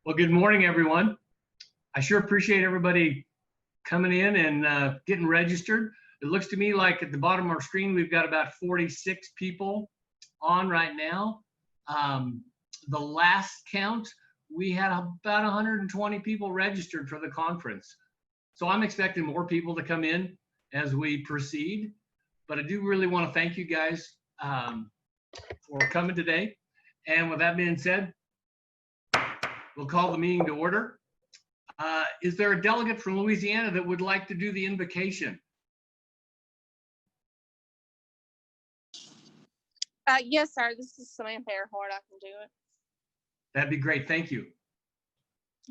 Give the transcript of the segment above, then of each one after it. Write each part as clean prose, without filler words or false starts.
Well, good morning, everyone. I sure appreciate everybody coming in and getting registered. It looks to me like at the bottom of our screen, we've got about 46 people on right now. The last count, we had about 120 people registered for the conference. So I'm expecting more people to come in as we proceed. But I do really want to thank you guys for coming today. And with that being said, we'll call the meeting to order. Is there a delegate from Louisiana that would like to do the invocation? Yes, sir. This is Samantha Earhart. I can do it. That'd be great. Thank you.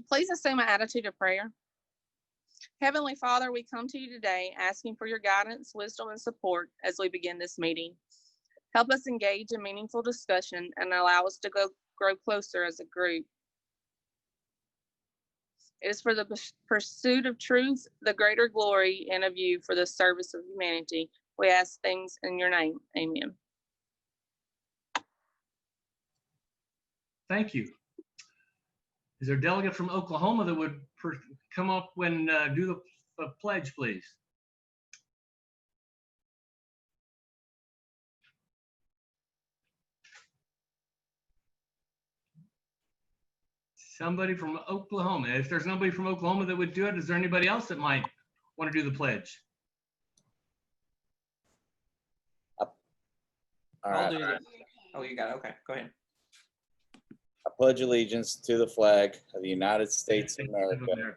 Please assume an attitude of prayer. Heavenly Father, we come to you today asking for your guidance, wisdom, and support as we begin this meeting. Help us engage in meaningful discussion and allow us to grow closer as a group. It is for the pursuit of truth, the greater glory, and of you for the service of humanity. We ask things in your name. Amen. Thank you. Is there a delegate from Oklahoma that would come up and do the pledge, please? Somebody from Oklahoma. If there's nobody from Oklahoma that would do it, is there anybody else that might want to do the pledge? I'll do that. Oh, you got it. Okay, go ahead. I pledge allegiance to the flag of the United States of America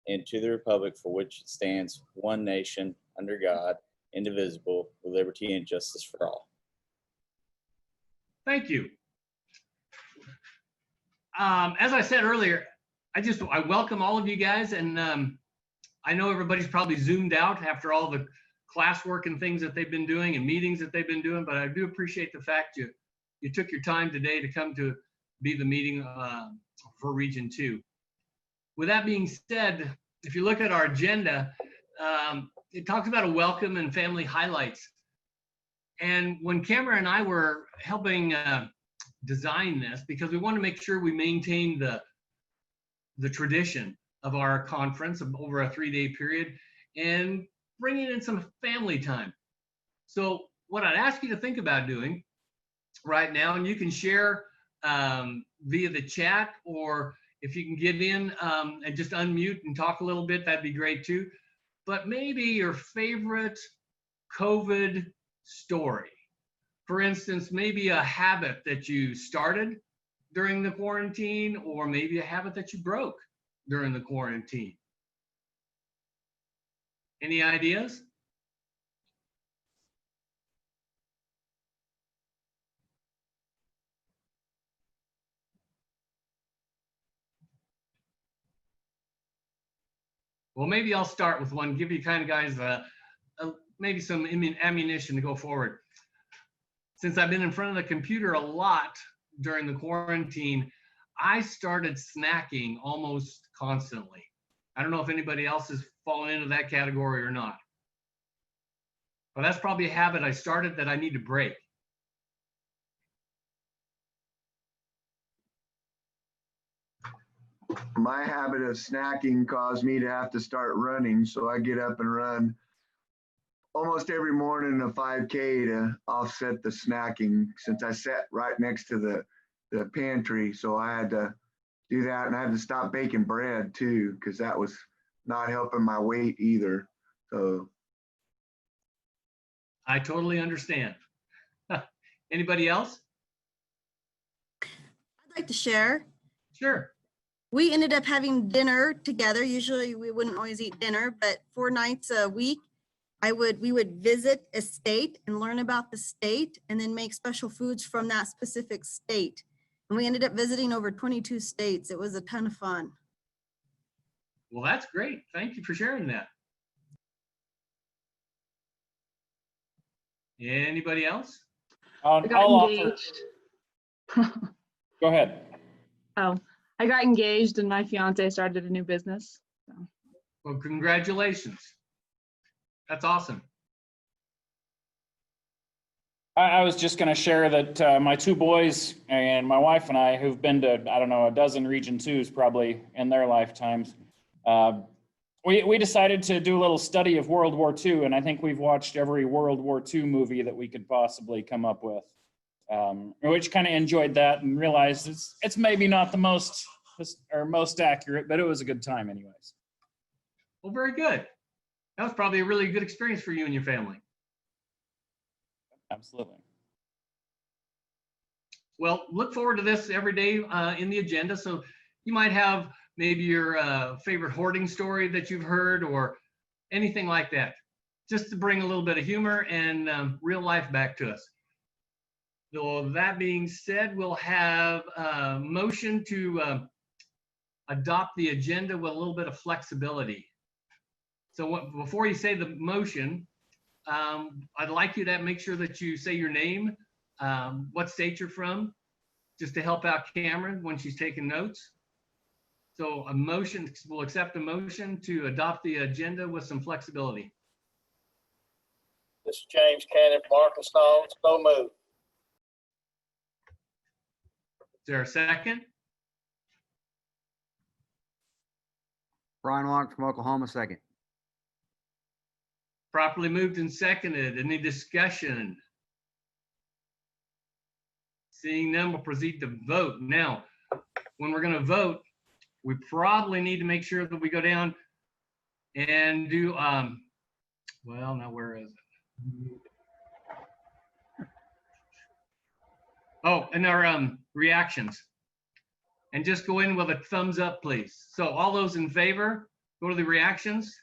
and to the republic for which it stands, one nation, under God, indivisible, with liberty and justice for all. Thank you. As I said earlier, I welcome all of you guys, and I know everybody's probably zoomed out after all the classwork and things that they've been doing and meetings that they've been doing, but I do appreciate the fact you took your time today to come to be the meeting for Region 2. With that being said, if you look at our agenda, it talks about a welcome and family highlights. And when Cameron and I were helping design this, because we want to make sure we maintain the tradition of our conference of over a 3-day period and bringing in some family time. So what I'd ask you to think about doing right now, and you can share via the chat, or if you can get in and just unmute and talk a little bit, that'd be great too. But maybe your favorite COVID story. For instance, maybe a habit that you started during the quarantine, or maybe a habit that you broke during the quarantine. Any ideas? Well, maybe I'll start with one, give you kind of guys maybe some ammunition to go forward. Since I've been in front of the computer a lot during the quarantine, I started snacking almost constantly. I don't know if anybody else has fallen into that category or not. But that's probably a habit I started that I need to break. My habit of snacking caused me to have to start running, so I get up and run almost every morning a 5K to offset the snacking, since I sat right next to the pantry. So I had to do that, and I had to stop baking bread too, because that was not helping my weight either. So I totally understand. Anybody else? I'd like to share. Sure. We ended up having dinner together. Usually we wouldn't always eat dinner, but 4 nights a week, we would visit a state and learn about the state, and then make special foods from that specific state. And we ended up visiting over 22 states. It was a ton of fun. Well, that's great. Thank you for sharing that. Anybody else? I got engaged. Go ahead. Oh, I got engaged and my fiance started a new business. So. Well, congratulations. That's awesome. I was just going to share that my two boys and my wife and I, who've been to, I don't know, a dozen Region 2s probably in their lifetimes, we decided to do a little study of World War II, and I think we've watched every World War II movie that we could possibly come up with, which kind of enjoyed that and realized it's maybe not the most accurate, but it was a good time anyways. Well, very good. That was probably a really good experience for you and your family. Absolutely. Well, look forward to this every day in the agenda. So you might have maybe your favorite hoarding story that you've heard or anything like that, just to bring a little bit of humor and real life back to us. So that being said, we'll have a motion to adopt the agenda with a little bit of flexibility. So before you say the motion, I'd like you to make sure that you say your name, what state you're from, just to help out Cameron when she's taking notes. So we'll accept a motion to adopt the agenda with some flexibility. This is James Cannon from Arkansas. So moved. Is there a second? Brian Long from Oklahoma, second. Properly moved and seconded. Any discussion? Seeing none, we'll proceed to vote. Now, when we're going to vote, we probably need to make sure that we go down and do, well, now where is it? Oh, and our reactions. And just go in with a thumbs up, please. So all those in favor, go to the reactions.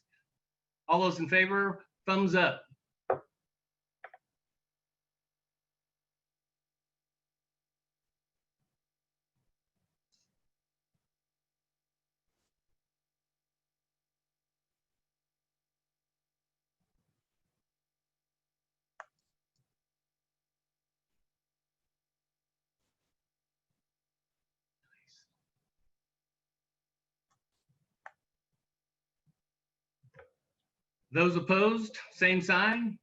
All those in favor, thumbs up. Those opposed, same sign.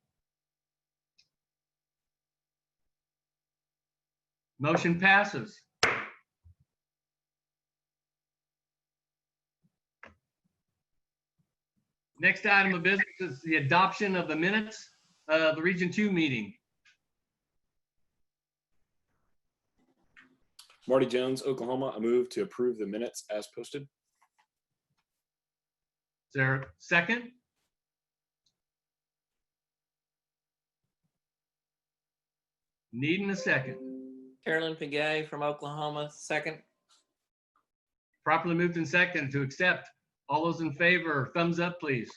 Motion passes. Next item of business is the adoption of the minutes of the Region 2 meeting. Marty Jones, Oklahoma. I move to approve the minutes as posted. Is there a second? Needing a second. Carolyn Pagay from Oklahoma, second. Properly moved and second to accept. All those in favor, thumbs up, please.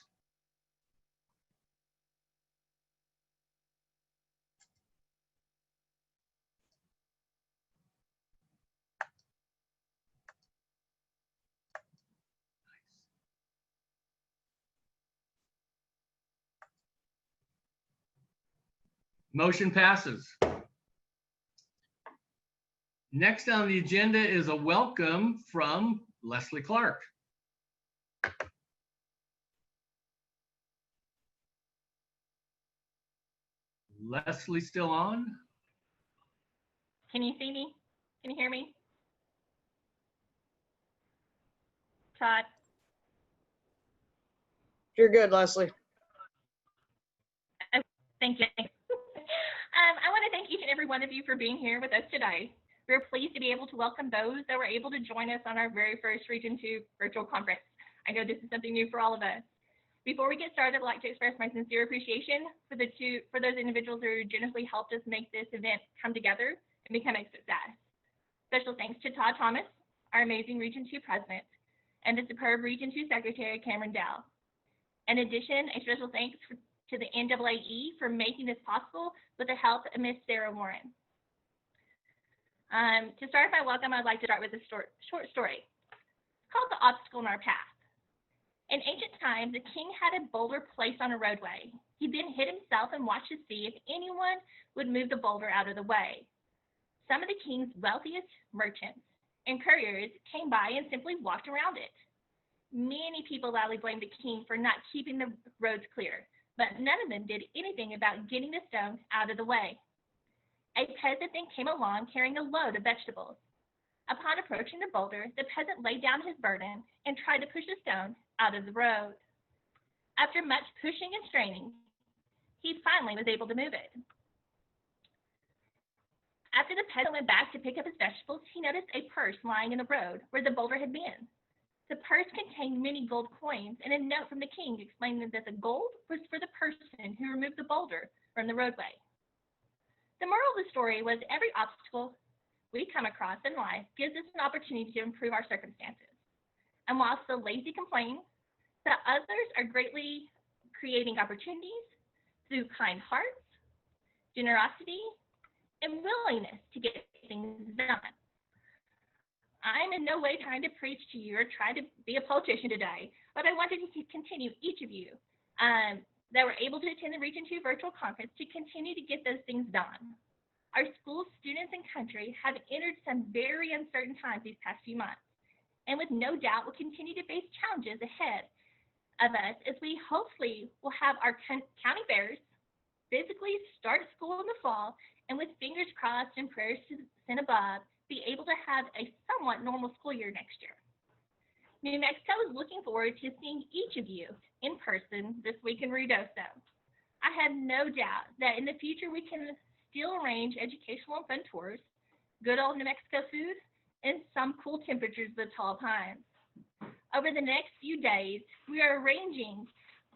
Motion passes. Next on the agenda is a welcome from Leslie Clark. Leslie still on? Can you see me? Can you hear me? Todd? You're good, Leslie. Thank you. I want to thank each and every one of you for being here with us today. We're pleased to be able to welcome those that were able to join us on our very first Region 2 virtual conference. I know this is something new for all of us. Before we get started, I'd like to express my sincere appreciation for those individuals who generously helped us make this event come together and become a success. Special thanks to Todd Thomas, our amazing Region 2 president, and the superb Region 2 secretary, Cameron Dowell. In addition, a special thanks to the NAAE for making this possible with the help of Miss Sarah Warren. To start my welcome, I'd like to start with a short story. It's called The Obstacle in Our Path. In ancient times, a king had a boulder placed on a roadway. He then hid himself and watched to see if anyone would move the boulder out of the way. Some of the king's wealthiest merchants and couriers came by and simply walked around it. Many people loudly blamed the king for not keeping the roads clear, but none of them did anything about getting the stones out of the way. A peasant then came along carrying a load of vegetables. Upon approaching the boulder, the peasant laid down his burden and tried to push the stone out of the road. After much pushing and straining, he finally was able to move it. After the peasant went back to pick up his vegetables, he noticed a purse lying in the road where the boulder had been. The purse contained many gold coins and a note from the king explaining that the gold was for the person who removed the boulder from the roadway. The moral of the story was every obstacle we come across in life gives us an opportunity to improve our circumstances. And whilst the lazy complain, the others are greatly creating opportunities through kind hearts, generosity, and willingness to get things done. I'm in no way trying to preach to you or try to be a politician today, but I wanted to continue each of you that were able to attend the Region 2 virtual conference to continue to get those things done. Our school, students, and country have entered some very uncertain times these past few months, and with no doubt will continue to face challenges ahead of us as we hopefully will have our county fairs physically start school in the fall, and with fingers crossed and prayers to send above, be able to have a somewhat normal school year next year. New Mexico is looking forward to seeing each of you in person this week in Ruidoso. I have no doubt that in the future we can still arrange educational and fun tours, good old New Mexico food, and some cool temperatures of the tall pines. Over the next few days, we are arranging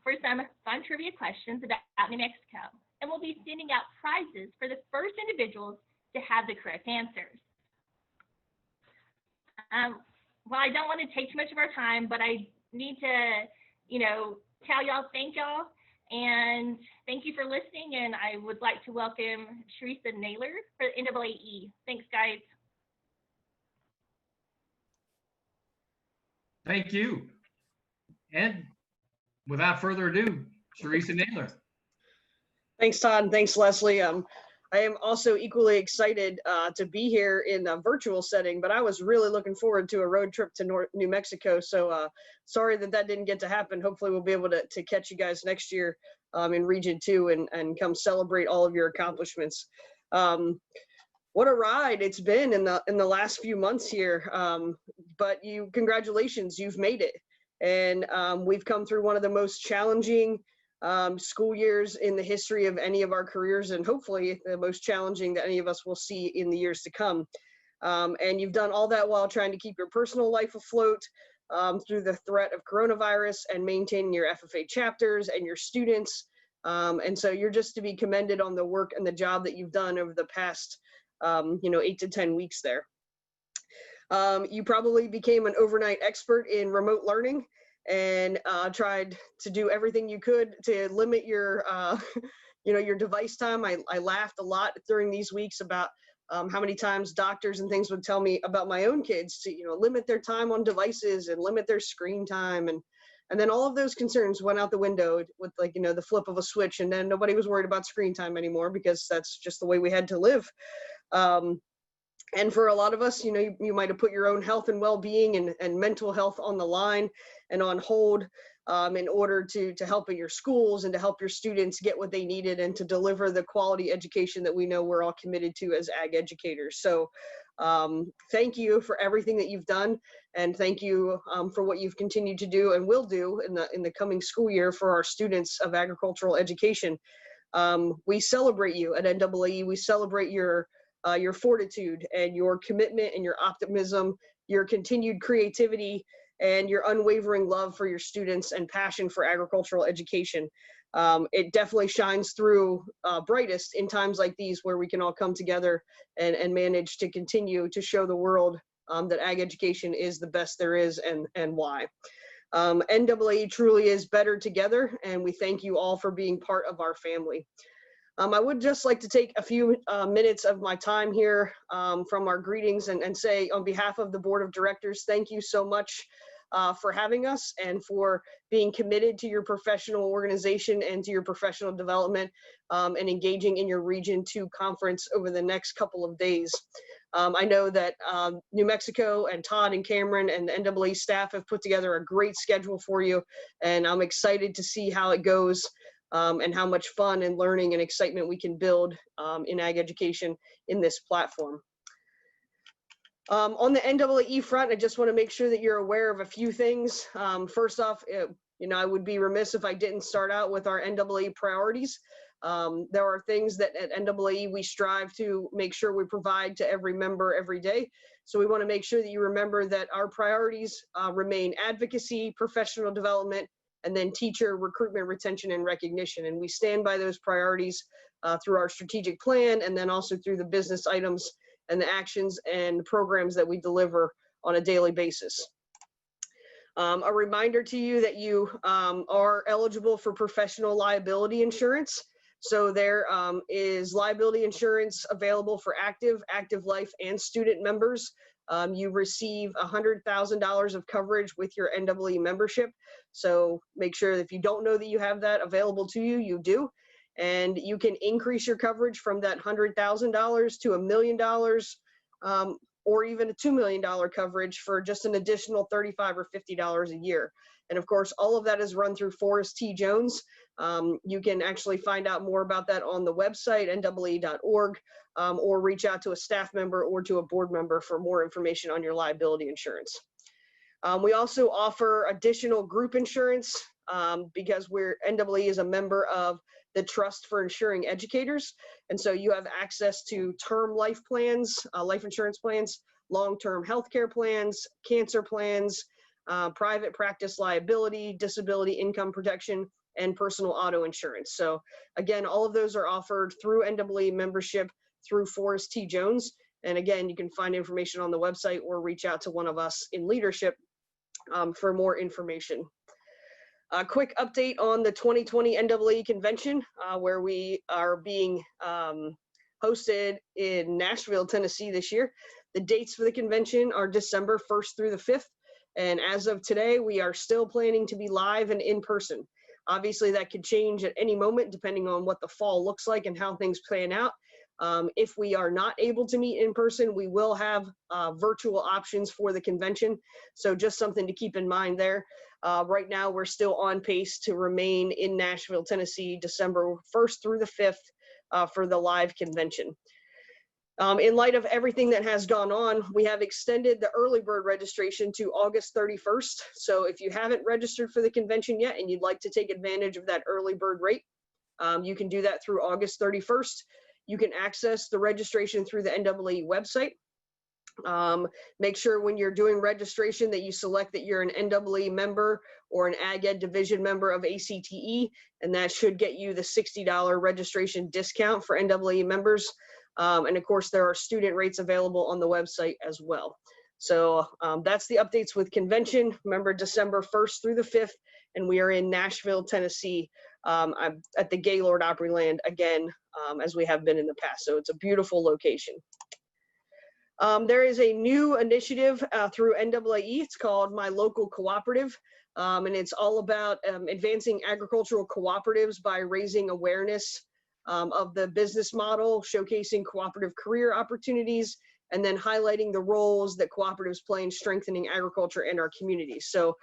for some fun trivia questions about New Mexico, and we'll be sending out prizes for the first individuals to have the correct answers. Well, I don't want to take too much of our time, but I need to, tell y'all thank y'all, and thank you for listening, and I would like to welcome Teresa Naylor for the NAAE. Thanks, guys. Thank you. And without further ado, Teresa Naylor. Thanks, Todd. And thanks, Leslie. I am also equally excited to be here in a virtual setting, but I was really looking forward to a road trip to New Mexico. So sorry that didn't get to happen. Hopefully we'll be able to catch you guys next year in Region 2 and come celebrate all of your accomplishments. What a ride it's been in the last few months here. But congratulations, you've made it. And we've come through one of the most challenging school years in the history of any of our careers, and hopefully the most challenging that any of us will see in the years to come. And you've done all that while trying to keep your personal life afloat through the threat of coronavirus and maintaining your FFA chapters and your students. And so you're just to be commended on the work and the job that you've done over the past 8 to 10 weeks there. You probably became an overnight expert in remote learning and tried to do everything you could to limit your, your device time. I laughed a lot during these weeks about how many times doctors and things would tell me about my own kids to, limit their time on devices and limit their screen time. And then all of those concerns went out the window with the flip of a switch, and then nobody was worried about screen time anymore because that's just the way we had to live. And for a lot of us, you might have put your own health and well-being and mental health on the line and on hold in order to help in your schools and to help your students get what they needed and to deliver the quality education that we know we're all committed to as ag educators. So thank you for everything that you've done, and thank you for what you've continued to do and will do in the coming school year for our students of agricultural education. We celebrate you at NAAE. We celebrate your fortitude and your commitment and your optimism, your continued creativity, and your unwavering love for your students and passion for agricultural education. It definitely shines through brightest in times like these where we can all come together and manage to continue to show the world that ag education is the best there is and why. NAAE truly is better together, and we thank you all for being part of our family. I would just like to take a few minutes of my time here from our greetings and say on behalf of the board of directors, thank you so much for having us and for being committed to your professional organization and to your professional development and engaging in your Region 2 conference over the next couple of days. I know that New Mexico and Todd and Cameron and the NAAE staff have put together a great schedule for you, and I'm excited to see how it goes. and how much fun and learning and excitement we can build in ag education in this platform. On the NAAE front, I just want to make sure that you're aware of a few things. First off, I would be remiss if I didn't start out with our NAAE priorities. There are things that at NAAE we strive to make sure we provide to every member every day. So we want to make sure that you remember that our priorities remain advocacy, professional development, and then teacher recruitment, retention, and recognition. And we stand by those priorities through our strategic plan, and then also through the business items and the actions and programs that we deliver on a daily basis. A reminder to you that you are eligible for professional liability insurance. So there is liability insurance available for active life, and student members. You receive $100,000 of coverage with your NAAE membership. So make sure that if you don't know that you have that available to you, you do. And you can increase your coverage from that $100,000 to $1 million, or even a $2 million coverage for just an additional $35 or $50 a year. And of course, all of that is run through Forrest T. Jones. You can actually find out more about that on the website, NAAE.org, or reach out to a staff member or to a board member for more information on your liability insurance. We also offer additional group insurance because NAAE is a member of the Trust for Insuring Educators. And so you have access to term life plans, life insurance plans, long-term healthcare plans, cancer plans, private practice liability, disability income protection, and personal auto insurance. So again, all of those are offered through NAAE membership through Forrest T. Jones. And again, you can find information on the website or reach out to one of us in leadership for more information. A quick update on the 2020 NAAE convention, where we are being hosted in Nashville, Tennessee this year. The dates for the convention are December 1st through the 5th. And as of today, we are still planning to be live and in person. Obviously, that could change at any moment depending on what the fall looks like and how things plan out. If we are not able to meet in person, we will have virtual options for the convention. So just something to keep in mind there. Right now, we're still on pace to remain in Nashville, Tennessee, December 1st through the 5th for the live convention. In light of everything that has gone on, we have extended the early bird registration to August 31st. So if you haven't registered for the convention yet and you'd like to take advantage of that early bird rate, you can do that through August 31st. You can access the registration through the NAAE website. Make sure when you're doing registration that you select that you're an NAAE member or an Ag Ed Division member of ACTE, and that should get you the $60 registration discount for NAAE members. And of course, there are student rates available on the website as well. So that's the updates with convention. Remember, December 1st through the 5th, and we are in Nashville, Tennessee, at the Gaylord Opryland again, as we have been in the past. So it's a beautiful location. There is a new initiative through NAAE. It's called My Local Cooperative, and it's all about advancing agricultural cooperatives by raising awareness of the business model, showcasing cooperative career opportunities, and then highlighting the roles that cooperatives play in strengthening agriculture and our communities. So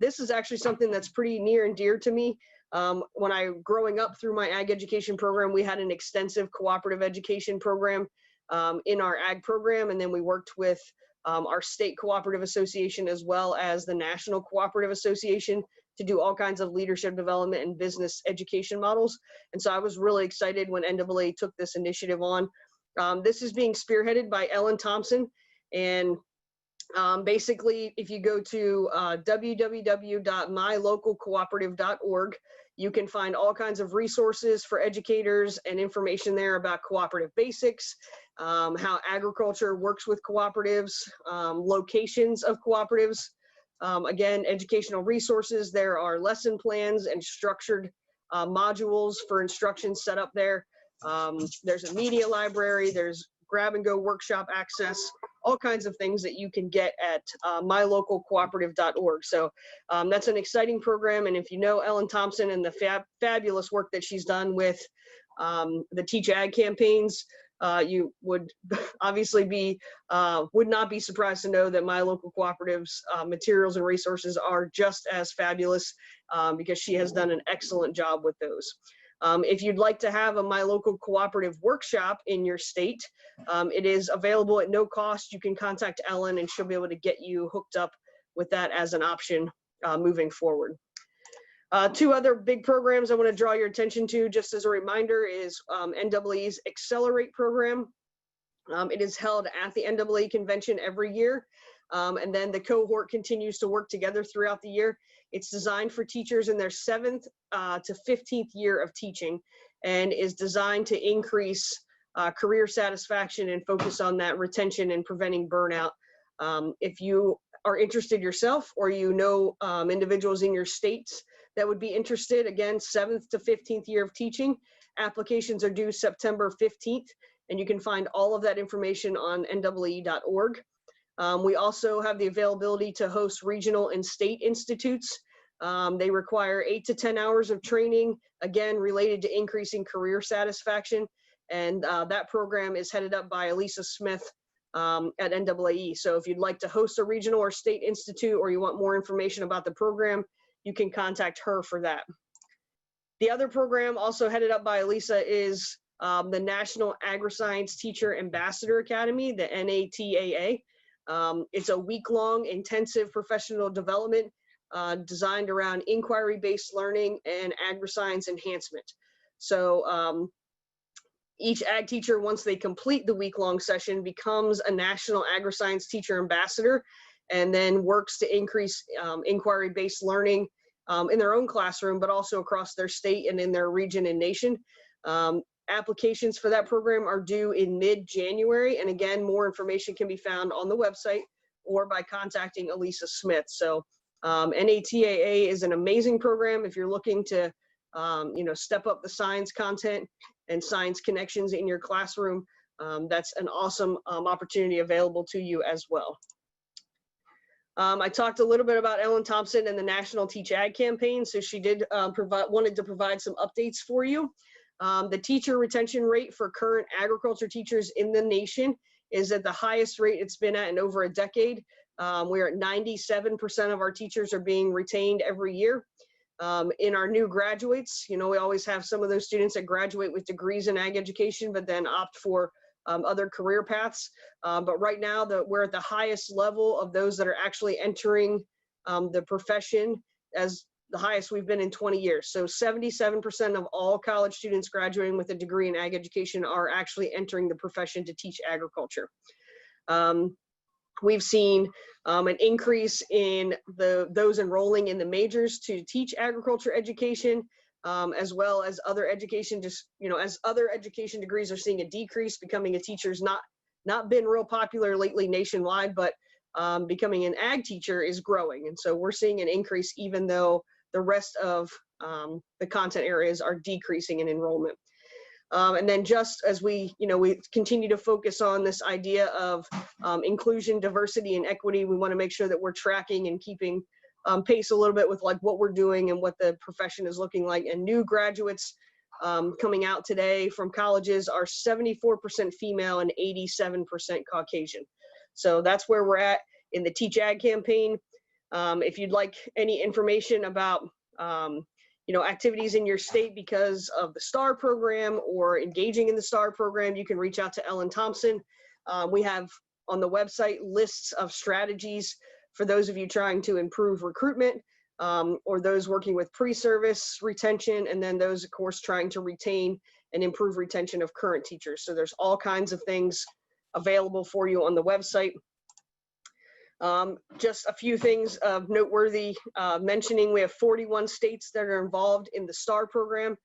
this is actually something that's pretty near and dear to me. When growing up through my ag education program, we had an extensive cooperative education program in our ag program, and then we worked with our state cooperative association as well as the National Cooperative Association to do all kinds of leadership development and business education models. And so I was really excited when NAAE took this initiative on. This is being spearheaded by Ellen Thompson. And basically, if you go to www.mylocalcooperative.org, you can find all kinds of resources for educators and information there about cooperative basics, how agriculture works with cooperatives, locations of cooperatives. Again, educational resources. There are lesson plans and structured modules for instruction set up there. There's a media library. There's grab and go workshop access, all kinds of things that you can get at mylocalcooperative.org. So that's an exciting program. And if you know Ellen Thompson and the fabulous work that she's done with the Teach Ag campaigns, you would obviously would not be surprised to know that my local cooperative's materials and resources are just as fabulous, because she has done an excellent job with those. If you'd like to have a My Local Cooperative workshop in your state, it is available at no cost. You can contact Ellen and she'll be able to get you hooked up with that as an option moving forward. Two other big programs I want to draw your attention to, just as a reminder, is NAAE's Accelerate program. It is held at the NAAE convention every year, and then the cohort continues to work together throughout the year. It's designed for teachers in their 7th to 15th year of teaching, and is designed to increase career satisfaction and focus on that retention and preventing burnout. If you are interested yourself, or you know individuals in your states that would be interested, again, 7th to 15th year of teaching, applications are due September 15th, and you can find all of that information on NAAE.org. We also have the availability to host regional and state institutes. They require 8 to 10 hours of training, again, related to increasing career satisfaction. And that program is headed up by Elisa Smith at NAAE. So if you'd like to host a regional or state institute, or you want more information about the program, you can contact her for that. The other program also headed up by Elisa is the National Agri-Science Teacher Ambassador Academy, the NAAE. It's a week-long intensive professional development designed around inquiry-based learning and agri-science enhancement. So each ag teacher, once they complete the week-long session, becomes a National Agri-Science Teacher Ambassador, and then works to increase inquiry-based learning in their own classroom, but also across their state and in their region and nation. Applications for that program are due in mid-January. And again, more information can be found on the website or by contacting Elisa Smith. So NAAE is an amazing program if you're looking to step up the science content and science connections in your classroom. That's an awesome opportunity available to you as well. I talked a little bit about Ellen Thompson and the National Teach Ag campaign. So she did wanted to provide some updates for you. The teacher retention rate for current agriculture teachers in the nation is at the highest rate it's been at in over a decade. We're at 97% of our teachers are being retained every year. In our new graduates, we always have some of those students that graduate with degrees in ag education, but then opt for other career paths. But right now, we're at the highest level of those that are actually entering the profession, as the highest we've been in 20 years. So 77% of all college students graduating with a degree in ag education are actually entering the profession to teach agriculture. We've seen an increase in those enrolling in the majors to teach agriculture education, as well as other education. Just as other education degrees are seeing a decrease, becoming a teacher's not been real popular lately nationwide, but becoming an ag teacher is growing, and so we're seeing an increase even though the rest of the content areas are decreasing in enrollment. And then just as we continue to focus on this idea of inclusion, diversity, and equity, we want to make sure that we're tracking and keeping pace a little bit with what we're doing and what the profession is looking like. And new graduates coming out today from colleges are 74% female and 87% Caucasian. So that's where we're at in the Teach Ag campaign. If you'd like any information about activities in your state because of the STAR program or engaging in the STAR program, you can reach out to Ellen Thompson. We have on the website lists of strategies for those of you trying to improve recruitment, or those working with pre-service retention, and then those, of course, trying to retain and improve retention of current teachers. So there's all kinds of things available for you on the website. Just a few things of noteworthy mentioning. We have 41 states that are involved in the STAR program.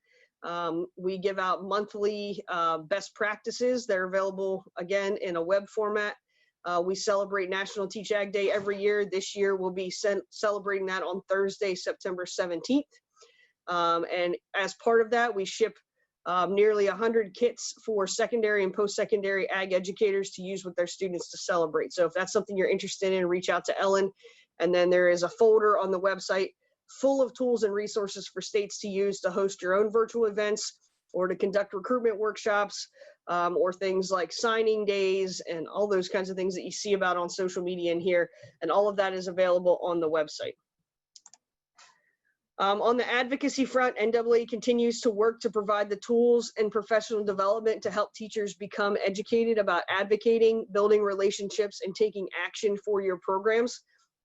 We give out monthly best practices. They're available, again, in a web format. We celebrate National Teach Ag Day every year. This year we'll be celebrating that on Thursday, September 17th. And as part of that, we ship nearly 100 kits for secondary and post-secondary ag educators to use with their students to celebrate. So if that's something you're interested in, reach out to Ellen. And then there is a folder on the website full of tools and resources for states to use to host your own virtual events or to conduct recruitment workshops, or things like signing days and all those kinds of things that you see about on social media and here. And all of that is available on the website. On the advocacy front, NAAE continues to work to provide the tools and professional development to help teachers become educated about advocating, building relationships, and taking action for your programs.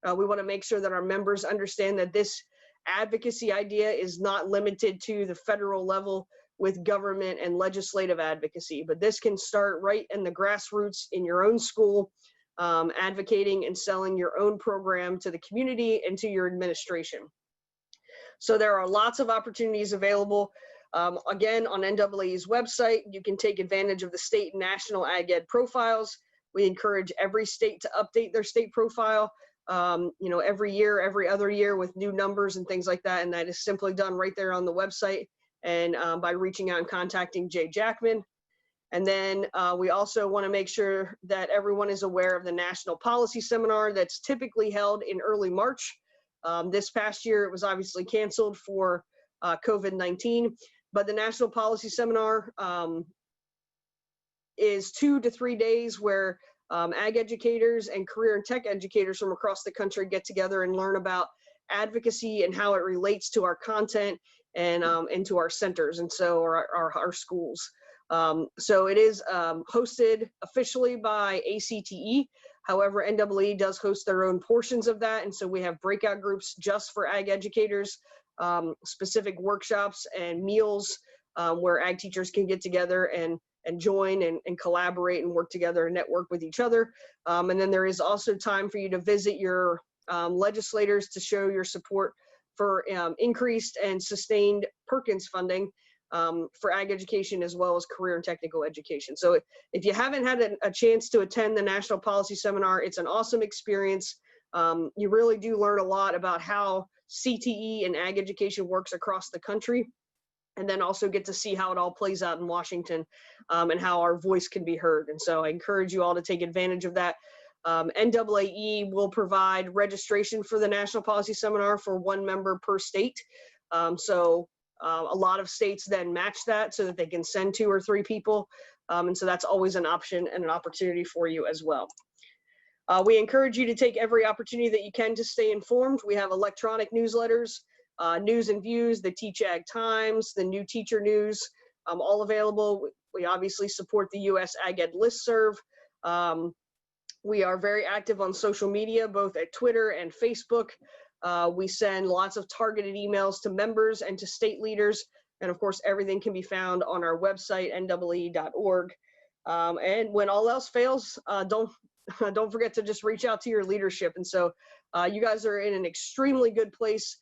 We want to make sure that our members understand that this advocacy idea is not limited to the federal level with government and legislative advocacy, but this can start right in the grassroots in your own school, advocating and selling your own program to the community and to your administration. So there are lots of opportunities available. Again, on NAAE's website, you can take advantage of the state and national ag ed profiles. We encourage every state to update their state profile, every year, every other year with new numbers and things like that. And that is simply done right there on the website and by reaching out and contacting Jay Jackman. And then we also want to make sure that everyone is aware of the National Policy Seminar that's typically held in early March. This past year, it was obviously canceled for COVID-19, but the National Policy Seminar is 2 to 3 days where ag educators and career and tech educators from across the country get together and learn about advocacy and how it relates to our content and to our centers and so our schools. So it is hosted officially by ACTE. However, NAAE does host their own portions of that. And so we have breakout groups just for ag educators, specific workshops and meals where ag teachers can get together and join and collaborate and work together and network with each other. And then there is also time for you to visit your legislators to show your support for increased and sustained Perkins funding for ag education as well as career and technical education. So if you haven't had a chance to attend the National Policy Seminar, it's an awesome experience. You really do learn a lot about how CTE and ag education works across the country, and then also get to see how it all plays out in Washington and how our voice can be heard. And so I encourage you all to take advantage of that. NAAE will provide registration for the National Policy Seminar for 1 member per state. A lot of states then match that so that they can send 2 or 3 people. And so that's always an option and an opportunity for you as well. We encourage you to take every opportunity that you can to stay informed. We have electronic newsletters, news and views, the Teach Ag Times, the new teacher news, all available. We obviously support the US Ag Ed listserv. We are very active on social media, both at Twitter and Facebook. We send lots of targeted emails to members and to state leaders. And of course, everything can be found on our website, NAAE.org. And when all else fails, don't forget to just reach out to your leadership. And so you guys are in an extremely good place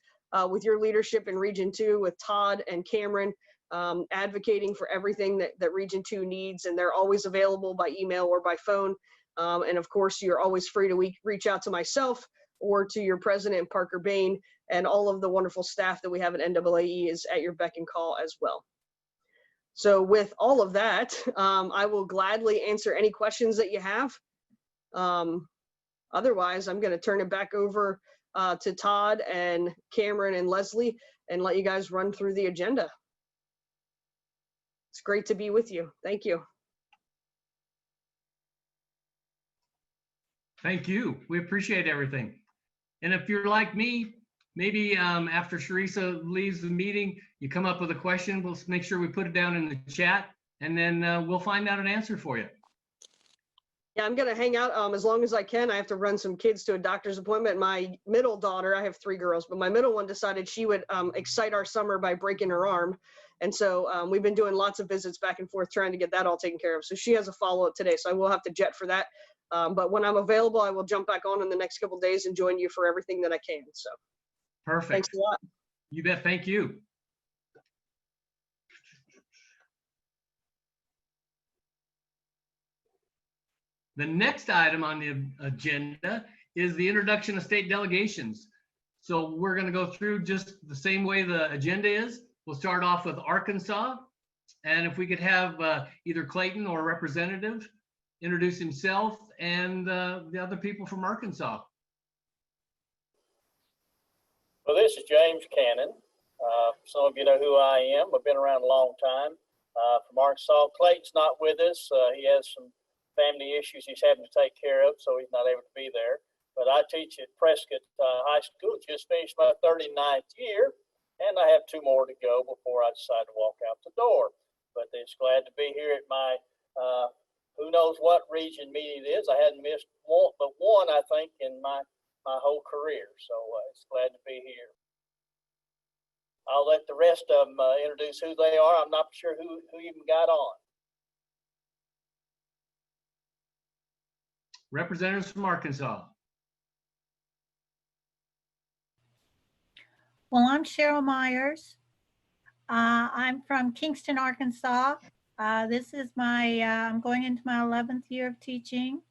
with your leadership in Region 2 with Todd and Cameron advocating for everything that Region 2 needs. And they're always available by email or by phone. And of course, you're always free to reach out to myself or to your president, Parker Bain, and all of the wonderful staff that we have at NAAE is at your beck and call as well. So with all of that, I will gladly answer any questions that you have. Otherwise, I'm going to turn it back over to Todd and Cameron and Leslie and let you guys run through the agenda. It's great to be with you. Thank you. Thank you. We appreciate everything. And if you're like me, maybe after Sharisa leaves the meeting, you come up with a question. We'll make sure we put it down in the chat, and then we'll find out an answer for you. Yeah, I'm going to hang out as long as I can. I have to run some kids to a doctor's appointment. My middle daughter, I have 3 girls, but my middle one decided she would excite our summer by breaking her arm. And so we've been doing lots of visits back and forth trying to get that all taken care of. So she has a follow-up today, so I will have to jet for that. But when I'm available, I will jump back on in the next couple of days and join you for everything that I can. So perfect. Thanks a lot. You bet. Thank you. The next item on the agenda is the introduction of state delegations. So we're going to go through just the same way the agenda is. We'll start off with Arkansas. And if we could have either Clayton or a representative introduce himself and the other people from Arkansas. Well, this is James Cannon. Some of you know who I am. I've been around a long time. from Arkansas. Clayton's not with us. He has some family issues he's having to take care of, so he's not able to be there. But I teach at Prescott High School. Just finished my 39th year, and I have 2 more to go before I decide to walk out the door. But it's glad to be here at my who knows what region meeting it is. I hadn't missed but one, I think, in my whole career. So it's glad to be here. I'll let the rest of them introduce who they are. I'm not sure who even got on. Representatives from Arkansas. Well, I'm Cheryl Myers. I'm from Kingston, Arkansas. This is I'm going into my 11th year of teaching.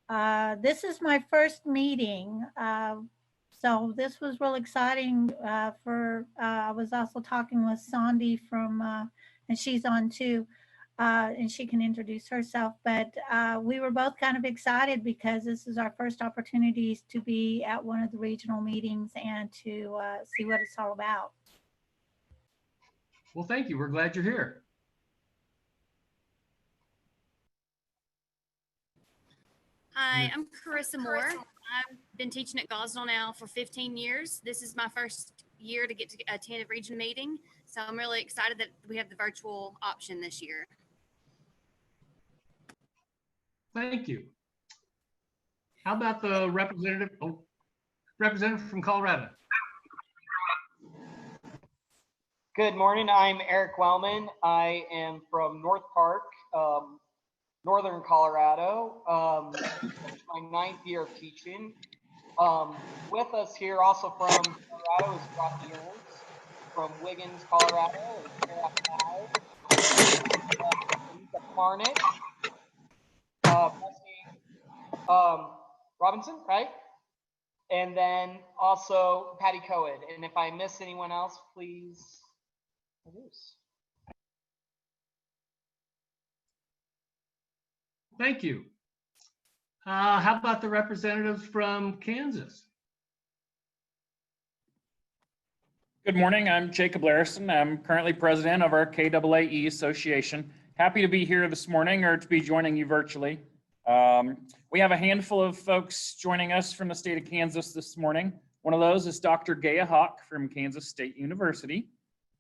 This is my first meeting. So this was real exciting I was also talking with Sandy and she's on too, and she can introduce herself. But we were both kind of excited because this is our first opportunities to be at one of the regional meetings and to see what it's all about. Well, thank you. We're glad you're here. Hi, I'm Carissa Moore. I've been teaching at Gosnell now for 15 years. This is my first year to get to attend a region meeting, so I'm really excited that we have the virtual option this year. Thank you. How about the representative from Colorado? Good morning. I'm Eric Wellman. I am from North Park, Northern Colorado. My 9th year of teaching. With us here also from Colorado is Rocky Ernst from Wiggins, Colorado, and Sarah Barnett, Robinson, right? And then also Patty Coed. And if I miss anyone else, please introduce. Thank you. How about the representatives from Kansas? Good morning. I'm Jacob Larison. I'm currently president of our KAAE Association. Happy to be here this morning or to be joining you virtually. We have a handful of folks joining us from the state of Kansas this morning. One of those is Dr. Gaya Hawk from Kansas State University.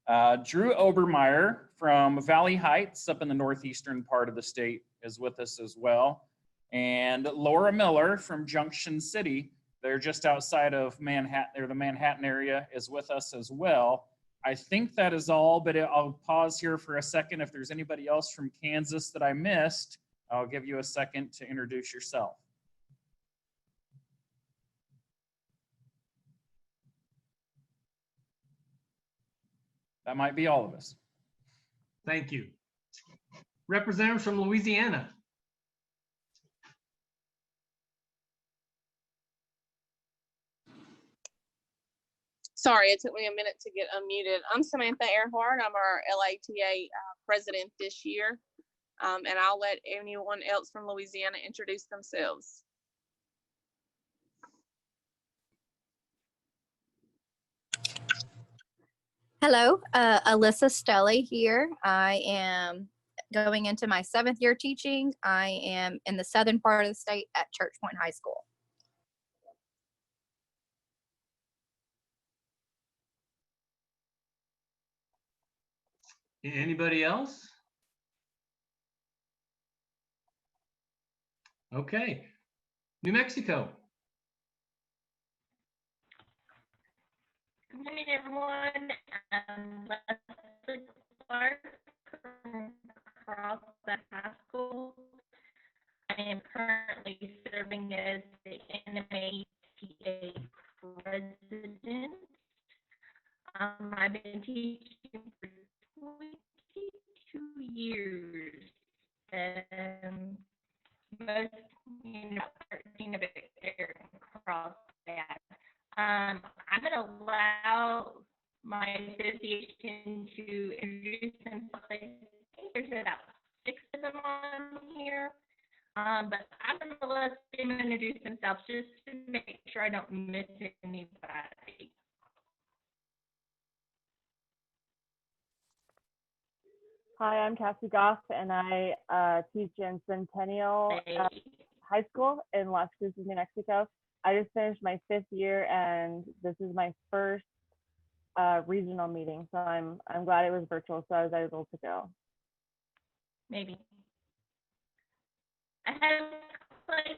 Drew Obermeyer from Valley Heights up in the northeastern part of the state is with us as well. And Laura Miller from Junction City, they're just outside of Manhattan, they're the Manhattan area, is with us as well. I think that is all, but I'll pause here for a second. If there's anybody else from Kansas that I missed, I'll give you a second to introduce yourself. That might be all of us. Thank you. Representatives from Louisiana. Sorry, it took me a minute to get unmuted. I'm Samantha Earhart. I'm our LATA president this year. And I'll let anyone else from Louisiana introduce themselves. Hello, Alyssa Stelly here. I am going into my 7th year teaching. I am in the southern part of the state at Church Point High School. Anybody else? Okay. New Mexico. Good morning, everyone. I'm Leslie Clark from Carlsbad High School. I am currently serving as the NAAE president. I've been teaching for 22 years. Most, 13 of it there in Carlsbad. I'm going to allow my association to introduce themselves. I think there's about 6 of them on here. But I'm going to let them introduce themselves just to make sure I don't miss anybody. Hi, I'm Cassie Goff, and I teach in Centennial High School in Las Cruces, New Mexico. I just finished my 5th year, and this is my first regional meeting, so I'm glad it was virtual, so I was able to go. Maybe. I have Clay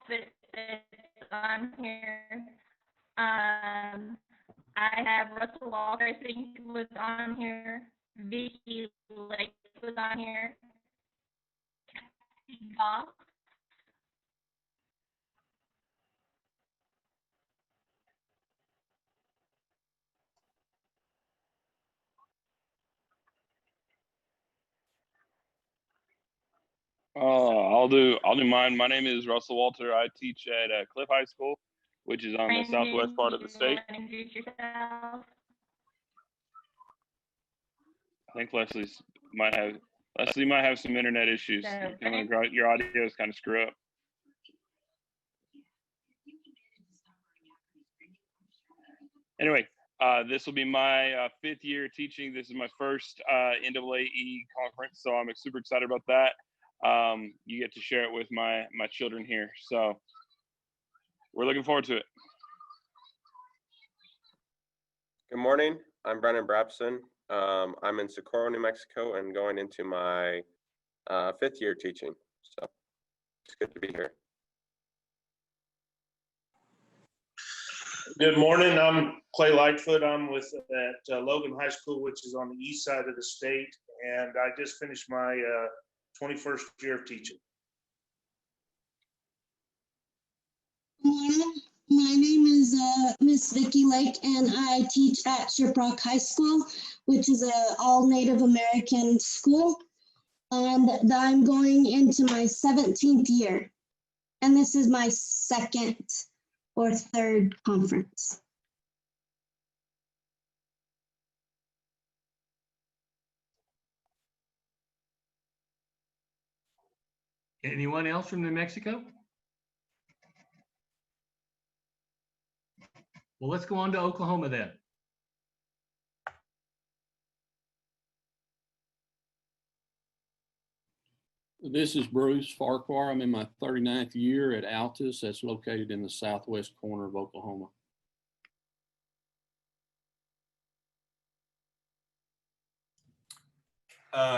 that's on here. I have Russell Walter, I think, was on here. Vicky Lake was on here. Cassie Goff. I'll do mine. My name is Russell Walter. I teach at Cliff High School, which is on the southwest part of the state. Yourself. I think Leslie might have some internet issues. Your audio is kind of screw up. Anyway, this will be my 5th year teaching. This is my first NAAE conference, so I'm super excited about that. You get to share it with my children here, so we're looking forward to it. Good morning. I'm Brennan Brabson. I'm in Socorro, New Mexico, and going into my 5th year teaching. So it's good to be here. Good morning. I'm Clay Lightfoot. I'm at Logan High School, which is on the east side of the state, and I just finished my 21st year of teaching. My name is Miss Vicki Lake, and I teach at Shiprock High School, which is an all Native American school. And I'm going into my 17th year. And this is my 2nd or 3rd conference. Anyone else from New Mexico? Well, let's go on to Oklahoma then. This is Bruce Farquhar. I'm in my 39th year at Altus. That's located in the southwest corner of Oklahoma.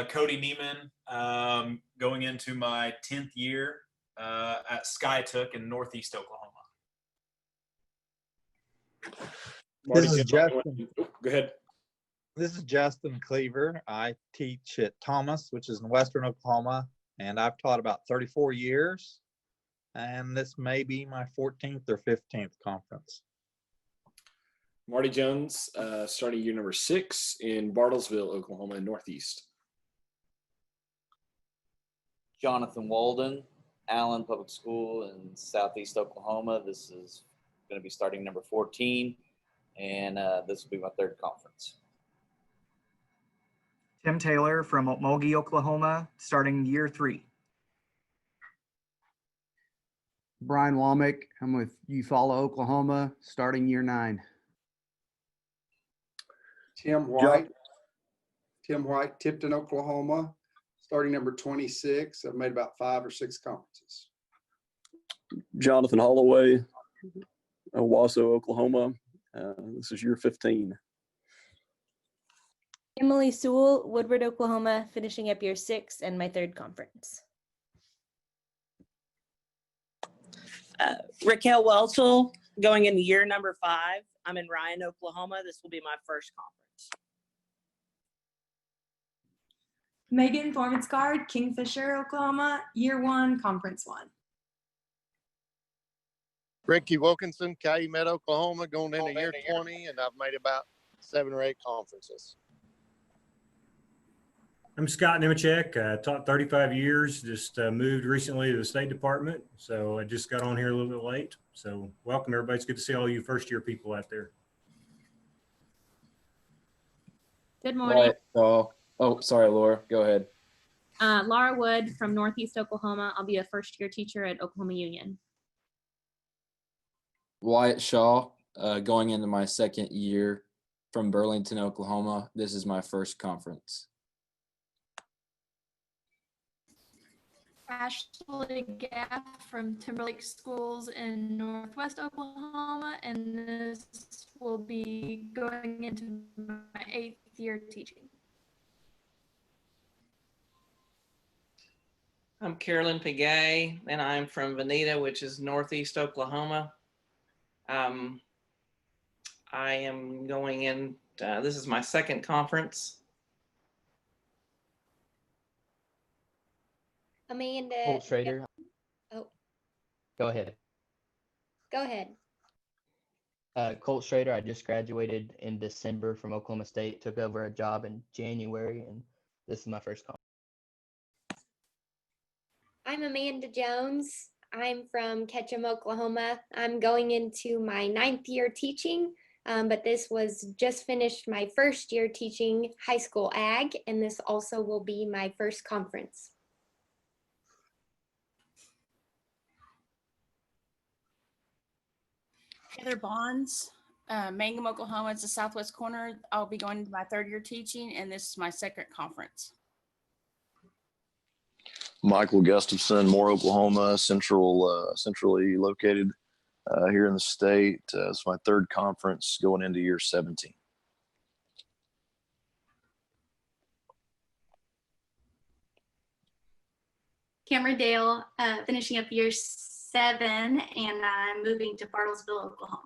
Cody Neiman, going into my 10th year at Skytook in Northeast Oklahoma. This is Justin. Go ahead. This is Justin Cleaver. I teach at Thomas, which is in Western Oklahoma, and I've taught about 34 years. And this may be my 14th or 15th conference. Marty Jones, starting year number 6 in Bartlesville, Oklahoma, Northeast. Jonathan Walden, Allen Public School in Southeast Oklahoma. This is going to be starting number 14, and this will be my 3rd conference. Tim Taylor from Okmulgee, Oklahoma, starting year 3. Brian Womack, I'm with Eufaula, Oklahoma, starting year 9. Tim White, Tipton, Oklahoma, starting number 26. I've made about 5 or 6 conferences. Jonathan Holloway, Owasso, Oklahoma. This is year 15. Emily Sewell, Woodward, Oklahoma, finishing up year 6 and my 3rd conference. Raquel Welchel, going into year number 5. I'm in Ryan, Oklahoma. This will be my 1st conference. Megan Formitsgard, Kingfisher, Oklahoma, year 1, conference 1. Ricky Wilkinson, Calumet, Oklahoma, going into year 20, and I've made about 7 or 8 conferences. I'm Scott Nemechek. Taught 35 years, just moved recently to the State Department. So I just got on here a little bit late. So welcome everybody. It's good to see all you first year people out there. Good morning. Oh, sorry, Laura, go ahead. Laura Wood from Northeast Oklahoma. I'll be a 1st year teacher at Oklahoma Union. Wyatt Shaw, going into my 2nd year from Burlington, Oklahoma. This is my 1st conference. Ashley Gaff from Timberlake Schools in Northwest Oklahoma, and this will be going into my 8th year teaching. I'm Carolyn Pagay, and I'm from Veneta, which is Northeast Oklahoma. I am going in, this is my second conference. Amanda. Colt Schrader. Oh, Go ahead. go ahead. Colt Schrader. I just graduated in December from Oklahoma State, took over a job in January, and this is my first conference. I'm Amanda Jones. I'm from Ketchum, Oklahoma. I'm going into my 9th year teaching, but this was just finished my first year teaching high school ag, and this also will be my first conference. Heather Bonds, Mangum, Oklahoma. It's the southwest corner. I'll be going to my 3rd year teaching, and this is my second conference. Michael Gustafson, Moore, Oklahoma, centrally located here in the state. It's my 3rd conference going into year 17. Cameron Dale, finishing up year 7, and I'm moving to Bartlesville, Oklahoma.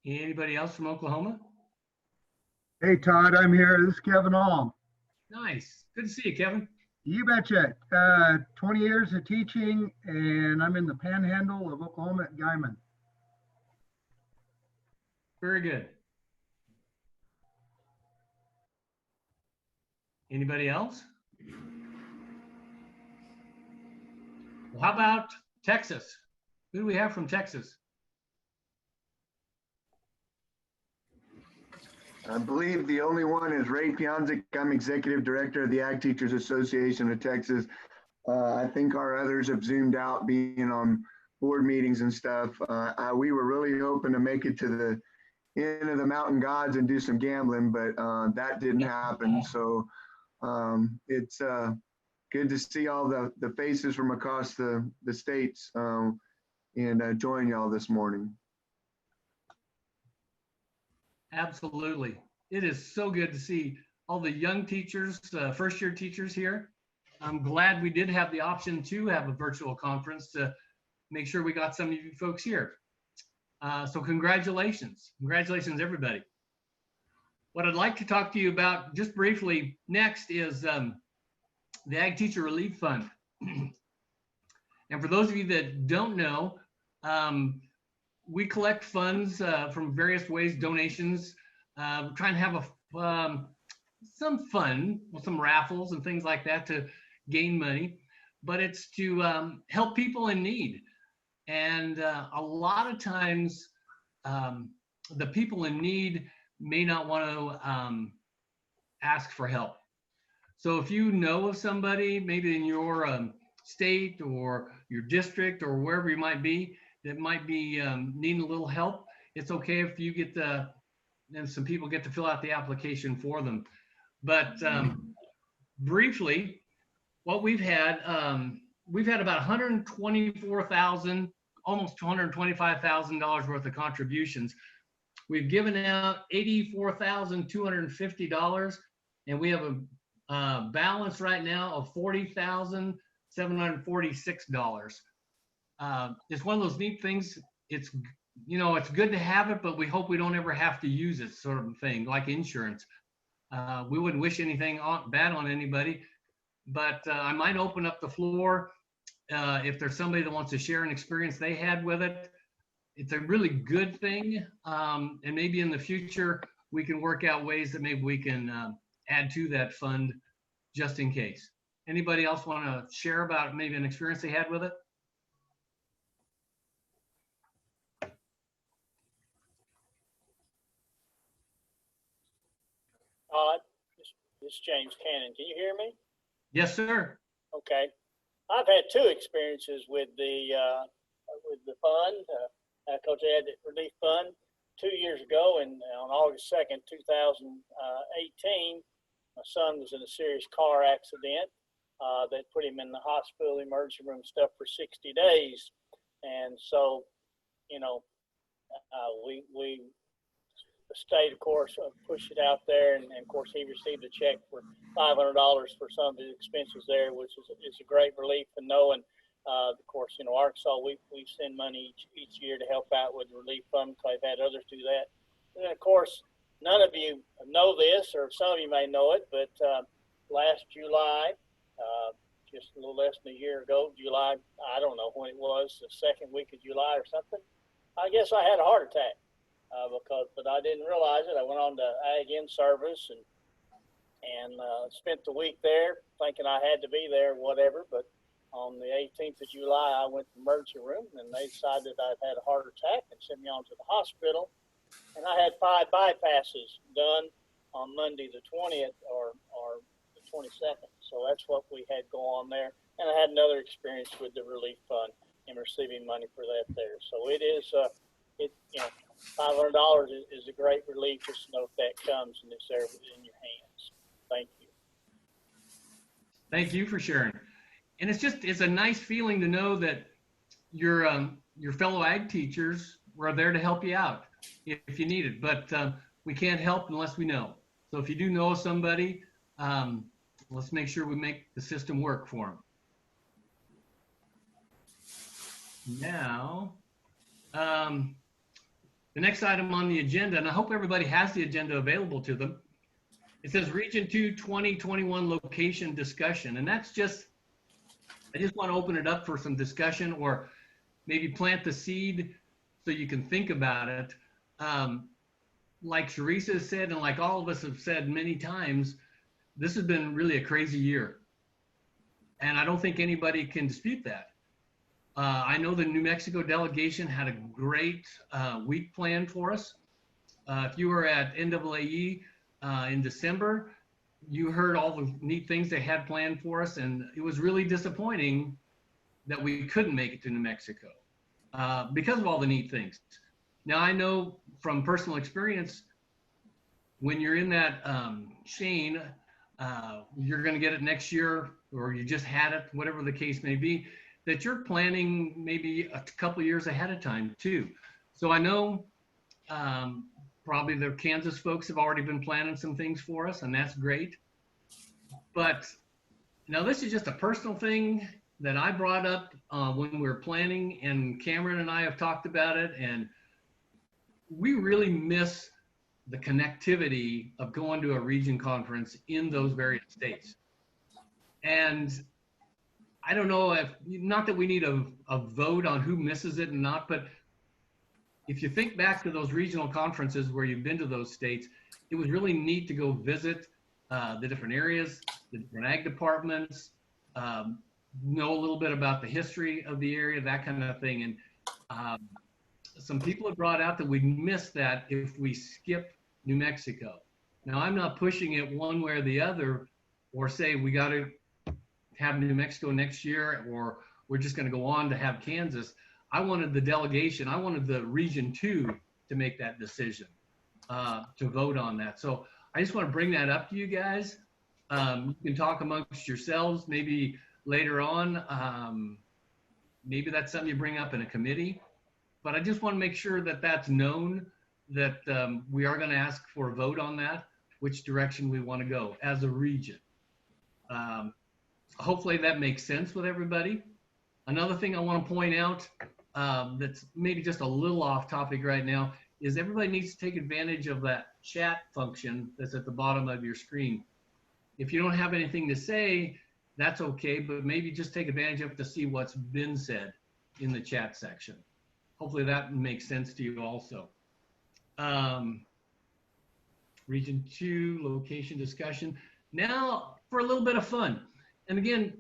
Anybody else from Oklahoma? Hey, Todd, I'm here. This is Kevin Alm. Nice. Good to see you, Kevin. You betcha. 20 years of teaching, and I'm in the panhandle of Oklahoma at Guyman. Very good. Anybody else? Well, how about Texas? Who do we have from Texas? I believe the only one is Ray Pionzik. I'm Executive Director of the Ag Teachers Association of Texas. I think our others have zoomed out being on board meetings and stuff. We were really hoping to make it to the end of the Mountain Gods and do some gambling, but that didn't happen. So it's good to see all the faces from across the states and join y'all this morning. Absolutely. It is so good to see all the young teachers, first year teachers here. I'm glad we did have the option to have a virtual conference to make sure we got some of you folks here. So congratulations. Congratulations, everybody. What I'd like to talk to you about just briefly next is the Ag Teacher Relief Fund. And for those of you that don't know, we collect funds from various ways, donations, trying to have some fun with some raffles and things like that to gain money, but it's to help people in need. And a lot of times the people in need may not want to ask for help. So if you know of somebody, maybe in your state or your district or wherever you might be, that might be needing a little help, it's okay if you get and some people get to fill out the application for them. But briefly, what we've had about 124,000, almost $225,000 worth of contributions. We've given out $84,250, and we have a balance right now of $40,746. It's one of those neat things. It's, it's good to have it, but we hope we don't ever have to use it, sort of thing, like insurance. We wouldn't wish anything bad on anybody, but I might open up the floor if there's somebody that wants to share an experience they had with it. It's a really good thing, and maybe in the future we can work out ways that maybe we can add to that fund just in case. Anybody else want to share about maybe an experience they had with it? This is James Cannon. Can you hear me? Yes, sir. Okay. I've had 2 experiences with the fund, Coach Ed Relief Fund. 2 years ago, and on August 2nd, 2018, my son was in a serious car accident that put him in the hospital emergency room stuff for 60 days. And so, you know, the state, of course, pushed it out there, and of course, he received a check for $500 for some of the expenses there, which is a great relief. And knowing, of course, you know, Arkansas, we send money each year to help out with the relief fund, because I've had others do that. And of course, none of you know this, or some of you may know it, but last July, just a little less than a year ago, July, I don't know when it was, the second week of July or something, I guess I had a heart attack. But I didn't realize it. I went on to Ag in service and spent the week there thinking I had to be there, whatever. But on the 18th of July, I went to the emergency room, and they decided I'd had a heart attack and sent me on to the hospital. And I had 5 bypasses done on Monday the 20th or the 22nd. So that's what we had go on there. And I had another experience with the relief fund and receiving money for that there. So it is, you know, $500 is a great relief, just to know if that comes and it's there in your hands. Thank you. Thank you for sharing. And it's a nice feeling to know that your fellow ag teachers were there to help you out if you need it. But we can't help unless we know. So if you do know somebody, let's make sure we make the system work for them. Now, the next item on the agenda, and I hope everybody has the agenda available to them. It says Region 2 2021 location discussion. And that's just, I just want to open it up for some discussion, or maybe plant the seed so you can think about it. Like Teresa said, and like all of us have said many times, this has been really a crazy year. And I don't think anybody can dispute that. I know the New Mexico delegation had a great week planned for us. If you were at NAAE in December, you heard all the neat things they had planned for us, and it was really disappointing that we couldn't make it to New Mexico because of all the neat things. Now, I know from personal experience, when you're in that chain, you're going to get it next year, or you just had it, whatever the case may be, that you're planning maybe a couple of years ahead of time too. So I know probably the Kansas folks have already been planning some things for us, and that's great. But now this is just a personal thing that I brought up when we were planning, and Cameron and I have talked about it, and we really miss the connectivity of going to a region conference in those various states. And I don't know if, not that we need a vote on who misses it and not, but if you think back to those regional conferences where you've been to those states, it was really neat to go visit the different areas, the different ag departments, know a little bit about the history of the area, that kind of thing. And some people have brought out that we miss that if we skip New Mexico. Now, I'm not pushing it one way or the other, or say we got to have New Mexico next year, or we're just going to go on to have Kansas. I wanted the delegation, I wanted the Region 2 to make that decision, to vote on that. So I just want to bring that up to you guys. You can talk amongst yourselves maybe later on. Maybe that's something you bring up in a committee, but I just want to make sure that that's known, that we are going to ask for a vote on that, which direction we want to go as a region. Hopefully that makes sense with everybody. Another thing I want to point out that's maybe just a little off topic right now is everybody needs to take advantage of that chat function that's at the bottom of your screen. If you don't have anything to say, that's okay, but maybe just take advantage of it to see what's been said in the chat section. Hopefully that makes sense to you also. Region 2 location discussion. Now for a little bit of fun. And again,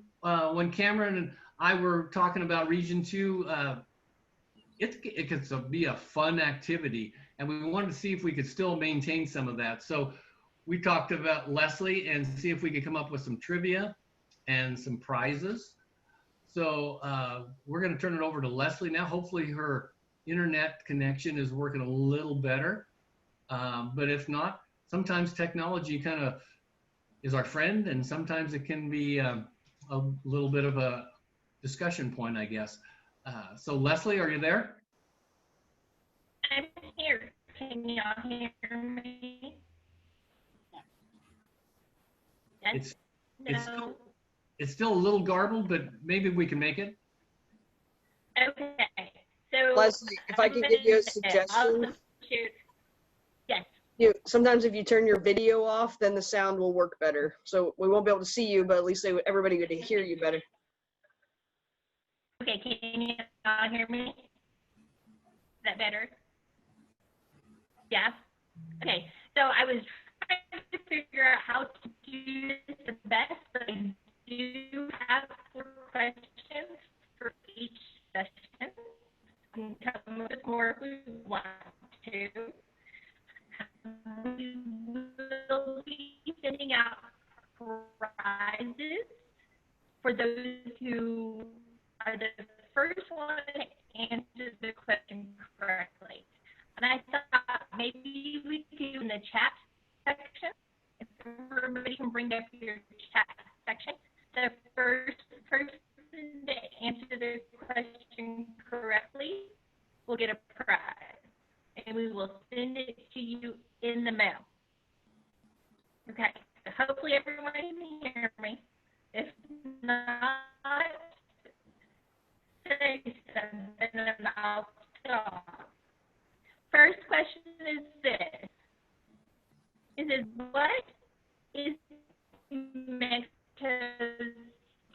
when Cameron and I were talking about Region 2, it could be a fun activity, and we wanted to see if we could still maintain some of that. So we talked about Leslie and see if we could come up with some trivia and some prizes. So we're going to turn it over to Leslie now. Hopefully her internet connection is working a little better. But if not, sometimes technology kind of is our friend, and sometimes it can be a little bit of a discussion point, I guess. So Leslie, are you there? I'm here. Can y'all hear me? Yes? No. It's still a little garbled, but maybe we can make it. Okay. So Leslie, if I can give you a suggestion. Yes. Sometimes if you turn your video off, then the sound will work better. So we won't be able to see you, but at least everybody would hear you better. Okay, can you all hear me? Is that better? Yeah? Okay, so I was trying to figure out how to do this the best, but I do have 4 questions for each session. We can come up with more if we want to. We will be sending out prizes for those who are the first one to answer the question correctly. And I thought maybe we could do in the chat section, if everybody can bring up your chat section. The first person to answer the question correctly will get a prize. And we will send it to you in the mail. Okay, so hopefully everyone can hear me. If not, say something and I'll stop. First question is this. It says, what is Mexico's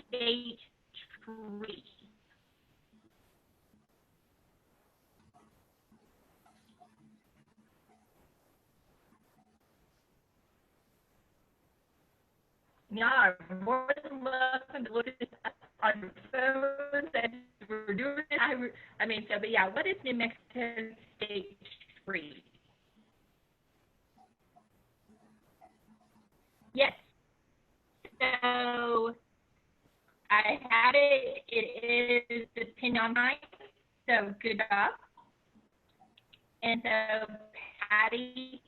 state tree? Y'all are more than welcome to look at this on your phones as we're doing it. But yeah, what is New Mexico's state tree? Yes. So I had it. It is the Pinon Pine. So good job. And so Patty,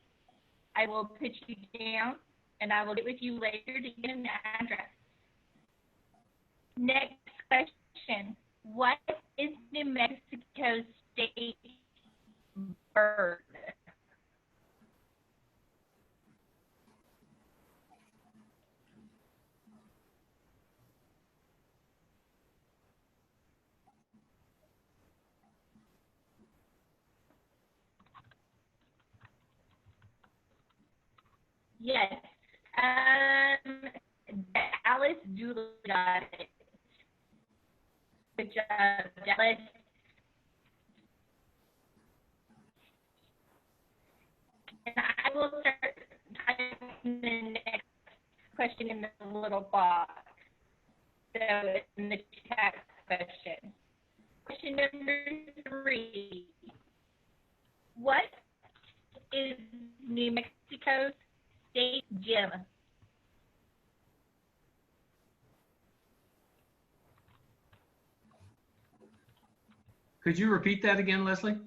I will put you down, and I will get with you later to get an address. Next question. What is New Mexico's state bird? Yes. Alice Dooley got it. Good job, Alice. And I will start typing the next question in the little box. So it's in the chat question. Question number 3. What is New Mexico's state gem? Could you repeat that again, Leslie?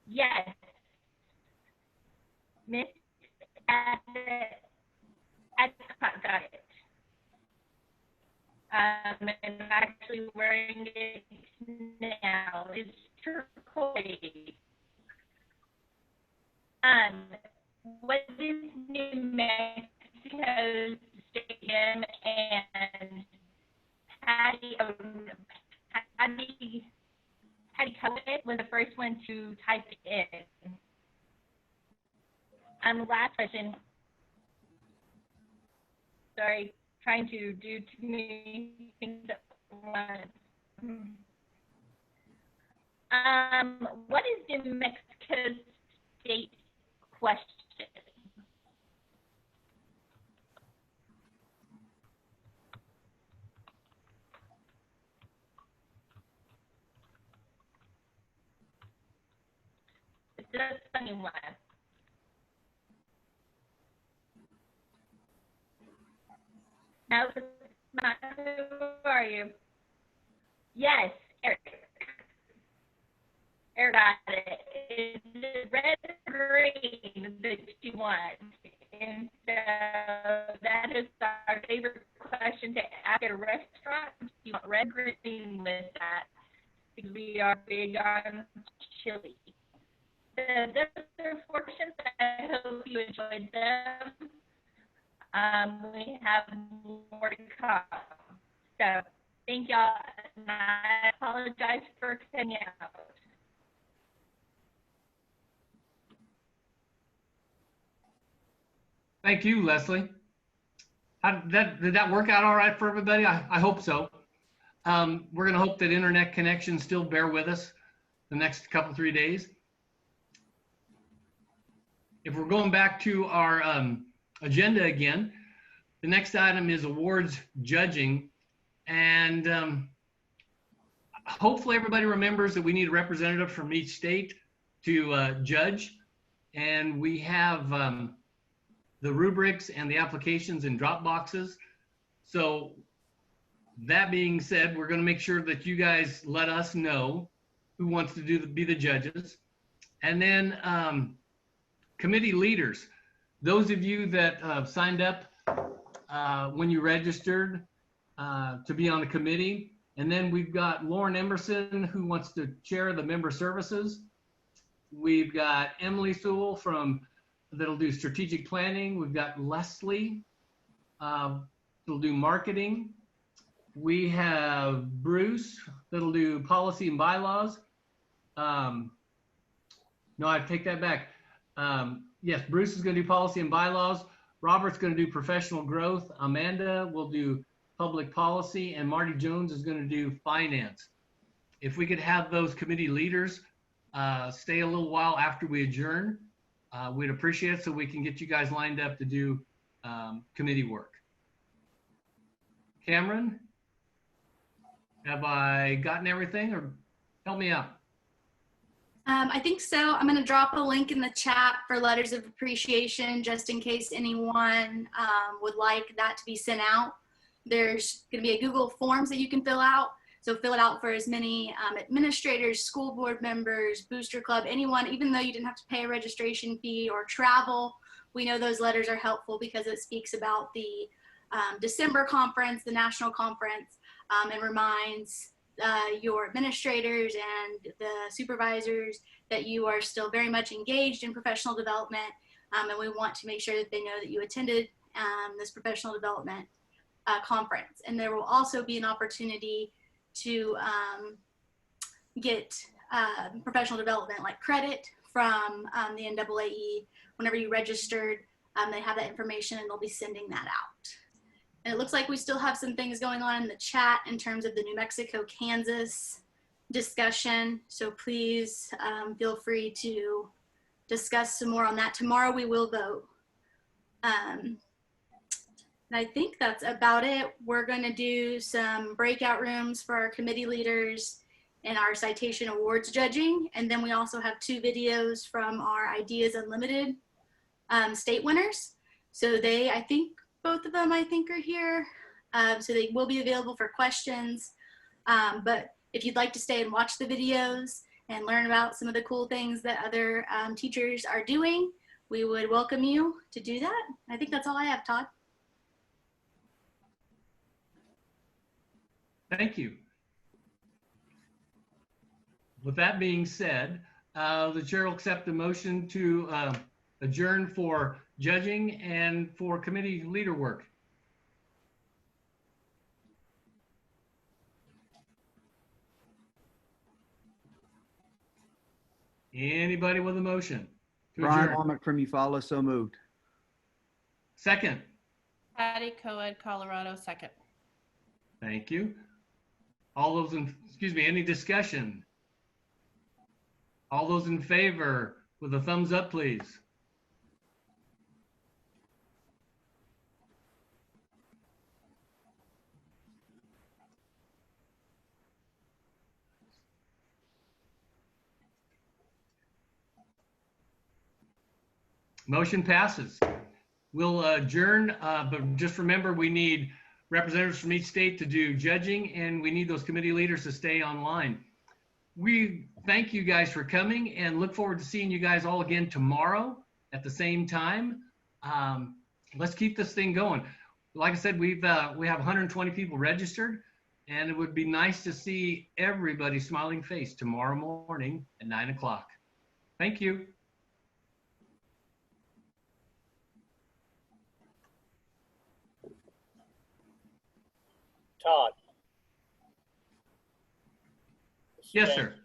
Yes. Miss Adcock got it. And I'm actually wearing it now. It's turquoise. What is New Mexico's state gem? And Patty Cohen was the first one to type it in. Last question. Sorry, trying to do too many things at once. What is New Mexico's state question? It's a funny one. No, Matt, who are you? Yes, Eric. Eric got it. It's the red or green that you want. And so that is our favorite question to ask at a restaurant. You want red or green with that? Because we are big on chili. Those are portions. I hope you enjoyed them. We have more to come. So thank y'all, and I apologize for cutting out. Thank you, Leslie. Did that work out all right for everybody? I hope so. We're going to hope that internet connections still bear with us the next couple, 3 days. If we're going back to our agenda again, the next item is awards judging. And hopefully everybody remembers that we need a representative from each state to judge. And we have the rubrics and the applications in drop boxes. So that being said, we're going to make sure that you guys let us know who wants to be the judges. And then committee leaders, those of you that signed up when you registered to be on the committee. And then we've got Lauren Emerson, who wants to chair the member services. We've got Emily Sewell that'll do strategic planning. We've got Leslie that'll do marketing. We have Bruce that'll do policy and bylaws. No, I take that back. Yes, Bruce is going to do policy and bylaws. Robert's going to do professional growth. Amanda will do public policy, and Marty Jones is going to do finance. If we could have those committee leaders stay a little while after we adjourn, we'd appreciate it so we can get you guys lined up to do committee work. Cameron, have I gotten everything, or help me out? I think so. I'm going to drop a link in the chat for letters of appreciation, just in case anyone would like that to be sent out. There's going to be a Google Forms that you can fill out. So fill it out for as many administrators, school board members, booster club, anyone, even though you didn't have to pay a registration fee or travel. We know those letters are helpful because it speaks about the December conference, the national conference, and reminds your administrators and the supervisors that you are still very much engaged in professional development. And we want to make sure that they know that you attended this professional development conference. And there will also be an opportunity to get professional development like credit from the NAAE. Whenever you registered, they have that information and they'll be sending that out. And it looks like we still have some things going on in the chat in terms of the New Mexico, Kansas discussion. So please feel free to discuss some more on that. Tomorrow we will vote. And I think that's about it. We're going to do some breakout rooms for our committee leaders and our citation awards judging. And then we also have 2 videos from our Ideas Unlimited state winners. So I think both of them, are here. So they will be available for questions. But if you'd like to stay and watch the videos and learn about some of the cool things that other teachers are doing, we would welcome you to do that. I think that's all I have, Todd. Thank you. With that being said, the chair will accept the motion to adjourn for judging and for committee leader work. Anybody with a motion to Brian adjourn? Womack from Eufaula, so moved. Second. Patty Coed, Colorado, second. Thank you. All those any discussion? All those in favor with a thumbs up, please. Motion passes. We'll adjourn, but just remember we need representatives from each state to do judging, and we need those committee leaders to stay online. We thank you guys for coming and look forward to seeing you guys all again tomorrow at the same time. Let's keep this thing going. Like I said, we have 120 people registered, and it would be nice to see everybody's smiling face tomorrow morning at 9 o'clock. Thank you. Todd. Yes, sir.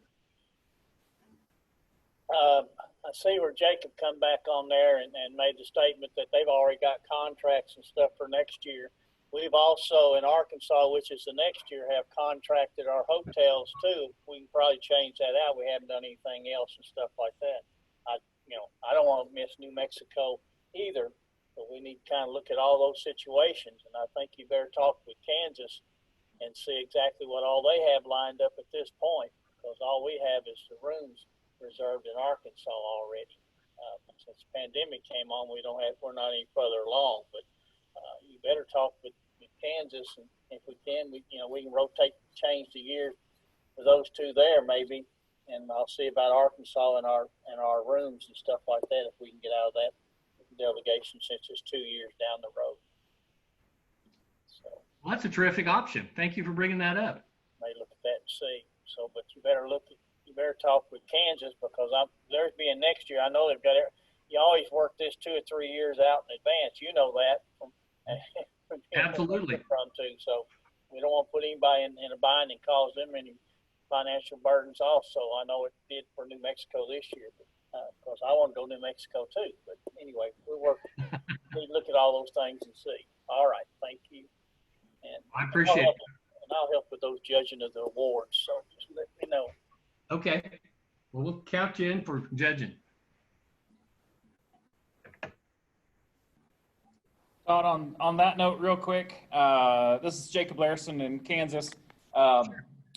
I see where Jacob come back on there and made the statement that they've already got contracts and stuff for next year. We've also in Arkansas, which is the next year, have contracted our hotels too. We can probably change that out. We haven't done anything else and stuff like that. I don't want to miss New Mexico either, but we need to kind of look at all those situations. And I think you better talk with Kansas and see exactly what all they have lined up at this point, because all we have is the rooms reserved in Arkansas already. Since the pandemic came on, we're not any further along, but you better talk with Kansas, and if we can, we can change the year for those two there maybe, and I'll see about Arkansas and our rooms and stuff like that if we can get out of that delegation since it's 2 years down the road. So Well, that's a terrific option. Thank you for bringing that up. may look at that and see. So, but you better talk with Kansas, because theirs being next year. I know they've got it. You always work this 2 or 3 years out in advance. You know that. Absolutely. So we don't want to put anybody in a bind and cause them any financial burdens also. I know it did for New Mexico this year, because I want to go to New Mexico too. But anyway, we look at all those things and see. All right, thank you. And I appreciate it. And I'll help with those judging of the awards. So just let me know. Okay. Well, we'll count you in for judging. Todd, on that note, real quick, this is Jacob Larson in Kansas.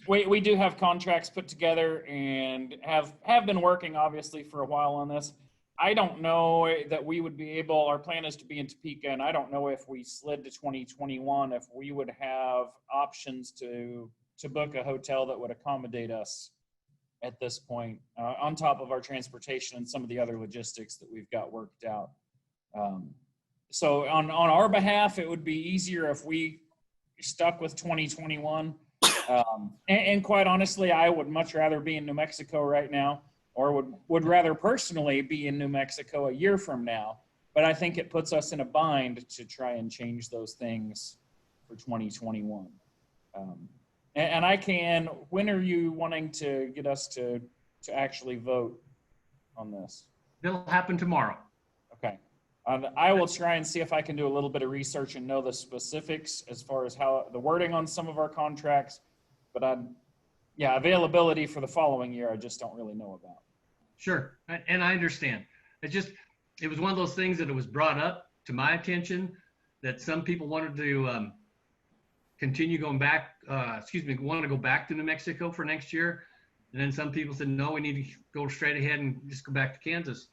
We do have contracts put together and have been working obviously for a while on this. I don't know that we would be able, our plan is to be in Topeka, and I don't know if we slid to 2021, if we would have options to book a hotel that would accommodate us at this point, on top of our transportation and some of the other logistics that we've got worked out. So on our behalf, it would be easier if we stuck with 2021. And quite honestly, I would much rather be in New Mexico right now, or would rather personally be in New Mexico a year from now. But I think it puts us in a bind to try and change those things for 2021. And I can, when are you wanting to get us to actually vote on this? It'll happen tomorrow. Okay. I will try and see if I can do a little bit of research and know the specifics as far as how the wording on some of our contracts, but availability for the following year, I just don't really know about. Sure, and I understand. It was one of those things that it was brought up to my attention that some people wanted to continue going back, want to go back to New Mexico for next year. And then some people said, no, we need to go straight ahead and just go back to Kansas.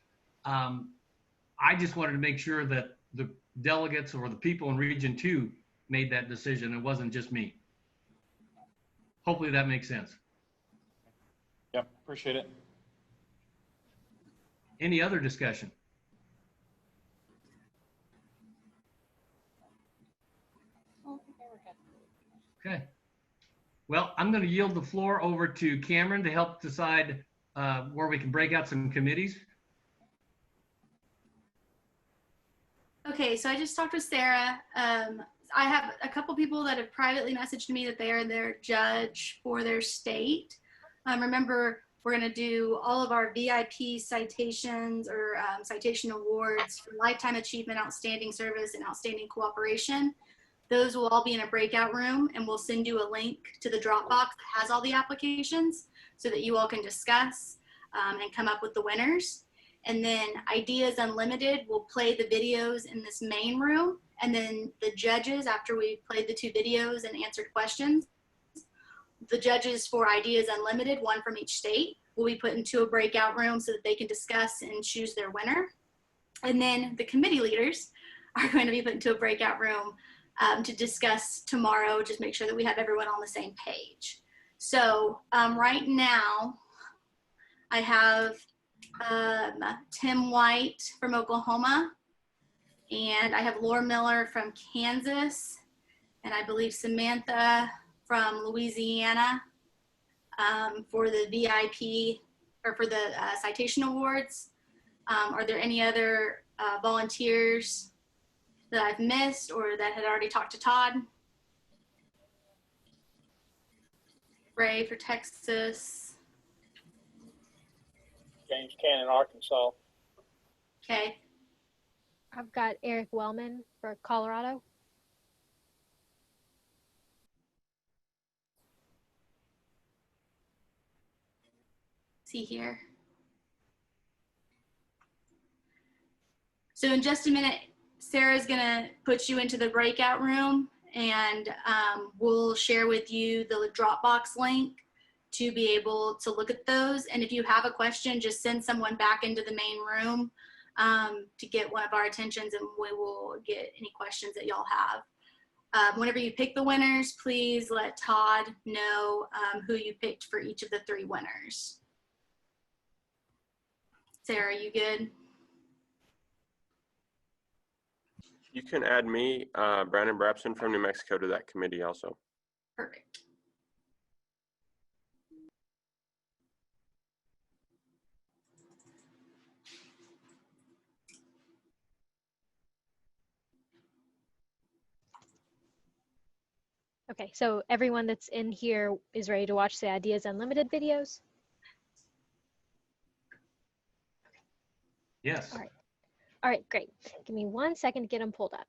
I just wanted to make sure that the delegates or the people in Region 2 made that decision. It wasn't just me. Hopefully that makes sense. Yep, appreciate it. Any other discussion? Okay. Well, I'm going to yield the floor over to Cameron to help decide where we can break out some committees. Okay, so I just talked with Sarah. I have a couple people that have privately messaged me that they are their judge for their state. Remember, we're going to do all of our VIP citations or citation awards for lifetime achievement, outstanding service, and outstanding cooperation. Those will all be in a breakout room, and we'll send you a link to the Dropbox that has all the applications so that you all can discuss and come up with the winners. And then Ideas Unlimited will play the videos in this main room. And then the judges, after we played the 2 videos and answered questions, the judges for Ideas Unlimited, one from each state, will be put into a breakout room so that they can discuss and choose their winner. And then the committee leaders are going to be put into a breakout room to discuss tomorrow. Just make sure that we have everyone on the same page. So right now, I have Tim White from Oklahoma, and I have Laura Miller from Kansas, and I believe Samantha from Louisiana for the VIP or for the citation awards. Are there any other volunteers that I've missed or that had already talked to Todd? Ray for Texas. James Cannon, Arkansas. Okay. I've got Eric Wellman for Colorado. See here. So in just a minute, Sarah's gonna put you into the breakout room, and we'll share with you the Dropbox link to be able to look at those. And if you have a question, just send someone back into the main room to get one of our attentions, and we will get any questions that y'all have. Whenever you pick the winners, please let Todd know who you picked for each of the 3 winners. Sarah, you good? You can add me, Brandon Brabson from New Mexico, to that committee also. Perfect. Okay, so everyone that's in here is ready to watch the Ideas Unlimited videos? Yes. All right. All right, great. Give me 1 second to get them pulled up.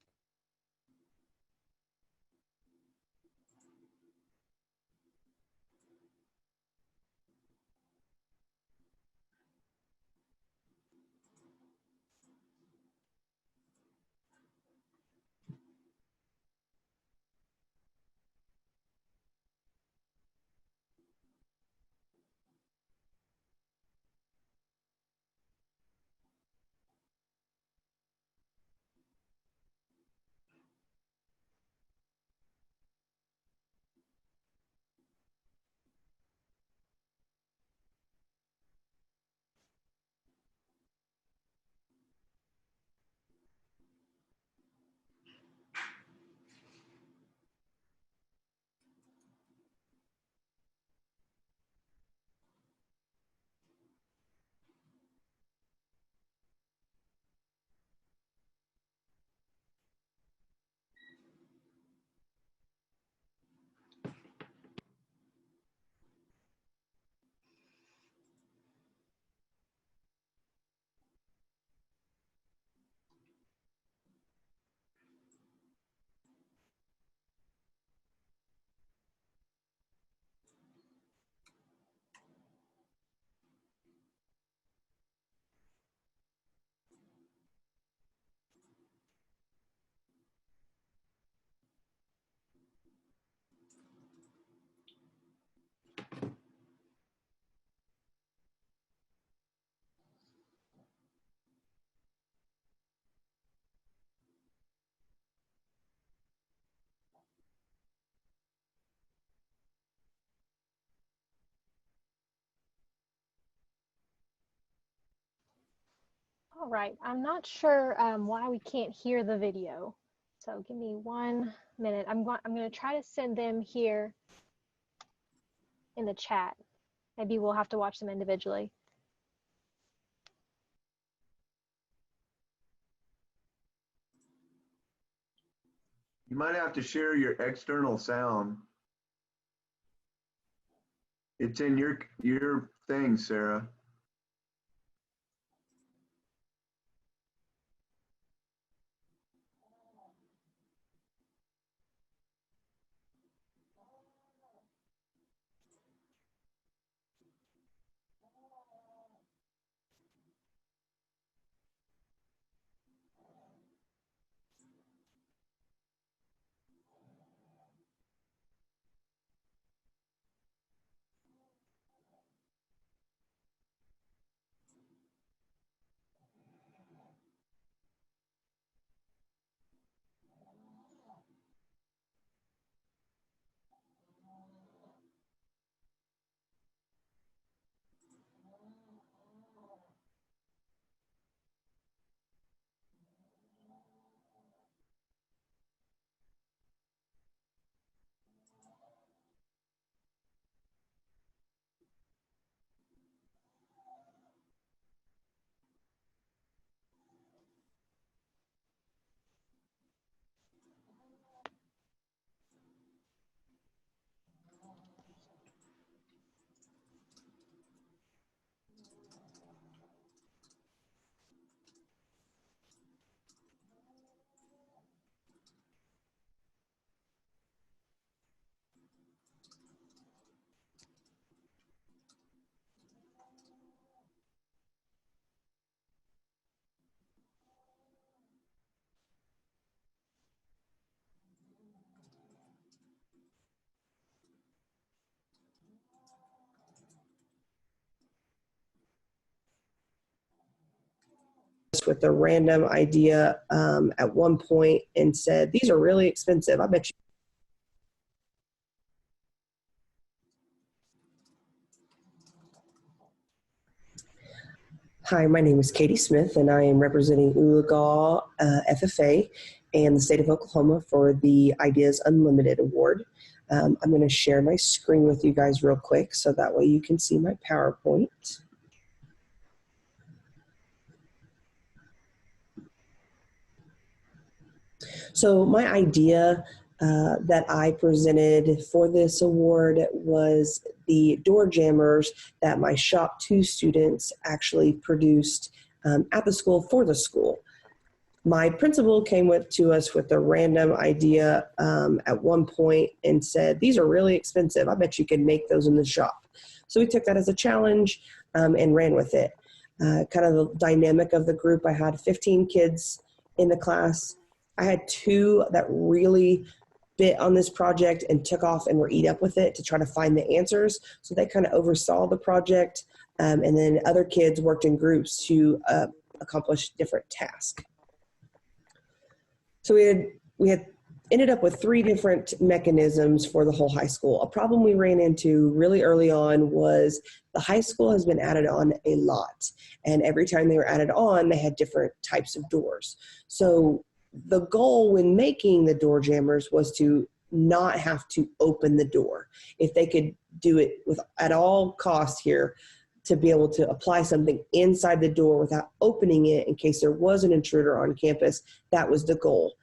All right, I'm not sure why we can't hear the video. So give me 1 minute. I'm going to try to send them here in the chat. Maybe we'll have to watch them individually. You might have to share your external sound. It's in your thing, Sarah. with a random idea at one point and said, "These are really expensive. I bet you." Hi, my name is Katie Smith, and I am representing Oologah FFA and the state of Oklahoma for the Ideas Unlimited Award. I'm going to share my screen with you guys real quick so that way you can see my PowerPoint. So my idea that I presented for this award was the door jammers that my Shop 2 students actually produced at the school for the school. My principal came to us with a random idea at one point and said, "These are really expensive. I bet you can make those in the shop." So we took that as a challenge and ran with it. Kind of the dynamic of the group, I had 15 kids in the class. I had 2 that really bit on this project and took off and were eat up with it to try to find the answers. So they kind of oversaw the project, and then other kids worked in groups to accomplish different tasks. So we had ended up with 3 different mechanisms for the whole high school. A problem we ran into really early on was the high school has been added on a lot, and every time they were added on, they had different types of doors. So the goal when making the door jammers was to not have to open the door. If they could do it with at all costs here, to be able to apply something inside the door without opening it in case there was an intruder on campus, that was the goal.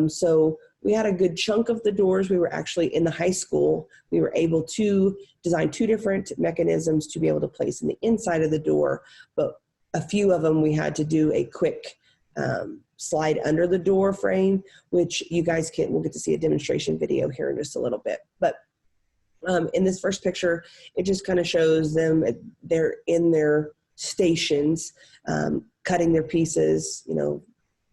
So we had a good chunk of the doors. We were actually in the high school. We were able to design 2 different mechanisms to be able to place in the inside of the door, but a few of them we had to do a quick slide under the door frame, which you guys we'll get to see a demonstration video here in just a little bit. But in this first picture, it just kind of shows them, they're in their stations, cutting their pieces,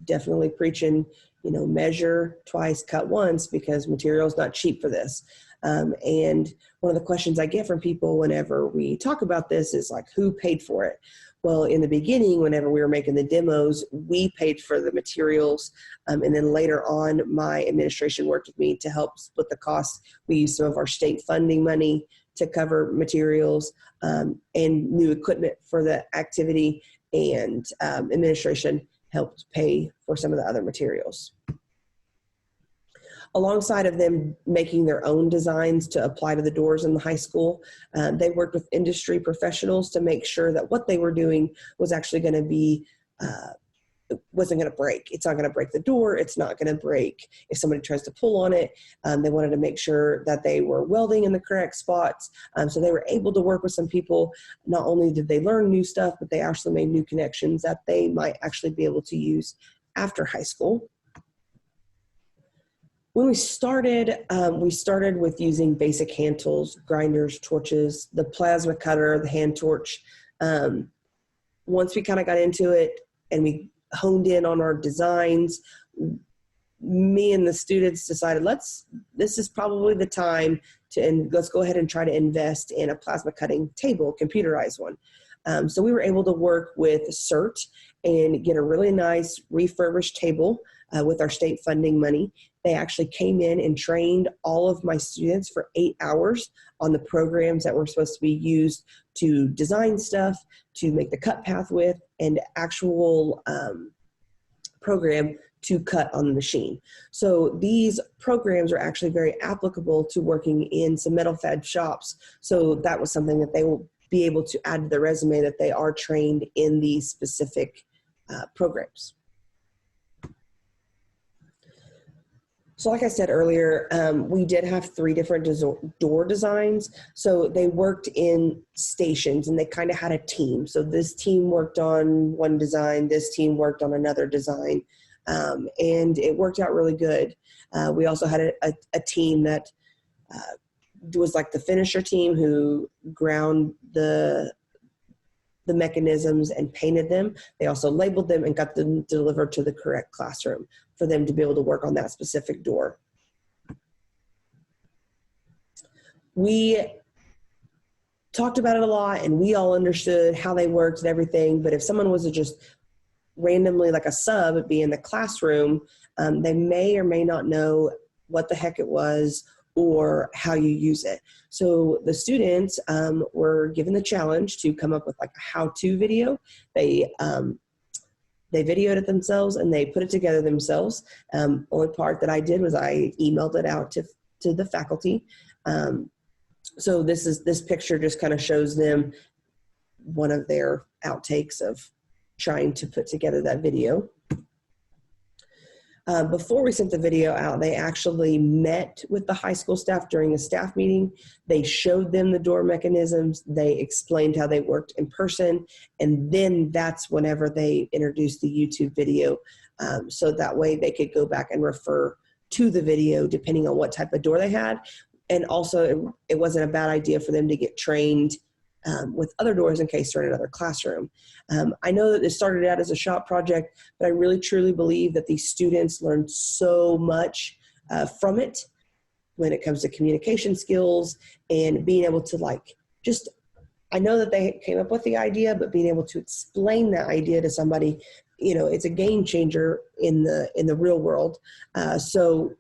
definitely preaching, measure twice, cut once, because material is not cheap for this. And one of the questions I get from people whenever we talk about this is like, who paid for it? Well, in the beginning, whenever we were making the demos, we paid for the materials. And then later on, my administration worked with me to help split the costs. We used some of our state funding money to cover materials and new equipment for the activity, and administration helped pay for some of the other materials. Alongside of them making their own designs to apply to the doors in the high school, they worked with industry professionals to make sure that what they were doing was actually going to be, wasn't going to break. It's not going to break the door. It's not going to break if somebody tries to pull on it. They wanted to make sure that they were welding in the correct spots. So they were able to work with some people. Not only did they learn new stuff, but they actually made new connections that they might actually be able to use after high school. When we started with using basic hand tools, grinders, torches, the plasma cutter, the hand torch. Once we kind of got into it and we honed in on our designs, me and the students decided this is probably the time let's go ahead and try to invest in a plasma cutting table, computerized one. So we were able to work with CERT and get a really nice refurbished table with our state funding money. They actually came in and trained all of my students for 8 hours on the programs that were supposed to be used to design stuff, to make the cut path with, and actual program to cut on the machine. So these programs are actually very applicable to working in some metal fab shops. So that was something that they will be able to add to their resume, that they are trained in these specific programs. So like I said earlier, we did have 3 different door designs. So they worked in stations and they kind of had a team. So this team worked on one design, this team worked on another design, and it worked out really good. We also had a team that was like the finisher team who ground the mechanisms and painted them. They also labeled them and got them delivered to the correct classroom for them to be able to work on that specific door. We talked about it a lot and we all understood how they worked and everything, but if someone was to just randomly, like a sub, be in the classroom, they may or may not know what the heck it was or how you use it. So the students were given the challenge to come up with like a how-to video. They videoed it themselves and they put it together themselves. Only part that I did was I emailed it out to the faculty. So this picture just kind of shows them one of their outtakes of trying to put together that video. Before we sent the video out, they actually met with the high school staff during a staff meeting. They showed them the door mechanisms. They explained how they worked in person. And then that's whenever they introduced the YouTube video. So that way they could go back and refer to the video depending on what type of door they had. And also it wasn't a bad idea for them to get trained with other doors in case they're in another classroom. I know that it started out as a shop project, but I really truly believe that these students learned so much from it when it comes to communication skills and being able to I know that they came up with the idea, but being able to explain that idea to somebody, it's a game changer in the real world. So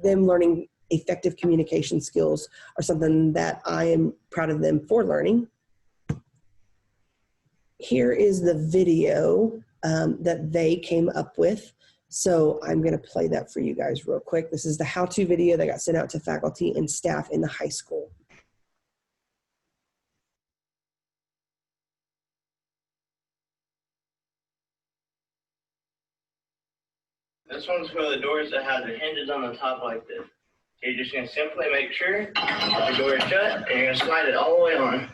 them learning effective communication skills are something that I am proud of them for learning. Here is the video that they came up with. So I'm going to play that for you guys real quick. This is the how-to video that got sent out to faculty and staff in the high school. This one's for the doors that have the hinges on the top like this. You're just going to simply make sure the door is shut and you're going to slide it all the way on.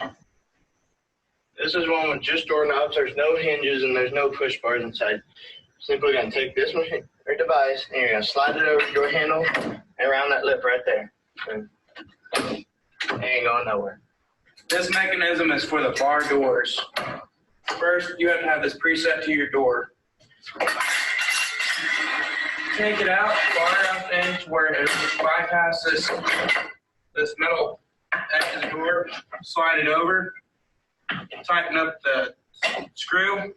This is one with just doorknobs. There's no hinges and there's no push bars inside. Simply going to take this machine or device and you're going to slide it over the door handle and around that lip right there. And it ain't going nowhere. This mechanism is for the bar doors. First, you have to have this preset to your door. Take it out far enough in to where it bypasses this metal edge of the door, slide it over, tighten up the screw.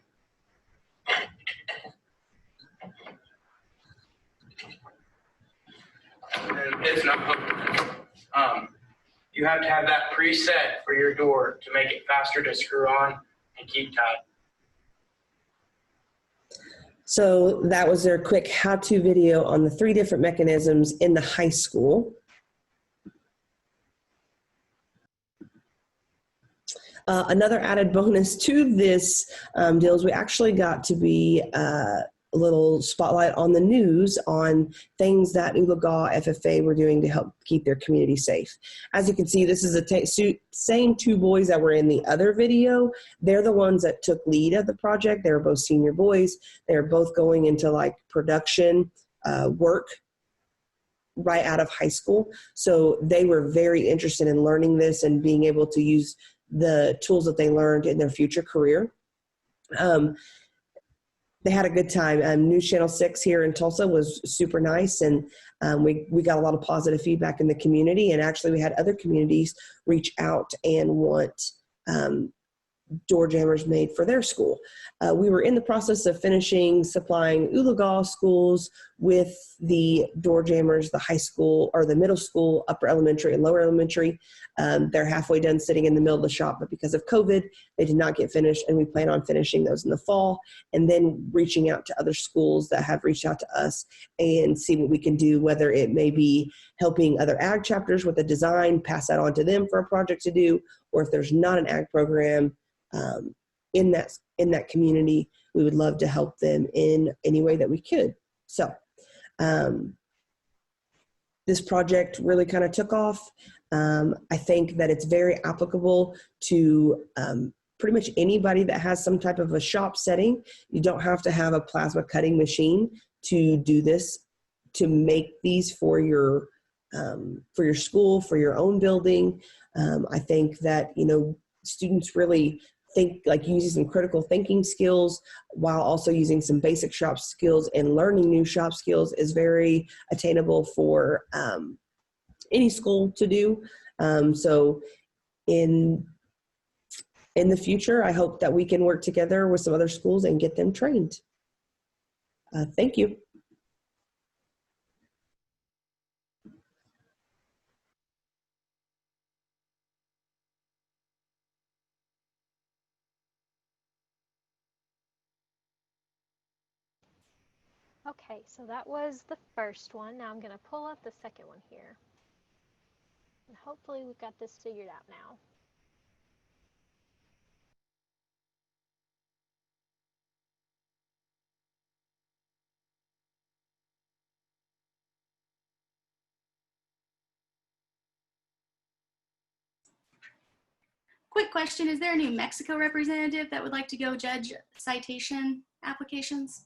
And it's not, you have to have that preset for your door to make it faster to screw on and keep tight. So that was their quick how-to video on the 3 different mechanisms in the high school. Another added bonus to this deal is we actually got to be a little spotlight on the news on things that Oologah FFA were doing to help keep their community safe. As you can see, this is the same 2 boys that were in the other video. They're the ones that took lead of the project. They were both senior boys. They're both going into like production work right out of high school. So they were very interested in learning this and being able to use the tools that they learned in their future career. They had a good time. News Channel 6 here in Tulsa was super nice, and we got a lot of positive feedback in the community, and actually we had other communities reach out and want door jammers made for their school. We were in the process of finishing supplying Oologah schools with the door jammers, the high school or the middle school, upper elementary and lower elementary. They're halfway done sitting in the middle of the shop, but because of COVID, they did not get finished, and we plan on finishing those in the fall and then reaching out to other schools that have reached out to us and see what we can do, whether it may be helping other ag chapters with a design, pass that on to them for a project to do, or if there's not an ag program in that community, we would love to help them in any way that we could. So this project really kind of took off. I think that it's very applicable to pretty much anybody that has some type of a shop setting. You don't have to have a plasma cutting machine to do this, to make these for your school, for your own building. I think that, students really think like using some critical thinking skills while also using some basic shop skills and learning new shop skills is very attainable for any school to do. So in the future, I hope that we can work together with some other schools and get them trained. Thank you. Okay, so that was the first one. Now I'm going to pull up the second one here. And hopefully we've got this figured out now. Quick question, is there a New Mexico representative that would like to go judge citation applications?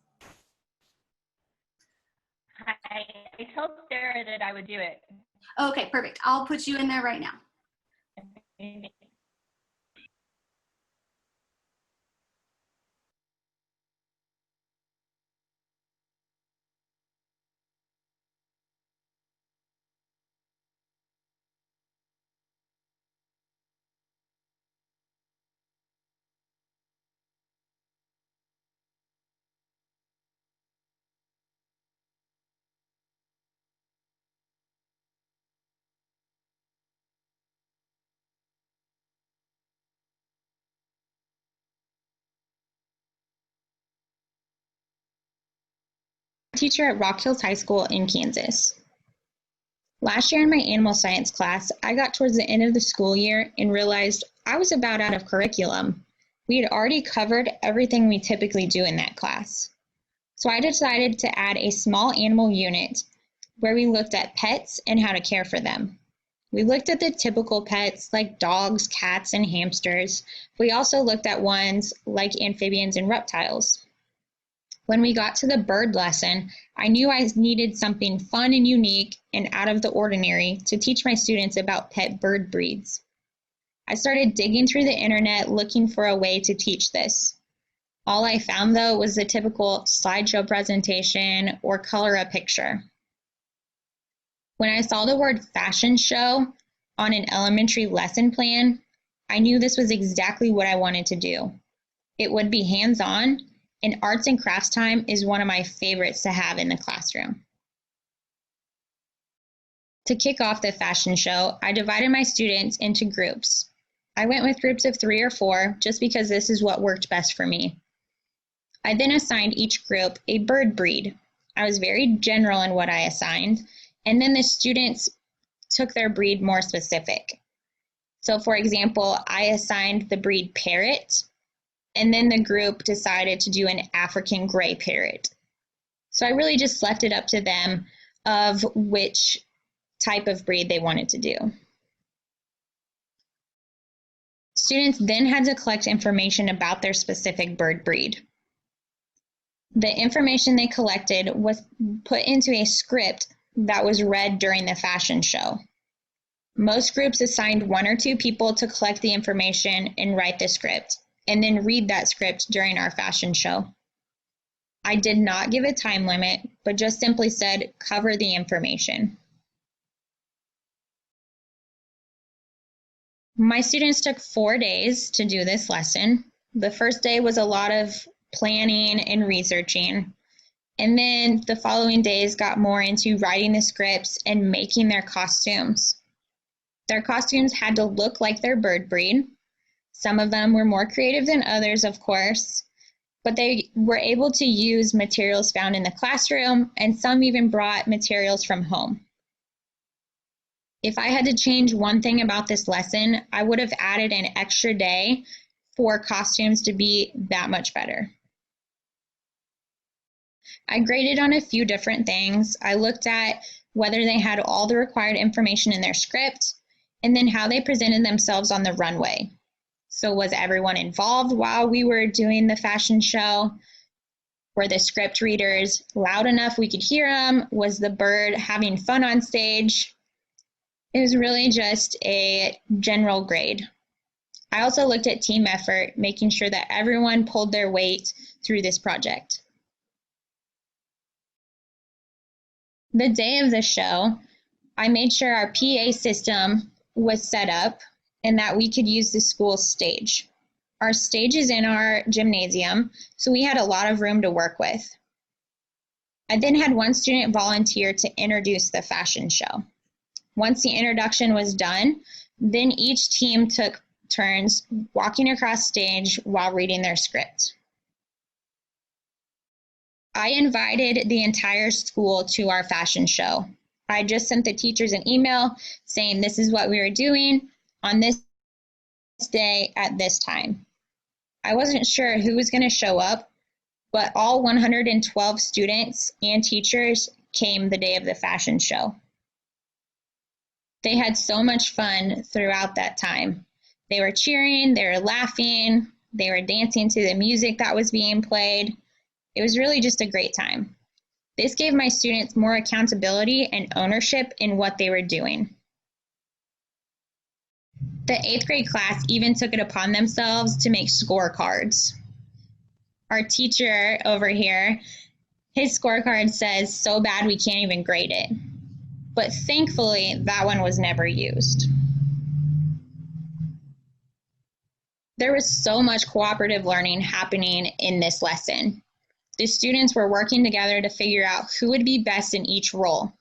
I told Sarah that I would do it. Okay, perfect. I'll put you in there right now. Teacher at Rock Hills High School in Kansas. Last year in my animal science class, I got towards the end of the school year and realized I was about out of curriculum. We had already covered everything we typically do in that class. So I decided to add a small animal unit where we looked at pets and how to care for them. We looked at the typical pets like dogs, cats, and hamsters. We also looked at ones like amphibians and reptiles. When we got to the bird lesson, I knew I needed something fun and unique and out of the ordinary to teach my students about pet bird breeds. I started digging through the internet looking for a way to teach this. All I found, though, was the typical slideshow presentation or color a picture. When I saw the word fashion show on an elementary lesson plan, I knew this was exactly what I wanted to do. It would be hands-on, and arts and crafts time is one of my favorites to have in the classroom. To kick off the fashion show, I divided my students into groups. I went with groups of 3 or 4 just because this is what worked best for me. I then assigned each group a bird breed. I was very general in what I assigned, and then the students took their breed more specific. So for example, I assigned the breed parrot, and then the group decided to do an African gray parrot. So I really just left it up to them of which type of breed they wanted to do. Students then had to collect information about their specific bird breed. The information they collected was put into a script that was read during the fashion show. Most groups assigned 1 or 2 people to collect the information and write the script, and then read that script during our fashion show. I did not give a time limit, but just simply said, cover the information. My students took 4 days to do this lesson. The first day was a lot of planning and researching, and then the following days got more into writing the scripts and making their costumes. Their costumes had to look like their bird breed. Some of them were more creative than others, of course, but they were able to use materials found in the classroom, and some even brought materials from home. If I had to change one thing about this lesson, I would have added an extra day for costumes to be that much better. I graded on a few different things. I looked at whether they had all the required information in their script, and then how they presented themselves on the runway. So was everyone involved while we were doing the fashion show? Were the script readers loud enough we could hear them? Was the bird having fun on stage? It was really just a general grade. I also looked at team effort, making sure that everyone pulled their weight through this project. The day of the show, I made sure our PA system was set up and that we could use the school's stage. Our stage is in our gymnasium, so we had a lot of room to work with. I then had one student volunteer to introduce the fashion show. Once the introduction was done, then each team took turns walking across stage while reading their script. I invited the entire school to our fashion show. I just sent the teachers an email saying this is what we were doing on this day at this time. I wasn't sure who was going to show up, but all 112 students and teachers came the day of the fashion show. They had so much fun throughout that time. They were cheering, they were laughing, they were dancing to the music that was being played. It was really just a great time. This gave my students more accountability and ownership in what they were doing. The 8th grade class even took it upon themselves to make scorecards. Our teacher over here, his scorecard says, "So bad we can't even grade it." But thankfully, that one was never used. There was so much cooperative learning happening in this lesson. The students were working together to figure out who would be best in each role.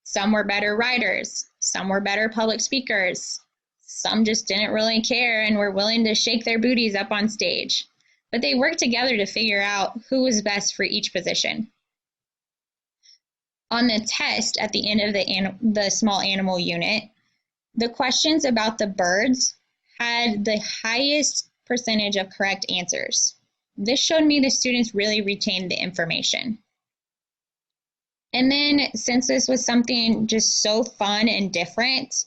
Some were better writers, some were better public speakers, some just didn't really care and were willing to shake their booties up on stage. But they worked together to figure out who was best for each position. On the test at the end of the small animal unit, the questions about the birds had the highest percentage of correct answers. This showed me the students really retained the information. And then, since this was something just so fun and different,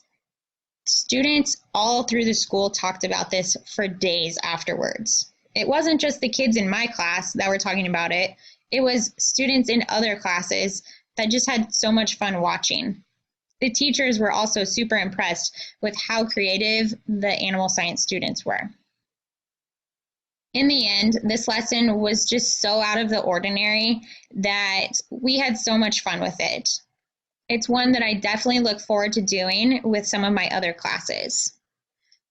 students all through the school talked about this for days afterwards. It wasn't just the kids in my class that were talking about it. It was students in other classes that just had so much fun watching. The teachers were also super impressed with how creative the animal science students were. In the end, this lesson was just so out of the ordinary that we had so much fun with it. It's one that I definitely look forward to doing with some of my other classes.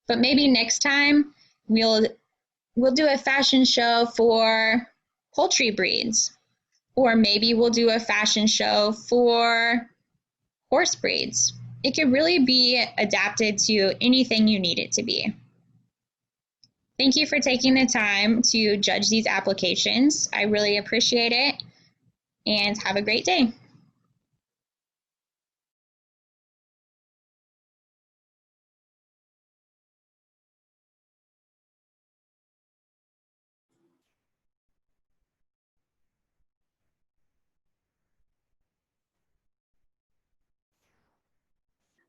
But maybe next time we'll do a fashion show for poultry breeds, or maybe we'll do a fashion show for horse breeds. It could really be adapted to anything you need it to be. Thank you for taking the time to judge these applications. I really appreciate it, and have a great day.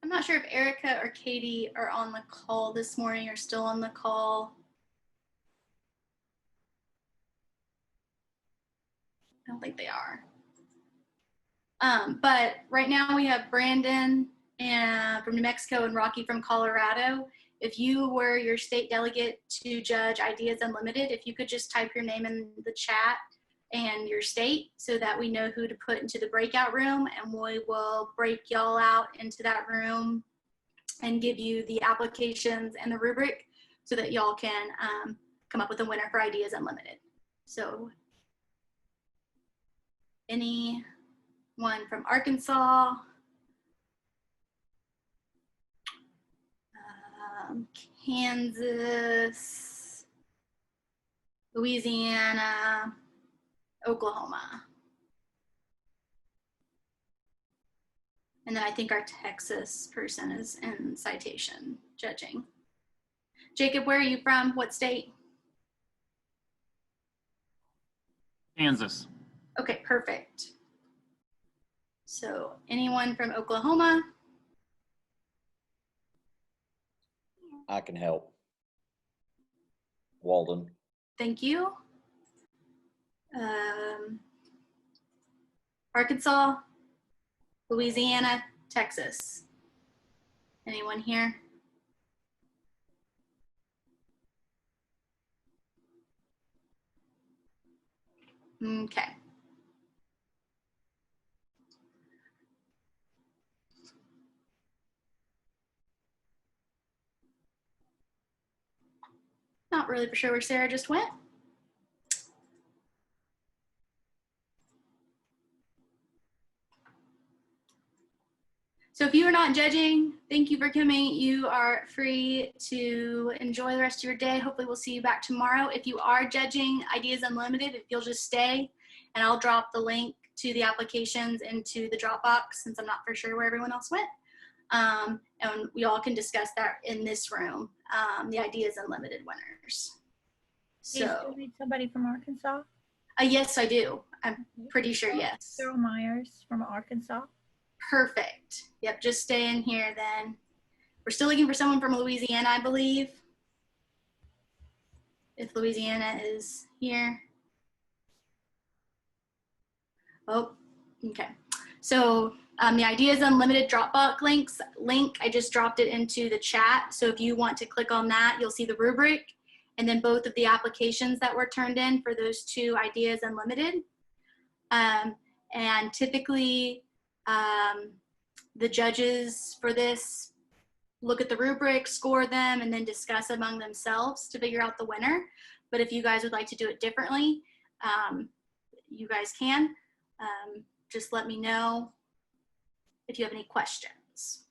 I'm not sure if Erica or Katie are on the call this morning or still on the call. I don't think they are. But right now we have Brandon from New Mexico and Rocky from Colorado. If you were your state delegate to judge Ideas Unlimited, if you could just type your name in the chat and your state so that we know who to put into the breakout room, and we will break y'all out into that room and give you the applications and the rubric so that y'all can come up with a winner for Ideas Unlimited. So anyone from Arkansas, Kansas, Louisiana, Oklahoma. And then I think our Texas person is in citation judging. Jacob, where are you from? What state? Kansas. Okay, perfect. So anyone from Oklahoma? I can help. Walden. Thank you. Arkansas, Louisiana, Texas. Anyone here? Okay. Not really for sure where Sarah just went. So if you are not judging, thank you for coming. You are free to enjoy the rest of your day. Hopefully we'll see you back tomorrow. If you are judging Ideas Unlimited, if you'll just stay, and I'll drop the link to the applications into the Dropbox since I'm not for sure where everyone else went. And we all can discuss that in this room, the Ideas Unlimited winners. Do you still need somebody from Arkansas? Yes, I do. I'm pretty sure, yes. Cheryl Myers from Arkansas. Perfect. Yep, just stay in here then. We're still looking for someone from Louisiana, I believe. If Louisiana is here. Oh, okay. So the Ideas Unlimited Dropbox link, I just dropped it into the chat. So if you want to click on that, you'll see the rubric and then both of the applications that were turned in for those 2 Ideas Unlimited. And typically the judges for this look at the rubric, score them, and then discuss among themselves to figure out the winner. But if you guys would like to do it differently, you guys can. Just let me know if you have any questions.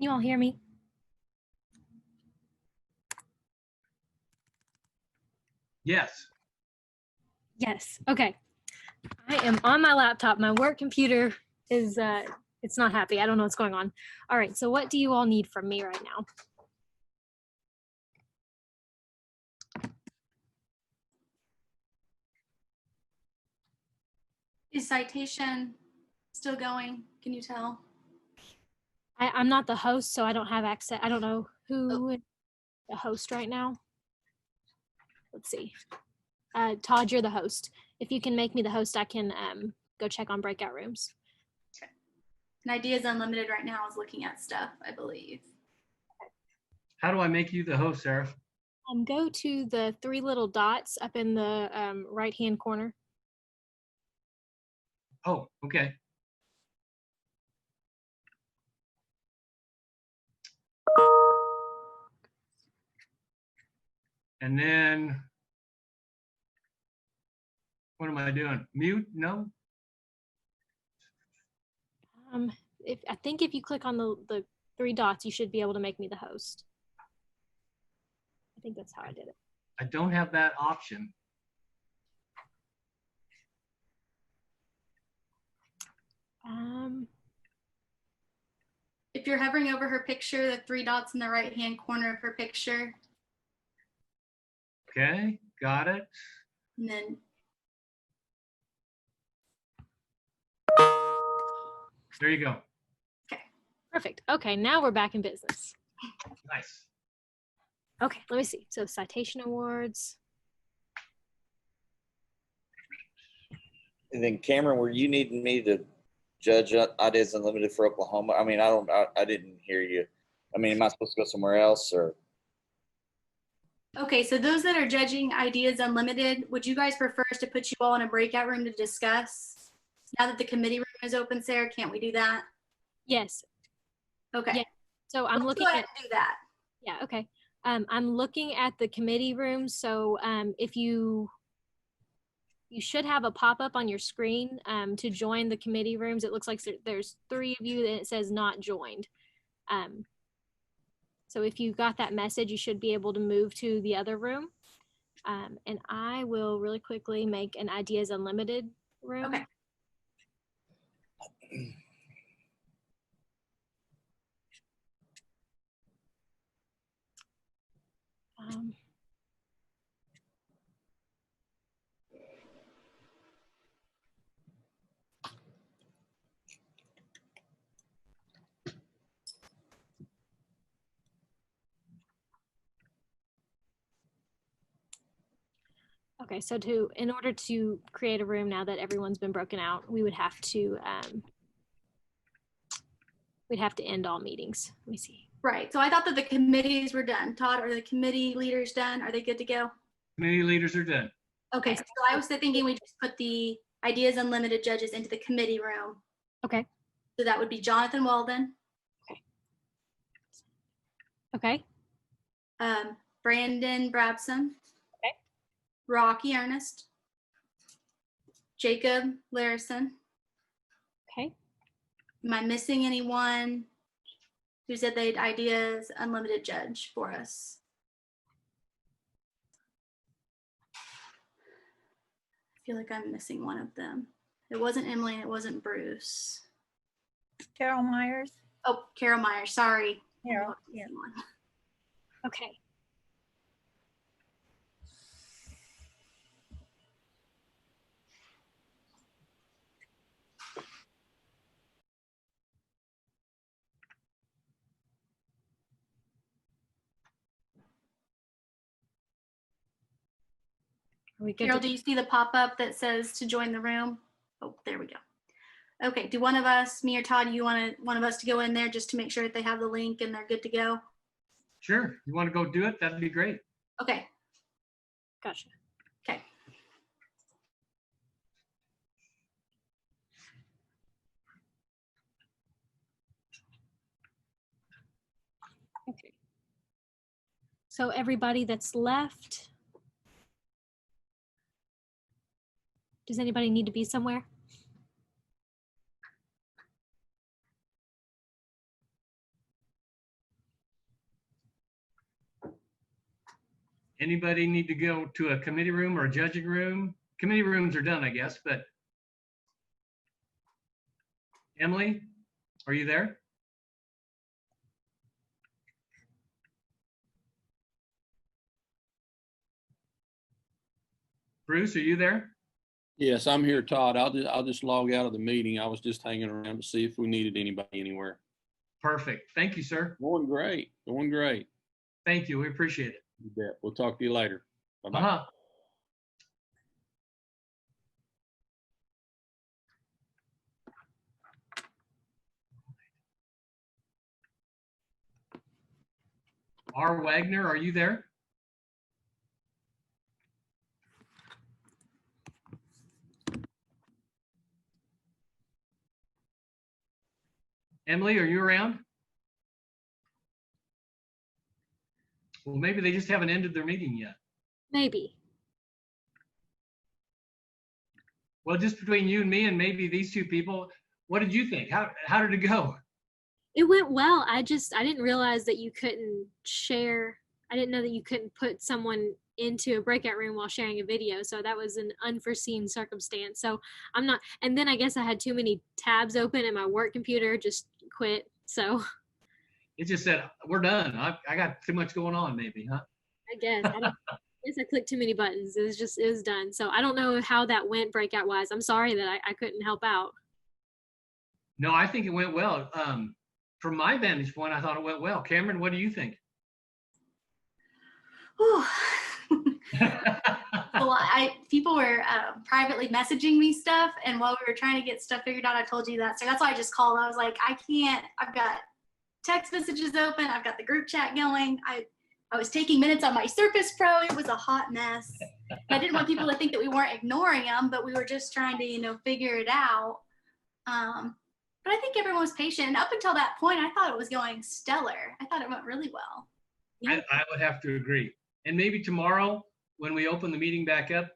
You all hear me? Yes. Yes. Okay. I am on my laptop. My work computer is it's not happy. I don't know what's going on. All right. So what do you all need from me right now? Is citation still going? Can you tell? I'm not the host, so I don't have access. I don't know who is the host right now. Let's see. Todd, you're the host. If you can make me the host, I can go check on breakout rooms. Okay. And Ideas Unlimited right now is looking at stuff, I believe. How do I make you the host, Sarah? Go to the three little dots up in the right-hand corner. Oh, okay. And then, what am I doing? Mute? No? I think if you click on the three dots, you should be able to make me the host. I think that's how I did it. I don't have that option. If you're hovering over her picture, the three dots in the right-hand corner of her picture. Okay, got it. And then there you go. Perfect. Okay, now we're back in business. Nice. Okay, let me see. So citation awards. And then Cameron, were you needing me to judge Ideas Unlimited for Oklahoma? I mean, I didn't hear you. I mean, am I supposed to go somewhere else or? okay, so those that are judging Ideas Unlimited, would you guys prefer us to put you all in a breakout room to discuss? Now that the committee room is open, Sarah, can't we do that? Yes. Okay. Yeah. So I'm Let's looking go ahead at and do that. Yeah, okay. I'm looking at the committee room. So if you should have a pop-up on your screen to join the committee rooms. It looks like there's 3 of you and it says not joined. So if you got that message, you should be able to move to the other room. And I will really quickly make an Ideas Unlimited room. Okay. Okay, so in order to create a room now that everyone's been broken out, we would have to we'd have to end all meetings. Let me see. Right. So I thought that the committees were done. Todd, are the committee leaders done? Are they good to go? Committee leaders are done. Okay. So I was thinking we just put the Ideas Unlimited judges into the committee room. Okay. So that would be Jonathan Walden. Okay. Brandon Brabson. Okay. Rocky Ernest. Jacob Larison. Okay. Am I missing anyone who said they'd Ideas Unlimited judge for us? I feel like I'm missing one of them. It wasn't Emily and it wasn't Bruce. Carol Myers. Oh, Carol Myers, sorry. Carol, yeah. Okay. Carol, do you see the pop-up that says to join the room? Oh, there we go. Okay, do one of us, me or Todd, you want one of us to go in there just to make sure that they have the link and they're good to go? Sure. You want to go do it? That'd be great. Okay. Gotcha. Okay. Okay. So everybody that's left, does anybody need to be somewhere? Anybody need to go to a committee room or a judging room? Committee rooms are done, I guess, but Emily, are you there? Bruce, are you there? Yes, I'm here, Todd. I'll just log out of the meeting. I was just hanging around to see if we needed anybody anywhere. Perfect. Thank you, sir. Going great. Going great. Thank you. We appreciate it. You bet. We'll talk to you later. Bye-bye. Uh-huh. R. Wagner, are you there? Emily, are you around? Well, maybe they just haven't ended their meeting yet. Maybe. Well, just between you and me and maybe these two people, what did you think? How did it go? It went well. I didn't realize that you couldn't share. I didn't know that you couldn't put someone into a breakout room while sharing a video. So that was an unforeseen circumstance. So I'm not, and then I guess I had too many tabs open and my work computer just quit. So It just said, we're done. I got too much going on maybe, huh? I guess I clicked too many buttons. It was done. So I don't know how that went breakout wise. I'm sorry that I couldn't help out. No, I think it went well. From my vantage point, I thought it went well. Cameron, what do you think? Well, people were privately messaging me stuff, and while we were trying to get stuff figured out, I told you that. So that's why I just called. I was like, I can't. I've got text messages open. I've got the group chat going. I was taking minutes on my Surface Pro. It was a hot mess. I didn't want people to think that we weren't ignoring them, but we were just trying to, figure it out. But I think everyone was patient. And up until that point, I thought it was going stellar. I thought it went really well. I would have to agree. And maybe tomorrow, when we open the meeting back up,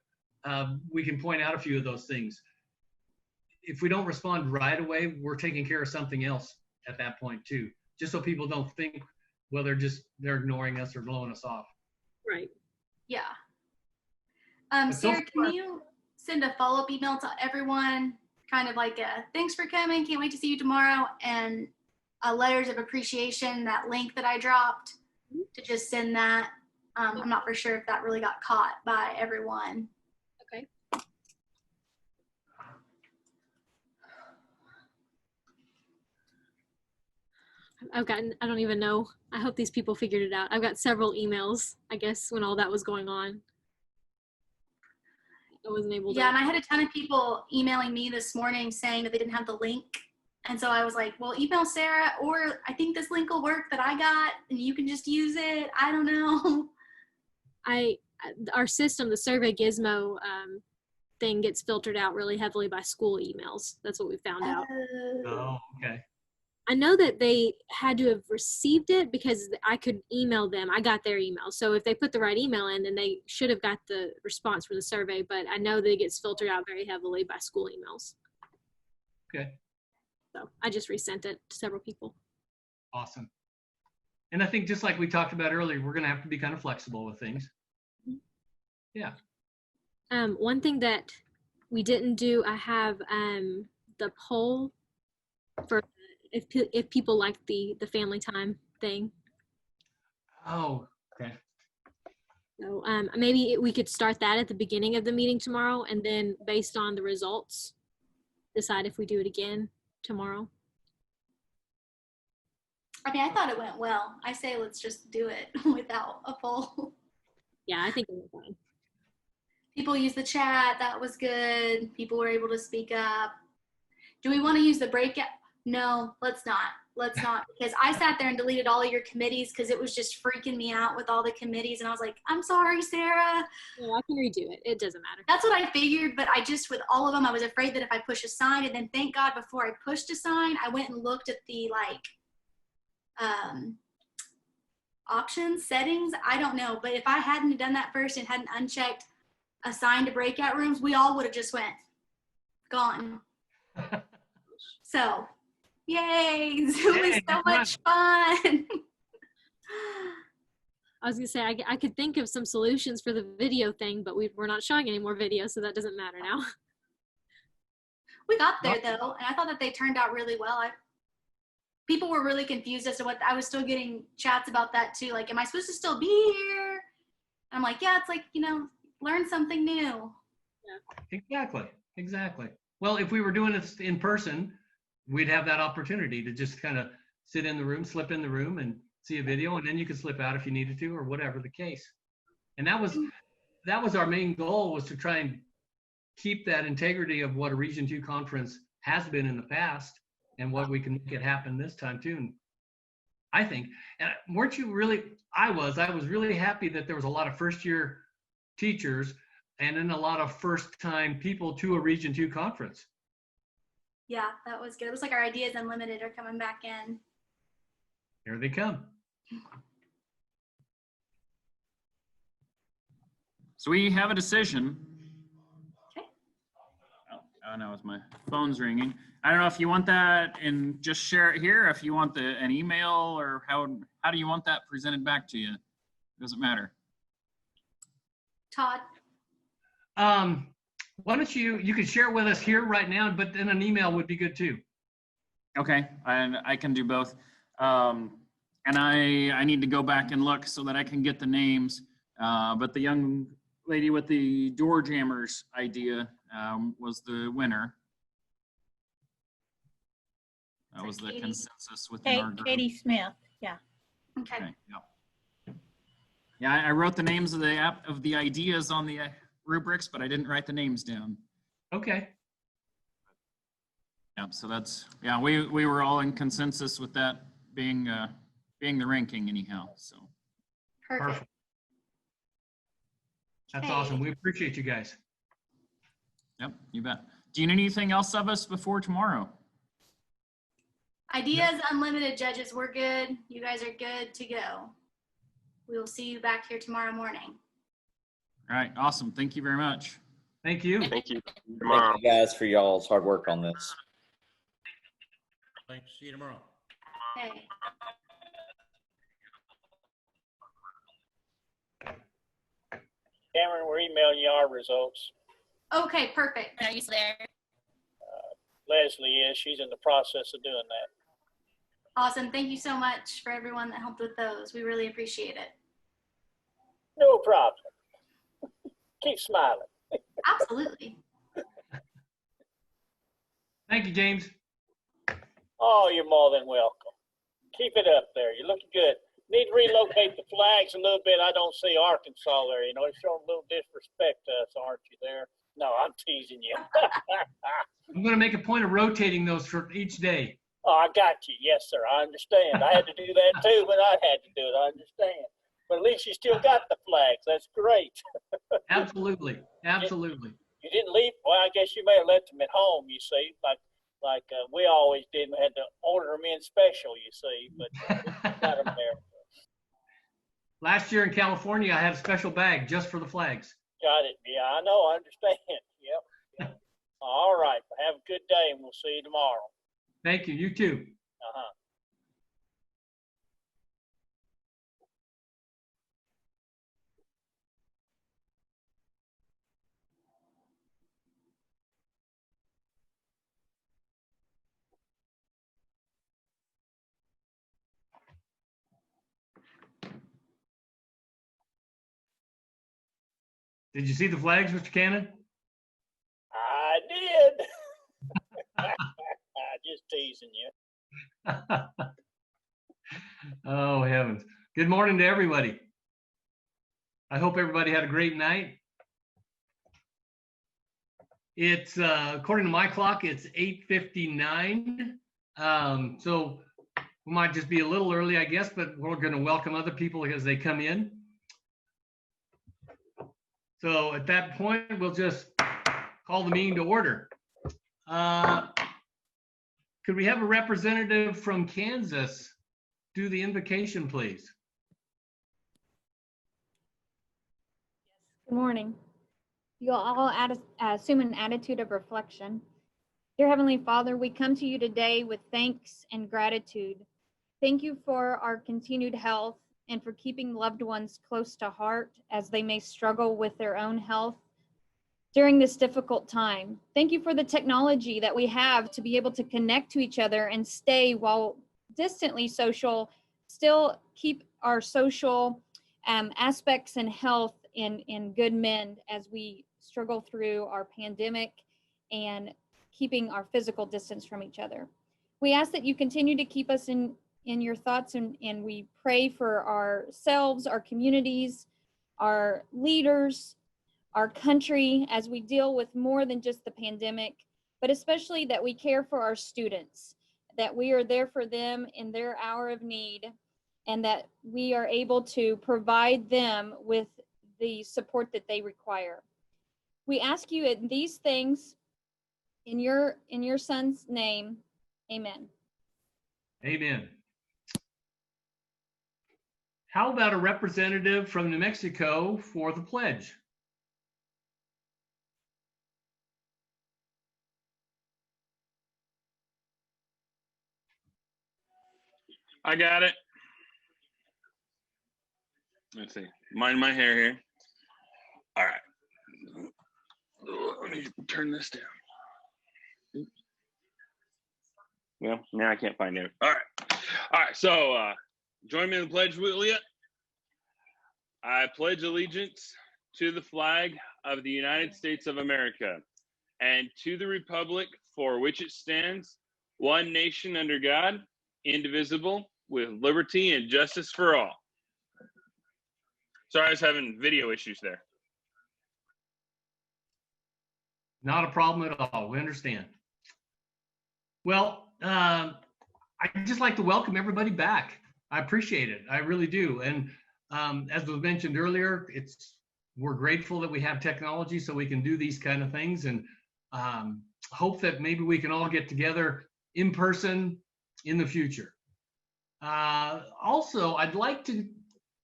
we can point out a few of those things. If we don't respond right away, we're taking care of something else at that point too, just so people don't think, well, they're ignoring us or blowing us off. Right. Yeah. But so Sarah, can you send a follow-up email to everyone, kind of like a thanks for coming, can't wait to see you tomorrow, and letters of appreciation, that link that I dropped, to just send that. I'm not for sure if that really got caught by everyone. Okay. I don't even know. I hope these people figured it out. I've got several emails, I guess, when all that was going on. I wasn't able to. Yeah, and I had a ton of people emailing me this morning saying that they didn't have the link. And so I was like, well, email Sarah, or I think this link will work that I got, and you can just use it. I don't know. Our system, the Survey Gizmo thing, gets filtered out really heavily by school emails. That's what we found out. Oh, okay. I know that they had to have received it because I could email them. I got their email. So if they put the right email in, then they should have got the response from the survey. But I know that it gets filtered out very heavily by school emails. Okay. So I just resent it to several people. Awesome. And I think just like we talked about earlier, we're going to have to be kind of flexible with things. Yeah. One thing that we didn't do, I have the poll for if people like the family time thing. Oh, okay. So maybe we could start that at the beginning of the meeting tomorrow, and then based on the results, decide if we do it again tomorrow. I mean, I thought it went well. I say let's just do it without a poll. Yeah, I think it went fine. People used the chat. That was good. People were able to speak up. Do we want to use the breakout? No, let's not. Let's not, because I sat there and deleted all of your committees because it was just freaking me out with all the committees. And I was like, I'm sorry, Sarah. Yeah, I can redo it. It doesn't matter. That's what I figured, but with all of them, I was afraid that if I push assign, and then thank God before I pushed assign, I went and looked at the options, settings. I don't know, but if I hadn't done that first and hadn't unchecked assign to breakout rooms, we all would have just went gone. So yay, Zoom is so much fun. I was gonna say I could think of some solutions for the video thing, but we're not showing any more video, so that doesn't matter now. We got there though, and I thought that they turned out really well. People were really confused as to what I was still getting chats about that too. Like, am I supposed to still be here? I'm like, yeah, it's like, learn something new. Exactly. Well, if we were doing it in person, we'd have that opportunity to just kind of sit in the room, slip in the room and see a video, and then you could slip out if you needed to, or whatever the case. And that was our main goal, was to try and keep that integrity of what a Region 2 conference has been in the past and what we can make it happen this time too. And I think, and weren't you really, I was really happy that there was a lot of first year teachers and then a lot of first time people to a Region 2 conference. Yeah, that was good. It was like our Ideas Unlimited are coming back in. Here they come. So we have a decision. Okay. Oh no, it's my phone's ringing. I don't know if you want that and just share it here, if you want an email, or how do you want that presented back to you? Doesn't matter. Todd. Why don't you could share with us here right now, but then an email would be good too. Okay, and I can do both. And I need to go back and look so that I can get the names. But the young lady with the door jammers idea was the winner. That was the consensus within our group. Katie Smith. Yeah. Okay. Yeah. Yeah, I wrote the names of the ideas on the rubrics, but I didn't write the names down. Okay. Yeah, so that's, yeah, we were all in consensus with that being the ranking anyhow, so. Perfect. That's awesome. We appreciate you guys. Yep, you bet. Do you need anything else of us before tomorrow? Ideas Unlimited judges, we're good. You guys are good to go. We will see you back here tomorrow morning. All right, awesome. Thank you very much. Thank you. Thank you. Thank you guys for y'all's hard work on this. Thanks. See you tomorrow. Okay. Cameron, we're emailing you our results. Okay, perfect. Are you there? Leslie is. She's in the process of doing that. Awesome. Thank you so much for everyone that helped with those. We really appreciate it. No problem. Keep smiling. Absolutely. Thank you, James. Oh, you're more than welcome. Keep it up there. You're looking good. Need to relocate the flags a little bit. I don't see Arkansas there. You know, it's showing a little disrespect to us, aren't you there? No, I'm teasing you. I'm going to make a point of rotating those for each day. Oh, I got you. Yes, sir. I understand. I had to do that too, but I had to do it. I understand. But at least you still got the flags. That's great. Absolutely. Absolutely. You didn't leave. Well, I guess you may have left them at home, you see, like we always did. We had to order them in special, you see, but we got them there. Last year in California, I had a special bag just for the flags. Got it. Yeah, I know. I understand. Yep. All right. Have a good day, and we'll see you tomorrow. Thank you. You too. Uh-huh. Did you see the flags, Mr. Cannon? I did. Just teasing you. Oh, heavens. Good morning to everybody. I hope everybody had a great night. It's, according to my clock, it's 8:59. So we might just be a little early, I guess, but we're going to welcome other people as they come in. So at that point, we'll just call the meeting to order. Could we have a representative from Kansas do the invocation, please? Good morning. You'll all assume an attitude of reflection. Dear Heavenly Father, we come to you today with thanks and gratitude. Thank you for our continued health and for keeping loved ones close to heart as they may struggle with their own health during this difficult time. Thank you for the technology that we have to be able to connect to each other and stay, while distantly social, still keep our social aspects and health in good mend as we struggle through our pandemic and keeping our physical distance from each other. We ask that you continue to keep us in your thoughts, and we pray for ourselves, our communities, our leaders, our country, as we deal with more than just the pandemic, but especially that we care for our students, that we are there for them in their hour of need, and that we are able to provide them with the support that they require. We ask you in these things in your son's name. Amen. Amen. How about a representative from New Mexico for the pledge? I got it. Let's see. Mind my hair here. All right. Let me turn this down. Well, now I can't find it. All right. All right. So join me in the pledge, will you? I pledge allegiance to the flag of the United States of America and to the republic for which it stands, one nation under God, indivisible, with liberty and justice for all. Sorry, I was having video issues there. Not a problem at all. We understand. Well, I'd just like to welcome everybody back. I appreciate it. I really do. And as was mentioned earlier, we're grateful that we have technology so we can do these kind of things, and hope that maybe we can all get together in person in the future. Also,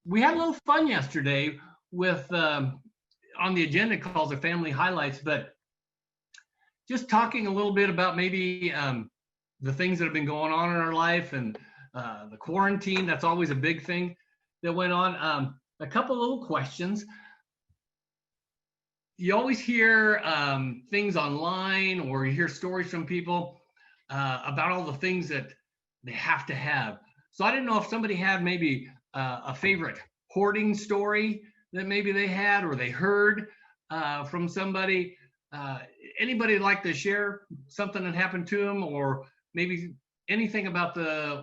we had a little fun yesterday with, on the agenda called the Family Highlights, but just talking a little bit about maybe the things that have been going on in our life, and the quarantine. That's always a big thing that went on. A couple little questions. You always hear things online, or you hear stories from people about all the things that they have to have. So I didn't know if somebody had maybe a favorite hoarding story that maybe they had or they heard from somebody. Anybody like to share something that happened to them, or maybe anything about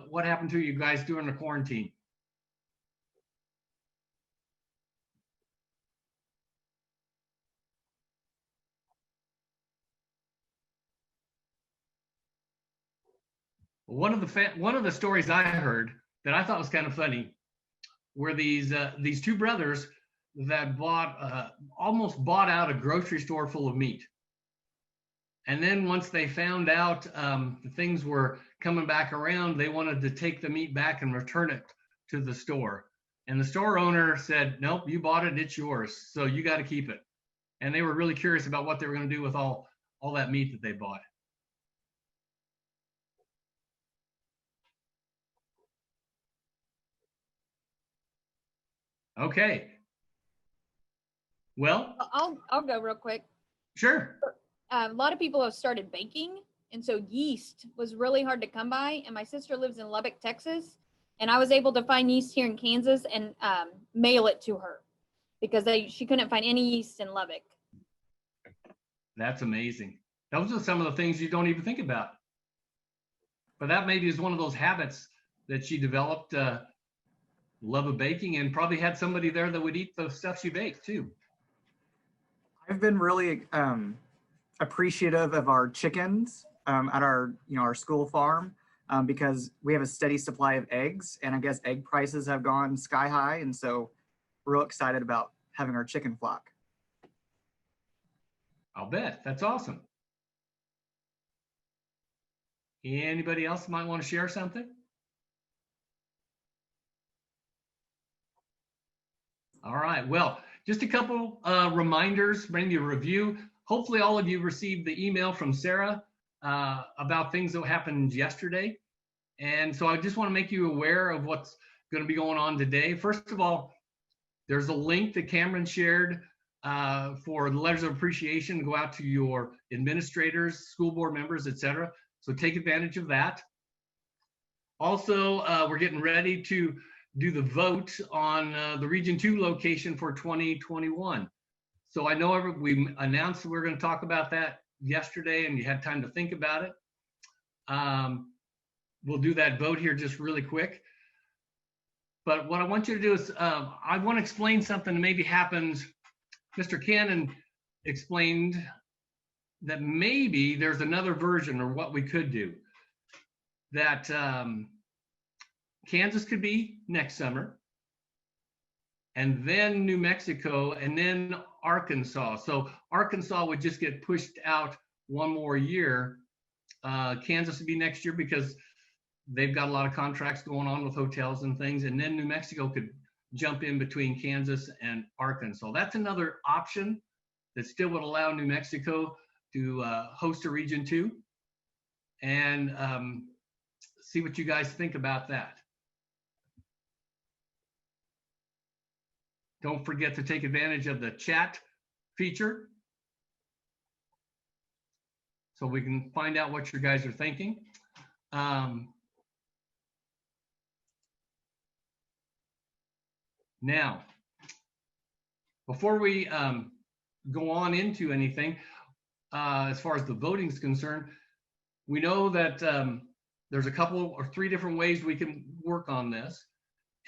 what happened to you guys during the quarantine? One of the stories I heard that I thought was kind of funny were these two brothers that almost bought out a grocery store full of meat. And then once they found out things were coming back around, they wanted to take the meat back and return it to the store. And the store owner said, nope, you bought it, it's yours, so you got to keep it. And they were really curious about what they were going to do with all that meat that they bought. Okay. Well, I'll go real quick. Sure. A lot of people have started baking, and so yeast was really hard to come by. And my sister lives in Lubbock, Texas, and I was able to find yeast here in Kansas and mail it to her because she couldn't find any yeast in Lubbock. That's amazing. Those are some of the things you don't even think about. But that maybe is one of those habits that she developed, love of baking, and probably had somebody there that would eat the stuff she baked too. I've been really appreciative of our chickens at our school farm because we have a steady supply of eggs, and I guess egg prices have gone sky high, and so we're real excited about having our chicken flock. I'll bet. That's awesome. Anybody else might want to share something? All right. Well, just a couple reminders, maybe a review. Hopefully all of you received the email from Sarah about things that happened yesterday. And so I just want to make you aware of what's going to be going on today. First of all, there's a link that Cameron shared for the letters of appreciation to go out to your administrators, school board members, etc. So take advantage of that. Also, we're getting ready to do the vote on the Region 2 location for 2021. So I know we announced that we're going to talk about that yesterday and you had time to think about it. We'll do that vote here just really quick. But what I want you to do is, I want to explain something that maybe happens. Mr. Cannon explained that maybe there's another version or what we could do. That Kansas could be next summer, and then New Mexico, and then Arkansas. So Arkansas would just get pushed out one more year. Kansas would be next year because they've got a lot of contracts going on with hotels and things, and then New Mexico could jump in between Kansas and Arkansas. That's another option that still would allow New Mexico to host a Region 2, and see what you guys think about that. Don't forget to take advantage of the chat feature so we can find out what you guys are thinking. Now, before we go on into anything, as far as the voting is concerned, we know that there's a couple or three different ways we can work on this.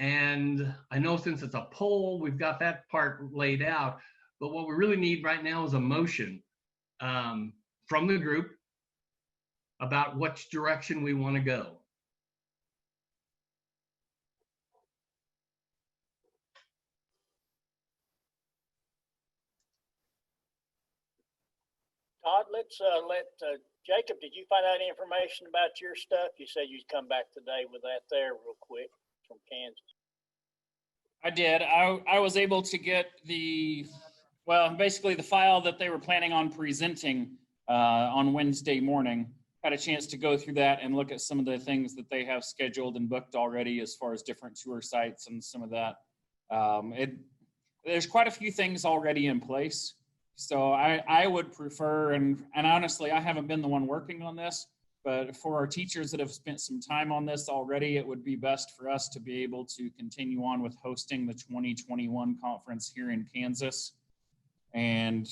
And I know since it's a poll, we've got that part laid out. But what we really need right now is a motion from the group about which direction we want to go. Todd, let's let Jacob, did you find out any information about your stuff? You said you'd come back today with that there real quick from Kansas. I did. I was able to get basically the file that they were planning on presenting on Wednesday morning. Had a chance to go through that and look at some of the things that they have scheduled and booked already as far as different tour sites and some of that. There's quite a few things already in place. So I would prefer, and honestly, I haven't been the one working on this, but for our teachers that have spent some time on this already, it would be best for us to be able to continue on with hosting the 2021 conference here in Kansas. And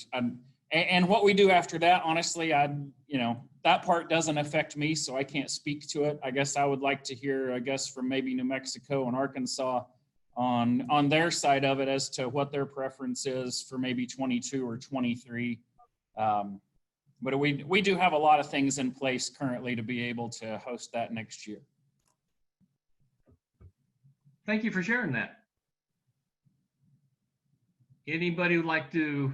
what we do after that, honestly, that part doesn't affect me, so I can't speak to it. I guess I would like to hear, from maybe New Mexico and Arkansas on their side of it as to what their preference is for maybe 22 or 23. But we do have a lot of things in place currently to be able to host that next year. Thank you for sharing that. Anybody would like to?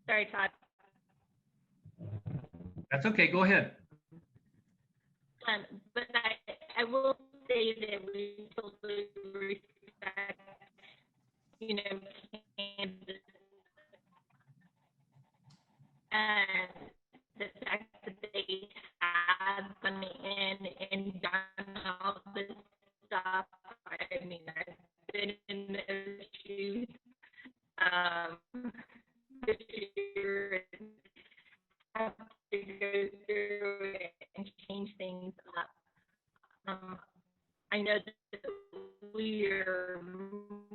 Sorry, Todd. That's okay. Go ahead. But I will say that we totally respect, Kansas and the fact that they have gone in and done all this stuff. I mean, I've been in those shoes this year and have to go through it and change things up. I know that we are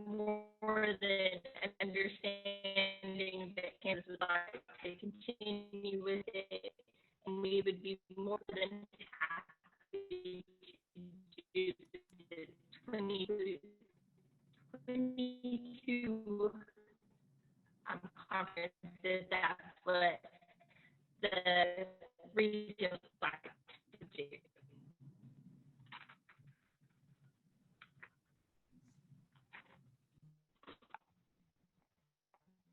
more than understanding that Kansas would like to continue with it, and we would be more than happy to do the 2022 conference. That's what the region would like to do.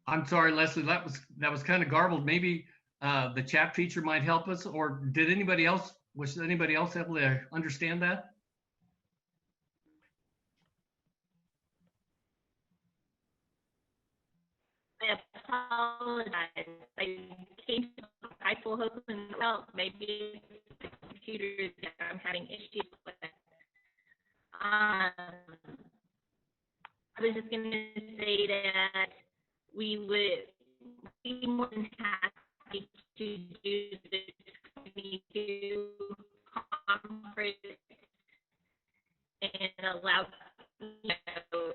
I'm sorry, Leslie, that was kind of garbled. Maybe the chat feature might help us, or was anybody else able to understand that? I apologize. I came to high school hoping to help. Maybe tutor that I'm having issues with. I was just going to say that we would be more than happy to do this 22 conference and allow you know,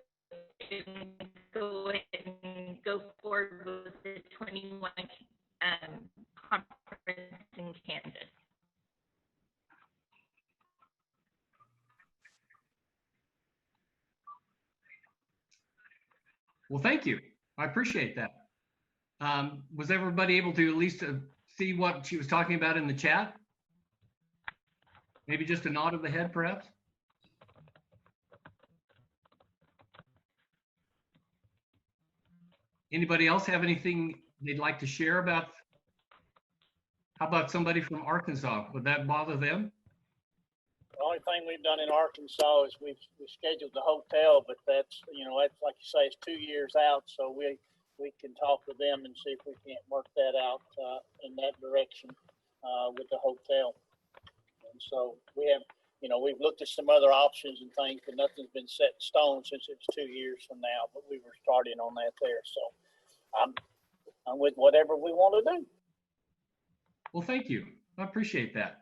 to go ahead and go forward with the 21 conference in Kansas. Well, thank you. I appreciate that. Was everybody able to at least see what she was talking about in the chat? Maybe just a nod of the head, perhaps? Anybody else have anything they'd like to share about? How about somebody from Arkansas? Would that bother them? The only thing we've done in Arkansas is we scheduled the hotel, but that's, you know, that's like you say, it's 2 years out. So we can talk with them and see if we can't work that out in that direction with the hotel. And so we have, you know, we've looked at some other options and things, but nothing's been set in stone since it's 2 years from now. But we were starting on that there. So I'm with whatever we want to do. Well, thank you. I appreciate that.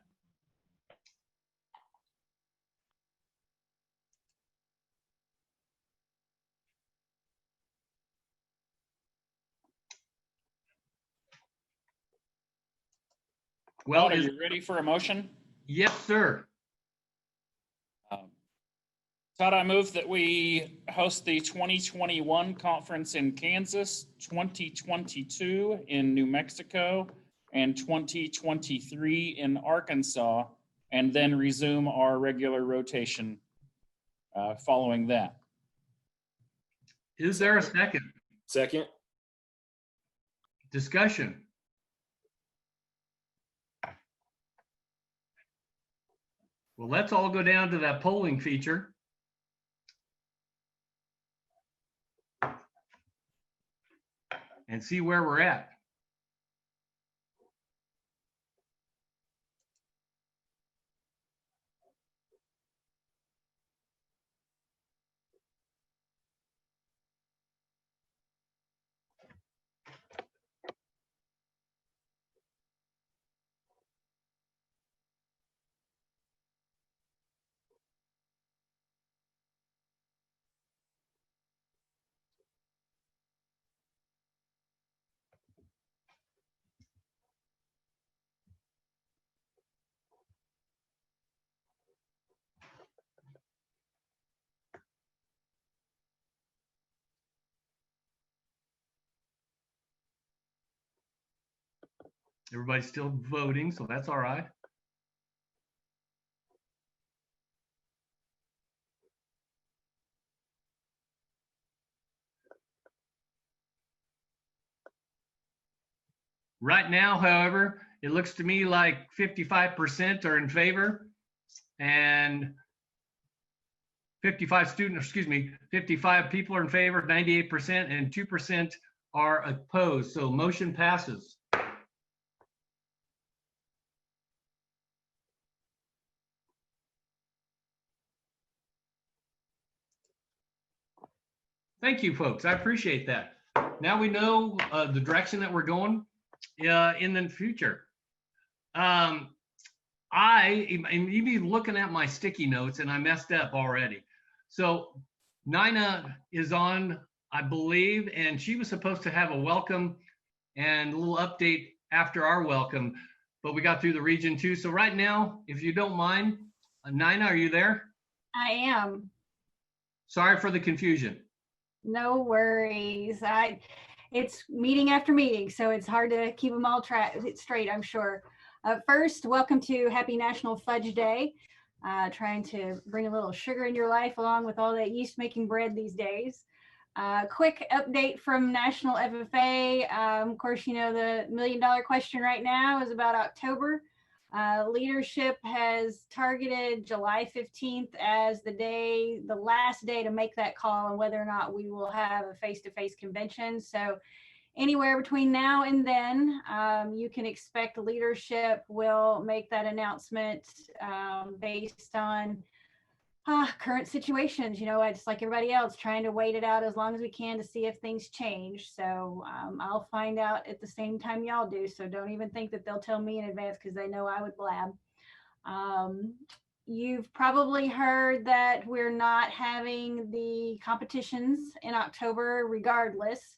Well, Todd, are you ready for a motion? Yes, sir. Todd, I move that we host the 2021 conference in Kansas, 2022 in New Mexico, and 2023 in Arkansas, and then resume our regular rotation following that. Is there a second? Second. Discussion. Well, let's all go down to that polling feature. And see where we're at. Everybody's still voting, so that's all right. Right now, however, it looks to me like 55% are in favor and 55 people are in favor, 98%, and 2% are opposed. So motion passes. Thank you, folks. I appreciate that. Now we know the direction that we're going in the future. I'm even looking at my sticky notes and I messed up already. So Nina is on, I believe, and she was supposed to have a welcome and a little update after our welcome, but we got through the region too. So right now, if you don't mind, Nina, are you there? I am. Sorry for the confusion. No worries. It's meeting after meeting, so it's hard to keep them all straight, I'm sure. First, welcome to Happy National Fudge Day. Trying to bring a little sugar in your life along with all that yeast making bread these days. Quick update from National FFA. Of course, you know, the $1 million question right now is about October. Leadership has targeted July 15th as the last day to make that call on whether or not we will have a face-to-face convention. So anywhere between now and then, you can expect leadership will make that announcement based on current situations. You know, it's like everybody else trying to wait it out as long as we can to see if things change. So I'll find out at the same time y'all do. So don't even think that they'll tell me in advance because they know I would blab. You've probably heard that we're not having the competitions in October regardless.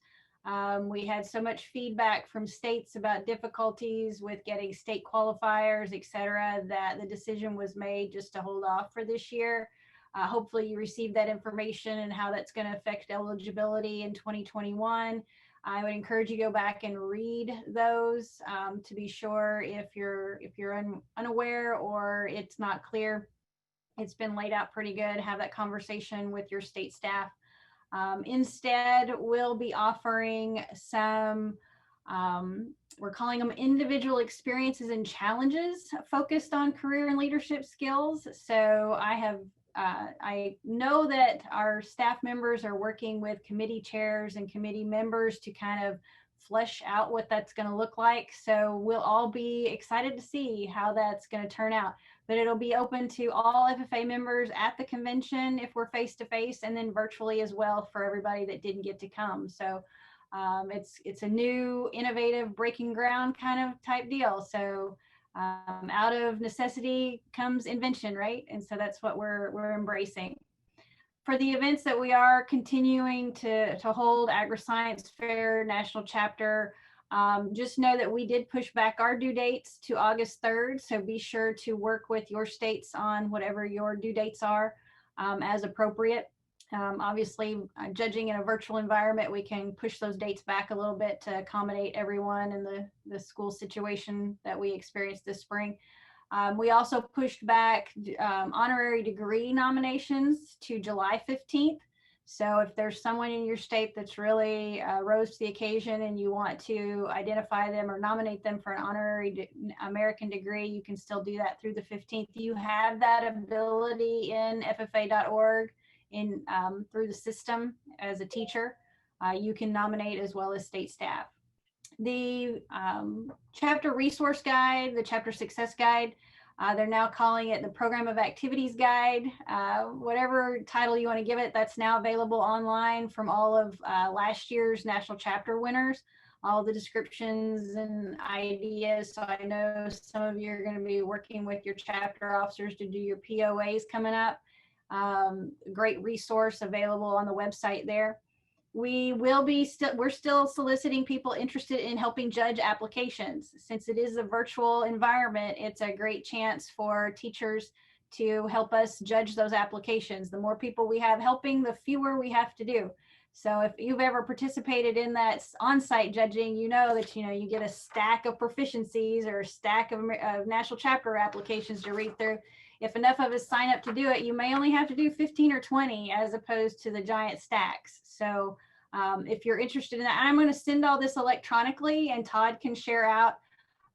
We had so much feedback from states about difficulties with getting state qualifiers, et cetera, that the decision was made just to hold off for this year. Hopefully you received that information and how that's going to affect eligibility in 2021. I would encourage you to go back and read those to be sure if you're unaware or it's not clear. It's been laid out pretty good. Have that conversation with your state staff. Instead, we'll be offering some, we're calling them individual experiences and challenges focused on career and leadership skills. So I know that our staff members are working with committee chairs and committee members to kind of flesh out what that's going to look like. So we'll all be excited to see how that's going to turn out. But it'll be open to all FFA members at the convention if we're face to face, and then virtually as well for everybody that didn't get to come. So it's a new, innovative, breaking ground kind of type deal. So out of necessity comes invention, right? And so that's what we're embracing. For the events that we are continuing to hold, Agri-Science Fair, National Chapter, just know that we did push back our due dates to August 3rd. So be sure to work with your states on whatever your due dates are as appropriate. Obviously, judging in a virtual environment, we can push those dates back a little bit to accommodate everyone in the school situation that we experienced this spring. We also pushed back honorary degree nominations to July 15th. So if there's someone in your state that's really rose to the occasion and you want to identify them or nominate them for an honorary American degree, you can still do that through the 15th. You have that ability in ffa.org through the system as a teacher. You can nominate as well as state staff. The chapter resource guide, the chapter success guide, they're now calling it the Program of Activities Guide. Whatever title you want to give it, that's now available online from all of last year's national chapter winners, all the descriptions and ideas. So I know some of you are going to be working with your chapter officers to do your POAs coming up. Great resource available on the website there. We're still soliciting people interested in helping judge applications. Since it is a virtual environment, it's a great chance for teachers to help us judge those applications. The more people we have helping, the fewer we have to do. So if you've ever participated in that on-site judging, you know that you get a stack of proficiencies or a stack of national chapter applications to read through. If enough of us sign up to do it, you may only have to do 15 or 20 as opposed to the giant stacks. So if you're interested in that, I'm going to send all this electronically and Todd can share out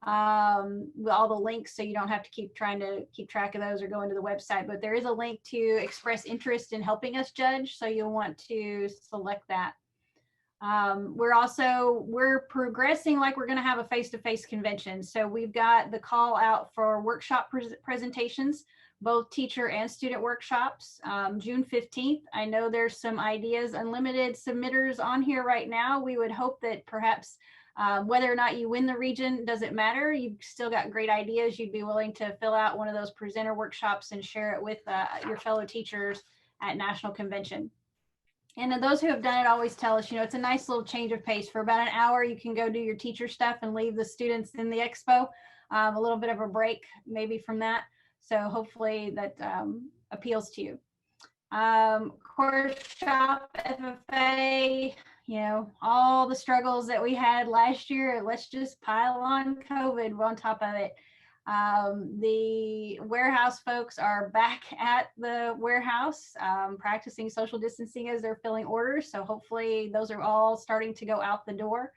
all the links so you don't have to keep trying to keep track of those or go into the website. But there is a link to express interest in helping us judge. So you'll want to select that. We're progressing like we're going to have a face-to-face convention. So we've got the call out for workshop presentations, both teacher and student workshops, June 15th. I know there's some ideas, unlimited submitters on here right now. We would hope that perhaps whether or not you win the region doesn't matter. You've still got great ideas. You'd be willing to fill out one of those presenter workshops and share it with your fellow teachers at National Convention. And those who have done it always tell us, it's a nice little change of pace. For about an hour, you can go do your teacher stuff and leave the students in the expo. A little bit of a break maybe from that. So hopefully that appeals to you. Course shop, FFA, all the struggles that we had last year, let's just pile on COVID on top of it. The warehouse folks are back at the warehouse practicing social distancing as they're filling orders. So hopefully those are all starting to go out the door.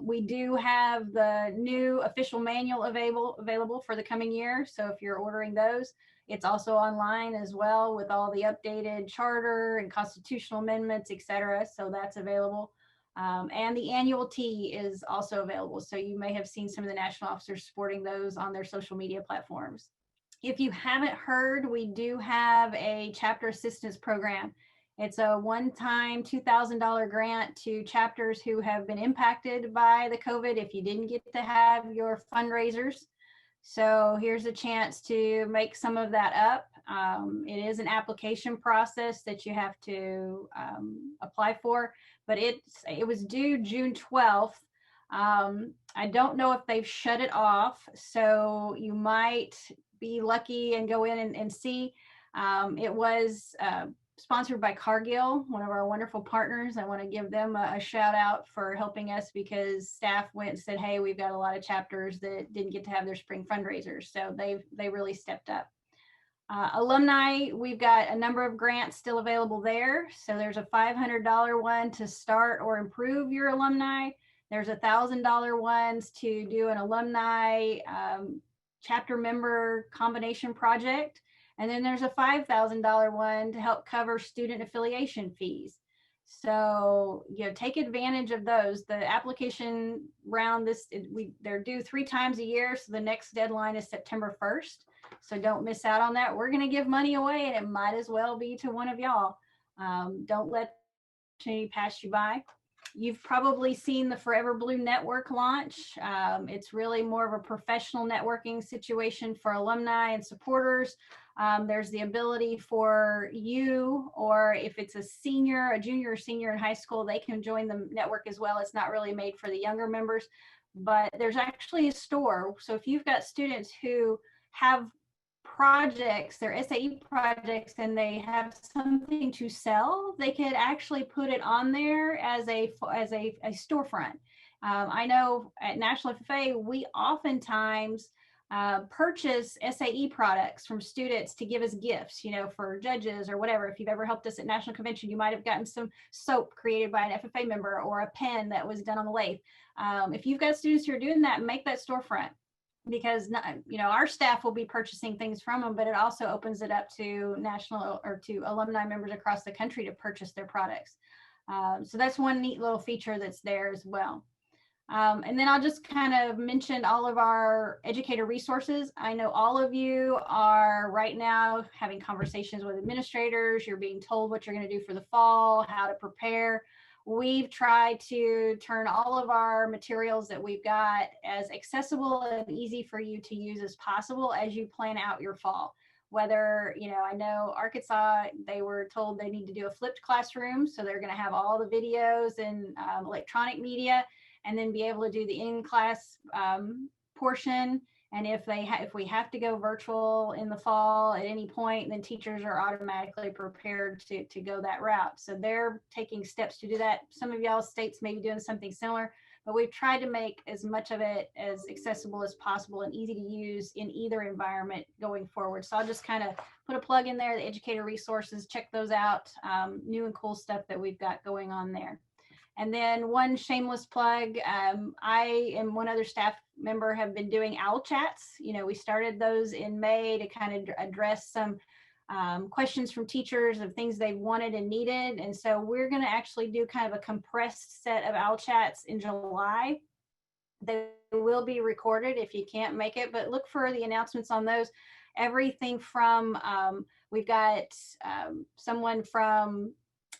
We do have the new official manual available for the coming year. So if you're ordering those, it's also online as well with all the updated charter and constitutional amendments, et cetera. So that's available. And the annual tee is also available. So you may have seen some of the national officers sporting those on their social media platforms. If you haven't heard, we do have a chapter assistance program. It's a one-time $2,000 grant to chapters who have been impacted by the COVID if you didn't get to have your fundraisers. So here's a chance to make some of that up. It is an application process that you have to apply for, but it was due June 12th. I don't know if they've shut it off, so you might be lucky and go in and see. It was sponsored by Cargill, one of our wonderful partners. I want to give them a shout out for helping us because staff went and said, hey, we've got a lot of chapters that didn't get to have their spring fundraisers. So they really stepped up. Alumni, we've got a number of grants still available there. So there's a $500 one to start or improve your alumni. There's $1,000 ones to do an alumni chapter member combination project. And then there's a $5,000 one to help cover student affiliation fees. So, take advantage of those. The application round, they're due 3 times a year. So the next deadline is September 1st. So don't miss out on that. We're going to give money away and it might as well be to one of y'all. Don't let opportunity pass you by. You've probably seen the Forever Blue Network launch. It's really more of a professional networking situation for alumni and supporters. There's the ability for you, or if it's a junior or senior in high school, they can join the network as well. It's not really made for the younger members, but there's actually a store. So if you've got students who have projects, their SAE projects, and they have something to sell, they could actually put it on there as a storefront. I know at National FFA, we oftentimes purchase SAE products from students to give as gifts, for judges or whatever. If you've ever helped us at National Convention, you might have gotten some soap created by an FFA member or a pen that was done on the lathe. If you've got students who are doing that, make that storefront, because our staff will be purchasing things from them, but it also opens it up to national or to alumni members across the country to purchase their products. So that's one neat little feature that's there as well. And then I'll just kind of mention all of our educator resources. I know all of you are right now having conversations with administrators. You're being told what you're going to do for the fall, how to prepare. We've tried to turn all of our materials that we've got as accessible and easy for you to use as possible as you plan out your fall. Whether, I know Arkansas, they were told they need to do a flipped classroom. So they're going to have all the videos and electronic media, and then be able to do the in-class portion. And if we have to go virtual in the fall at any point, then teachers are automatically prepared to go that route. So they're taking steps to do that. Some of y'all states may be doing something similar, but we've tried to make as much of it as accessible as possible and easy to use in either environment going forward. So I'll just kind of put a plug in there, the educator resources, check those out, new and cool stuff that we've got going on there. And then one shameless plug, I and one other staff member have been doing OWL chats. We started those in May to kind of address some questions from teachers of things they wanted and needed. And so we're going to actually do kind of a compressed set of OWL chats in July. They will be recorded if you can't make it, but look for the announcements on those. Everything from, we've got someone from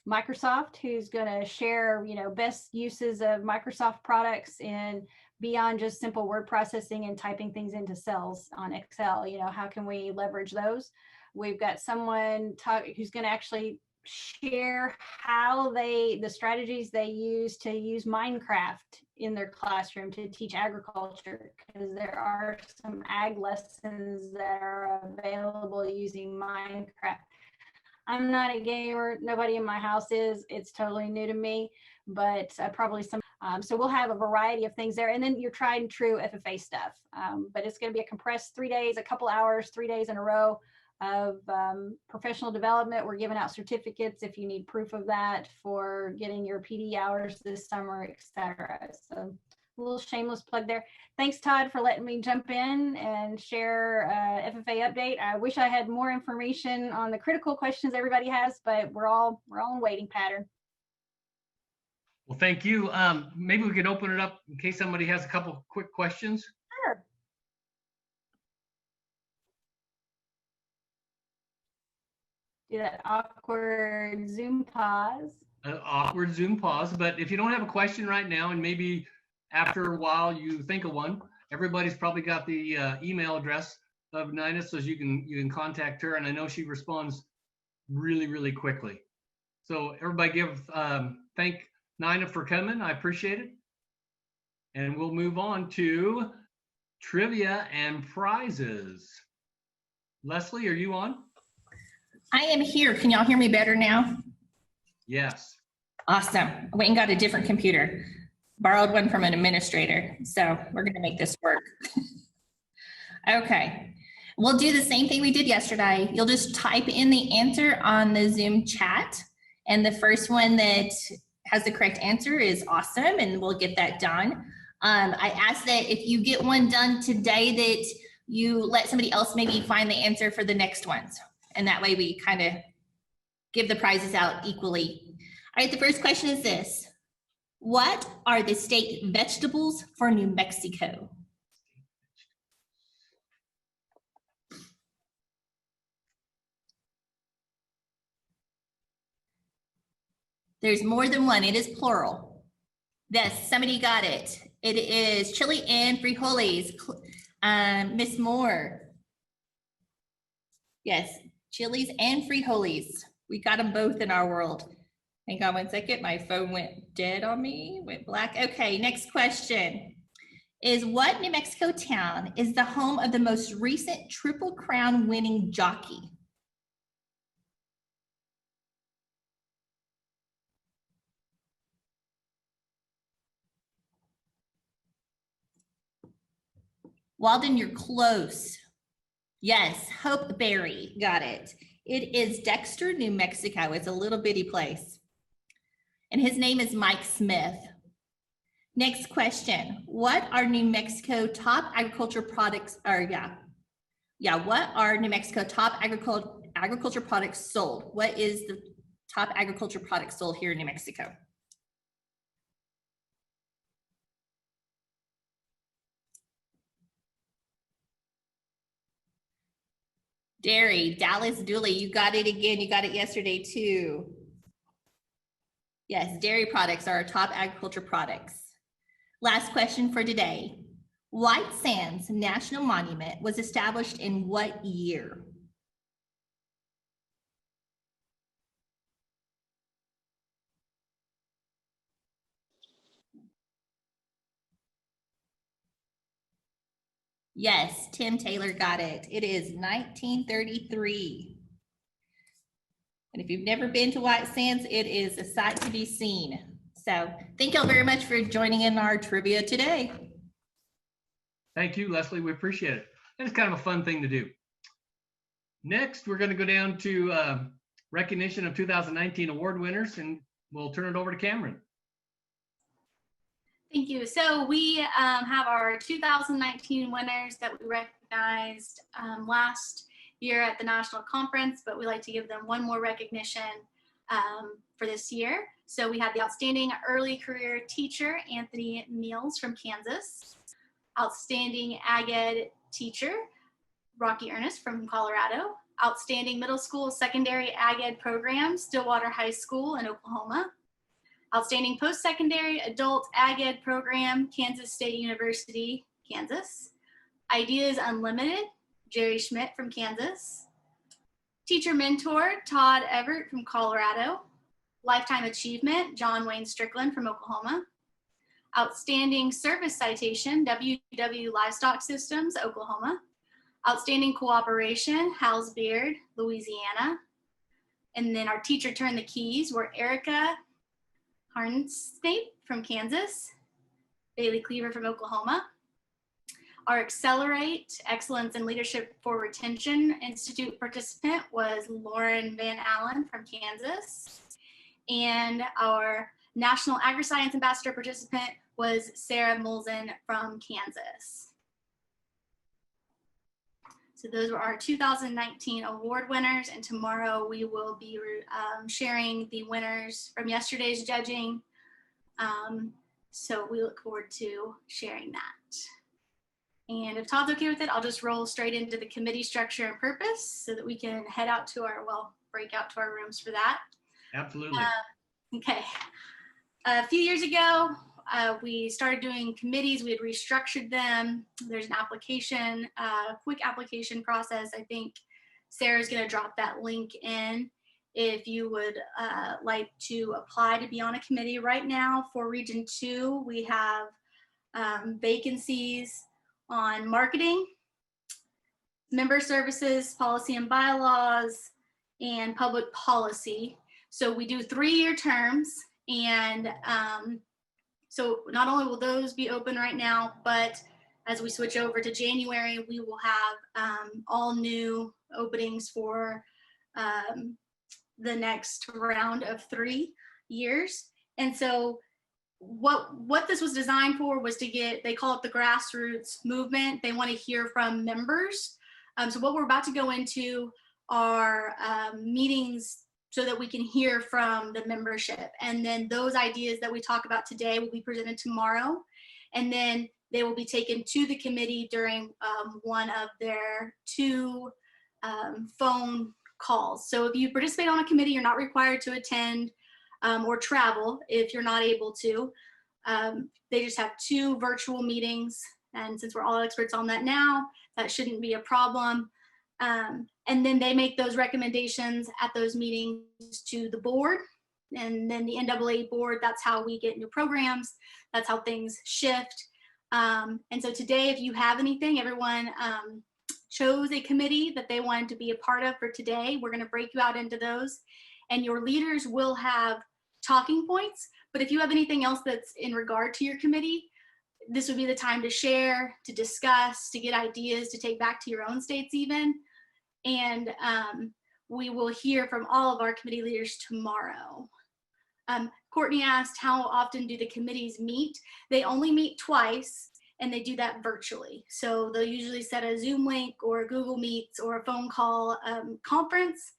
Microsoft who's going to share, best uses of Microsoft products in beyond just simple word processing and typing things into cells on Excel. How can we leverage those? We've got someone who's going to actually share how the strategies they use to use Minecraft in their classroom to teach agriculture, because there are some ag lessons that are available using Minecraft. I'm not a gamer. Nobody in my house is. It's totally new to me, but probably some. So we'll have a variety of things there. And then your tried and true FFA stuff. But it's going to be a compressed 3 days, a couple hours, 3 days in a row of professional development. We're giving out certificates if you need proof of that for getting your PD hours this summer, et cetera. So a little shameless plug there. Thanks, Todd, for letting me jump in and share FFA update. I wish I had more information on the critical questions everybody has, but we're all in waiting pattern. Well, thank you. Maybe we could open it up in case somebody has a couple quick questions. Sure. Do that awkward Zoom pause. Awkward Zoom pause, but if you don't have a question right now, and maybe after a while you think of one, everybody's probably got the email address of Nina, so you can contact her, and I know she responds really quickly. So everybody thank Nina for coming. I appreciate it. And we'll move on to trivia and prizes. Leslie, are you on? I am here. Can y'all hear me better now? Yes. Awesome. I went and got a different computer. Borrowed one from an administrator. So we're going to make this work. Okay. We'll do the same thing we did yesterday. You'll just type in the answer on the Zoom chat. And the first one that has the correct answer is awesome. And we'll get that done. I ask that if you get one done today, that you let somebody else maybe find the answer for the next ones. And that way we kind of give the prizes out equally. All right, the first question is this. What are the state vegetables for New Mexico? There's more than one, it is plural. Yes, somebody got it. It is chili and frijoles. Miss Moore. Yes, chilies and frijoles. We got them both in our world. Hang on one second, my phone went dead on me, went black. Okay, next question. Is what New Mexico town is the home of the most recent Triple Crown winning jockey? Walden, you're close. Yes, Hope Berry, got it. It is Dexter, New Mexico. It's a little bitty place. And his name is Mike Smith. Next question. What are New Mexico top agriculture products, what are New Mexico top agriculture products sold? What is the top agriculture products sold here in New Mexico? Dairy, Dallas Dooley, you got it again. You got it yesterday too. Yes, dairy products are our top agriculture products. Last question for today. White Sands National Monument was established in what year? Yes, Tim Taylor got it. It is 1933. And if you've never been to White Sands, it is a sight to be seen. So thank y'all very much for joining in our trivia today. Thank you, Leslie. We appreciate it. And it's kind of a fun thing to do. Next, we're going to go down to recognition of 2019 award winners, and we'll turn it over to Cameron. Thank you. So we have our 2019 winners that we recognized last year at the national conference, but we like to give them one more recognition for this year. So we had the outstanding early career teacher, Anthony Meals from Kansas, outstanding ag ed teacher, Rocky Ernest from Colorado, outstanding middle school secondary ag ed program, Stillwater High School in Oklahoma, outstanding post-secondary adult ag ed program, Kansas State University, Kansas, Ideas Unlimited, Jerry Schmidt from Kansas, teacher mentor, Todd Everett from Colorado, lifetime achievement, John Wayne Strickland from Oklahoma, outstanding service citation, WW Livestock Systems, Oklahoma, outstanding cooperation, Hal's Beard, Louisiana, and then our teacher turned the keys were Erica Harnsnape from Kansas, Bailey Cleaver from Oklahoma. Our Accelerate Excellence in Leadership for Retention Institute participant was Lauren Van Allen from Kansas. And our National Agri-Science Ambassador participant was Sarah Molzen from Kansas. So those were our 2019 award winners, and tomorrow we will be sharing the winners from yesterday's judging So we look forward to sharing that. And if Todd's okay with it, I'll just roll straight into the committee structure and purpose so that we can head out to our, break out to our rooms for that. Absolutely. Okay. A few years ago, we started doing committees. We had restructured them. There's an application, quick application process. I think Sarah's going to drop that link in if you would like to apply to be on a committee. Right now for Region 2, we have vacancies on marketing, member services, policy and bylaws, and public policy. So we do 3-year terms, and so not only will those be open right now, but as we switch over to January, we will have all new openings for the next round of 3 years. And so what this was designed for was to get, they call it the grassroots movement. They want to hear from members. So what we're about to go into are meetings so that we can hear from the membership. And then those ideas that we talk about today will be presented tomorrow. And then they will be taken to the committee during one of their 2 phone calls. So if you participate on a committee, you're not required to attend or travel if you're not able to. They just have 2 virtual meetings. And since we're all experts on that now, that shouldn't be a problem. And then they make those recommendations at those meetings to the board. And then the NAAE board, that's how we get new programs. That's how things shift. And so today, if you have anything, everyone chose a committee that they wanted to be a part of for today. We're going to break you out into those. And your leaders will have talking points. But if you have anything else that's in regard to your committee, this would be the time to share, to discuss, to get ideas, to take back to your own states even. And we will hear from all of our committee leaders tomorrow. Courtney asked, how often do the committees meet? They only meet twice, and they do that virtually. So they'll usually set a Zoom link or a Google Meets or a phone call conference,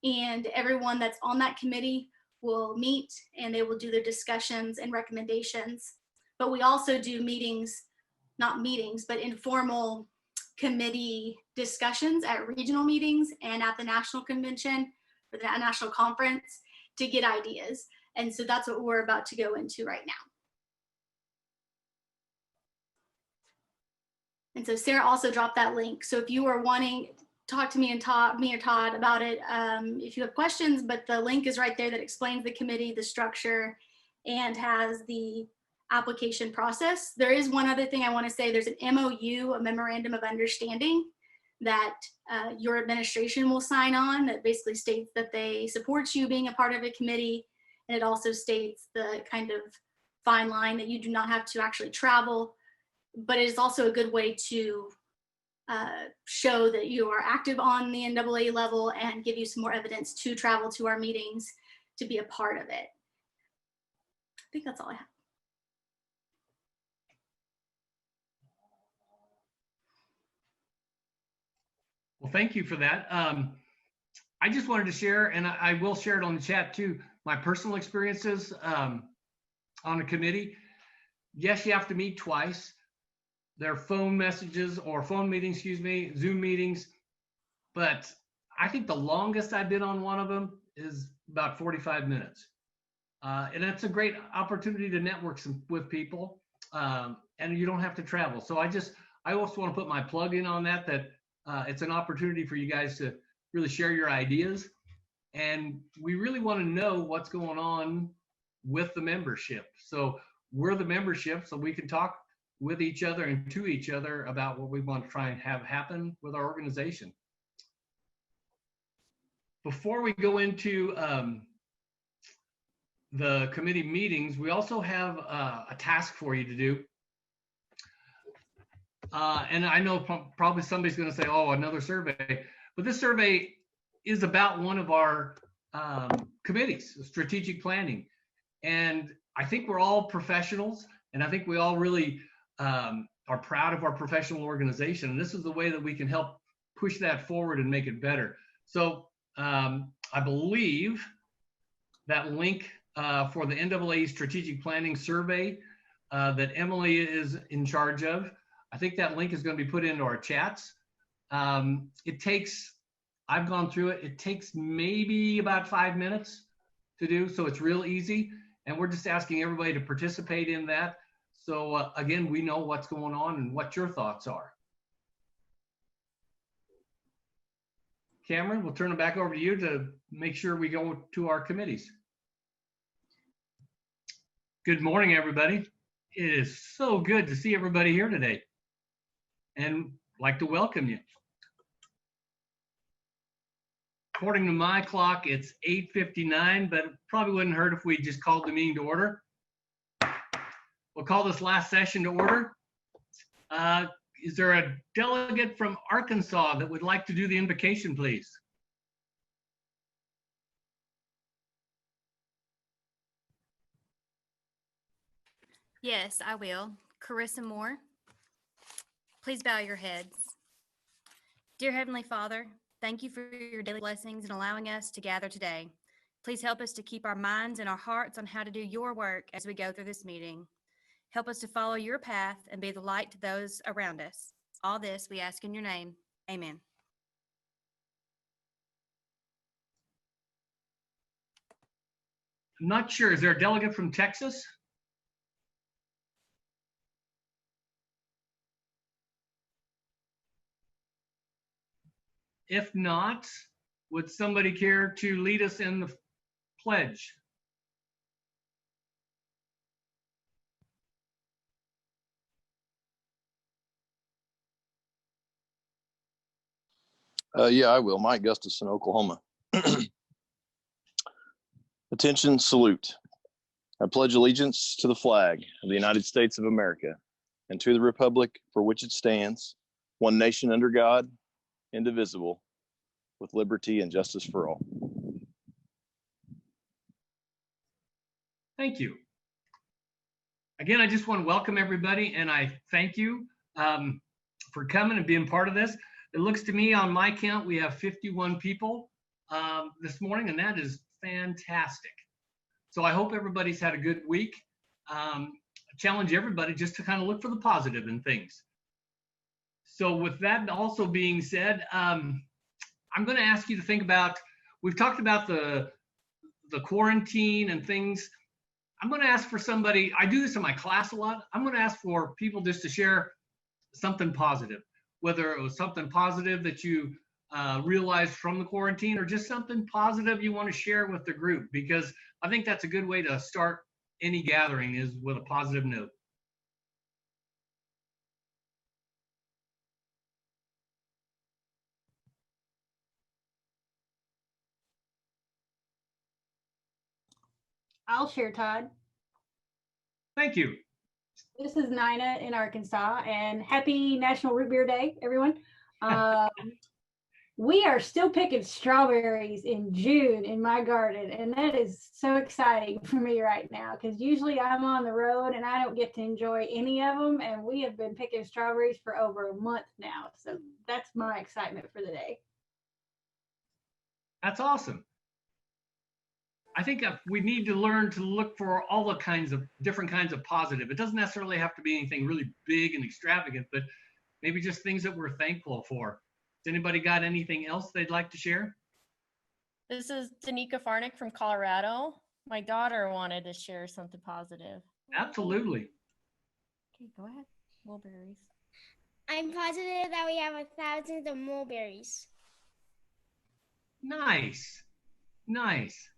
and everyone that's on that committee will meet and they will do their discussions and recommendations. But we also do meetings, not meetings, but informal committee discussions at regional meetings and at the national convention or the national conference to get ideas. And so that's what we're about to go into right now. And so Sarah also dropped that link. So if you are wanting, talk to me and me or Todd about it if you have questions, but the link is right there that explains the committee, the structure, and has the application process. There is one other thing I want to say. There's an MOU, a memorandum of understanding, that your administration will sign on that basically states that they support you being a part of a committee. And it also states the kind of fine line that you do not have to actually travel, but it is also a good way to show that you are active on the NAAE level and give you some more evidence to travel to our meetings to be a part of it. I think that's all I have. Well, thank you for that. I just wanted to share, and I will share it on the chat too, my personal experiences on a committee. Yes, you have to meet twice. There are phone messages or phone meetings, excuse me, Zoom meetings. But I think the longest I've been on one of them is about 45 minutes. And it's a great opportunity to network with people, and you don't have to travel. So I also want to put my plug in on that it's an opportunity for you guys to really share your ideas. And we really want to know what's going on with the membership. So we're the membership, so we can talk with each other and to each other about what we want to try and have happen with our organization. Before we go into the committee meetings, we also have a task for you to do. And I know probably somebody's going to say, oh, another survey. But this survey is about one of our committees, strategic planning. And I think we're all professionals, and I think we all really are proud of our professional organization. And this is the way that we can help push that forward and make it better. So I believe that link for the NAAE Strategic Planning Survey that Emily is in charge of. I think that link is going to be put into our chats. It takes, I've gone through it, it takes maybe about 5 minutes to do, so it's real easy. And we're just asking everybody to participate in that. So again, we know what's going on and what your thoughts are. Cameron, we'll turn it back over to you to make sure we go to our committees. Good morning, everybody. It is so good to see everybody here today and like to welcome you. According to my clock, it's 8:59, but it probably wouldn't hurt if we just called the meeting to order. We'll call this last session to order. Is there a delegate from Arkansas that would like to do the invocation, please? Yes, I will. Carissa Moore, please bow your heads. Dear Heavenly Father, thank you for your daily blessings and allowing us to gather today. Please help us to keep our minds and our hearts on how to do your work as we go through this meeting. Help us to follow your path and be the light to those around us. All this we ask in your name. Amen. I'm not sure. Is there a delegate from Texas? If not, would somebody care to lead us in the pledge? Yeah, I will. Mike Gustafson, Oklahoma. Attention, salute. I pledge allegiance to the flag of the United States of America and to the republic for which it stands, one nation under God, indivisible, with liberty and justice for all. Thank you. Again, I just want to welcome everybody and I thank you for coming and being part of this. It looks to me on my count, we have 51 people this morning, and that is fantastic. So I hope everybody's had a good week. I challenge everybody just to kind of look for the positive in things. So with that also being said, I'm going to ask you to think about, we've talked about the quarantine and things. I'm going to ask for somebody, I do this in my class a lot. I'm going to ask for people just to share something positive, whether it was something positive that you realized from the quarantine or just something positive you want to share with the group, because I think that's a good way to start any gathering is with a positive note. I'll share, Todd. Thank you. This is Nina in Arkansas, and happy National Root Beer Day, everyone. We are still picking strawberries in June in my garden, and that is so exciting for me right now because usually I'm on the road and I don't get to enjoy any of them, and we have been picking strawberries for over a month now. So that's my excitement for the day. That's awesome. I think we need to learn to look for all the kinds of different kinds of positive. It doesn't necessarily have to be anything really big and extravagant, but maybe just things that we're thankful for. Has anybody got anything else they'd like to share? This is Danica Farnick from Colorado. My daughter wanted to share something positive. Absolutely. Okay, go ahead. Mulberries. I'm positive that we have 1,000 of mulberries. Nice. Nice.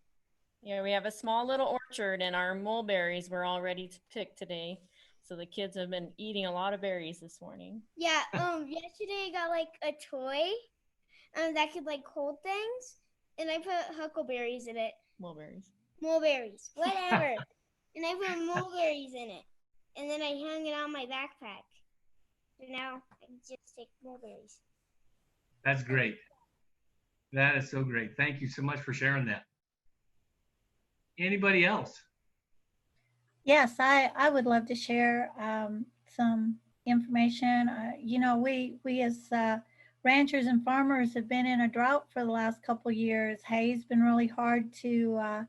Yeah, we have a small little orchard and our mulberries were all ready to pick today. So the kids have been eating a lot of berries this morning. Yeah, yesterday I got like a toy that could like hold things, and I put huckleberries in it. Mulberries. Mulberries, whatever. And I put mulberries in it. And then I hung it on my backpack. And now I just take mulberries. That's great. That is so great. Thank you so much for sharing that. Anybody else? Yes, I would love to share some information. You know, we as ranchers and farmers have been in a drought for the last couple of years. Hay's been really hard to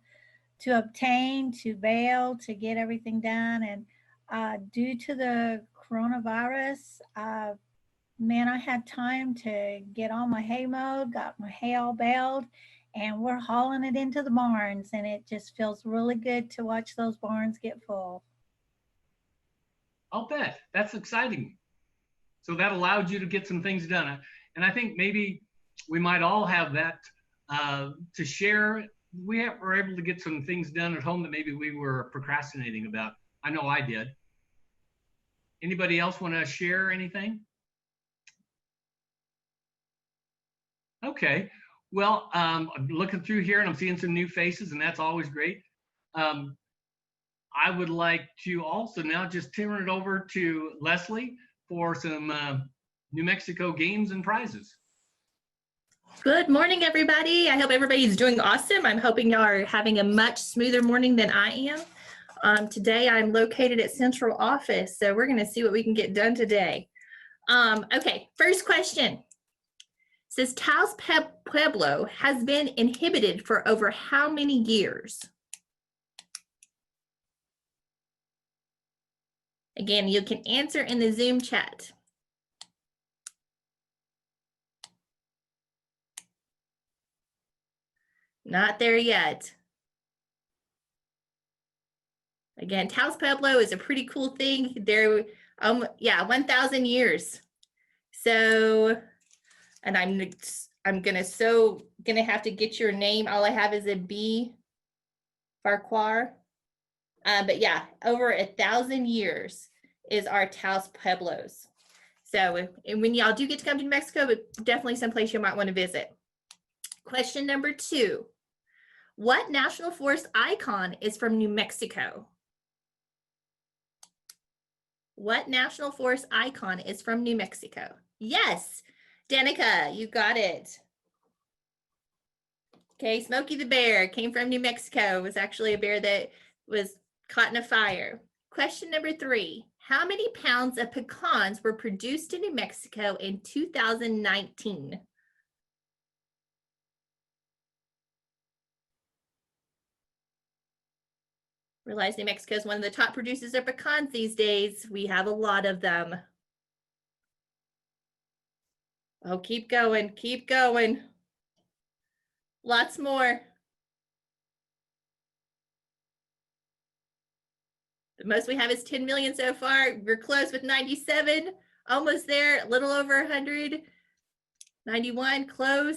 to obtain, to bail, to get everything done. And due to the coronavirus, man, I had time to get all my hay mowed, got my hay all baled, and we're hauling it into the barns. And it just feels really good to watch those barns get full. I'll bet. That's exciting. So that allowed you to get some things done. And I think maybe we might all have that to share. Were able to get some things done at home that maybe we were procrastinating about. I know I did. Anybody else want to share anything? Okay. Well, I'm looking through here and I'm seeing some new faces, and that's always great. I would like to also now just turn it over to Leslie for some New Mexico games and prizes. Good morning, everybody. I hope everybody's doing awesome. I'm hoping y'all are having a much smoother morning than I am. Today, I'm located at Central Office, so we're going to see what we can get done today. Okay, first question. It says Taos Pueblo has been inhibited for over how many years? Again, you can answer in the Zoom chat. Not there yet. Again, Taos Pueblo is a pretty cool thing. There, yeah, 1,000 years. So, and I'm gonna have to get your name. All I have is a B, Farquhar. But yeah, over 1,000 years is our Taos Pueblos. So, and when y'all do get to come to New Mexico, but definitely someplace you might want to visit. Question number 2. What national forest icon is from New Mexico? What national forest icon is from New Mexico? Yes, Danica, you got it. Okay, Smokey the Bear came from New Mexico. It was actually a bear that was caught in a fire. Question number 3. How many pounds of pecans were produced in New Mexico in 2019? Realize New Mexico is one of the top producers of pecans these days. We have a lot of them. Oh, keep going, keep going. Lots more. The most we have is 10 million so far. We're close with 97, almost there, a little over 100. 91, close.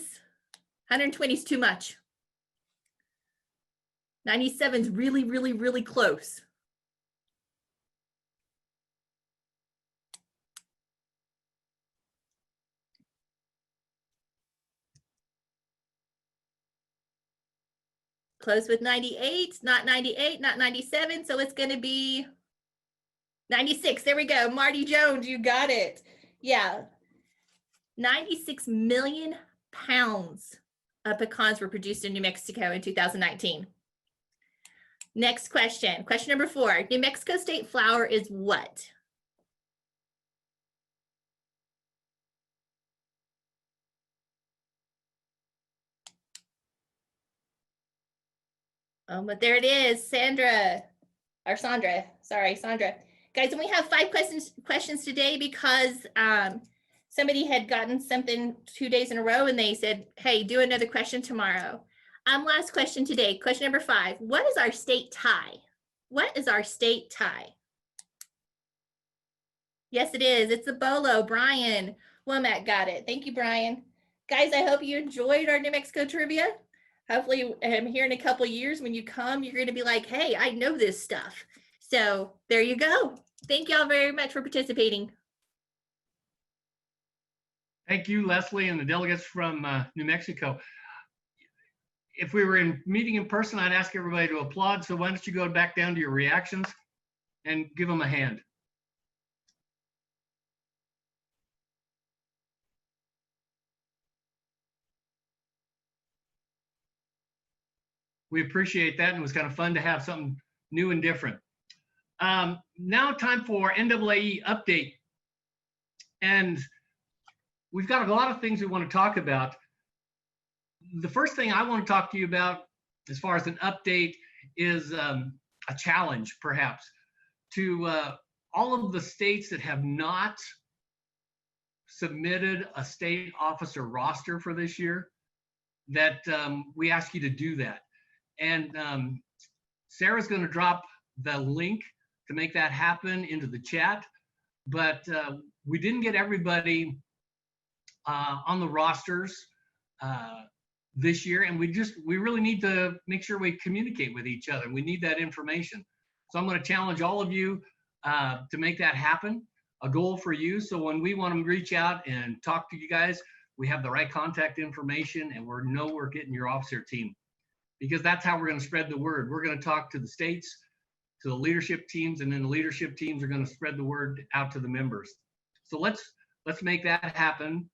120 is too much. 97 is really, really, really close. Close with 98, not 98, not 97, so it's going to be 96. There we go. Marty Jones, you got it. Yeah. 96 million pounds of pecans were produced in New Mexico in 2019. Next question. Question number 4. New Mexico state flower is what? But there it is, Sandra. Sorry, Sandra. Guys, and we have 5 questions today because somebody had gotten something 2 days in a row and they said, hey, do another question tomorrow. Last question today, question number 5. What is our state tie? What is our state tie? Yes, it is. It's the Bolo. Brian Womack got it. Thank you, Brian. Guys, I hope you enjoyed our New Mexico trivia. Hopefully, here in a couple of years, when you come, you're going to be like, hey, I know this stuff. So there you go. Thank y'all very much for participating. Thank you, Leslie, and the delegates from New Mexico. If we were meeting in person, I'd ask everybody to applaud. So why don't you go back down to your reactions and give them a hand. We appreciate that, and it was kind of fun to have something new and different. Now time for NAAE update. And we've got a lot of things we want to talk about. The first thing I want to talk to you about as far as an update is a challenge, perhaps, to all of the states that have not submitted a state officer roster for this year, that we ask you to do that. And Sarah's going to drop the link to make that happen into the chat, but we didn't get everybody on the rosters this year, and we really need to make sure we communicate with each other. We need that information. So I'm going to challenge all of you to make that happen, a goal for you. So when we want to reach out and talk to you guys, we have the right contact information, and we know we're getting your officer team, because that's how we're going to spread the word. We're going to talk to the states, to the leadership teams, and then the leadership teams are going to spread the word out to the members. So let's make that happen.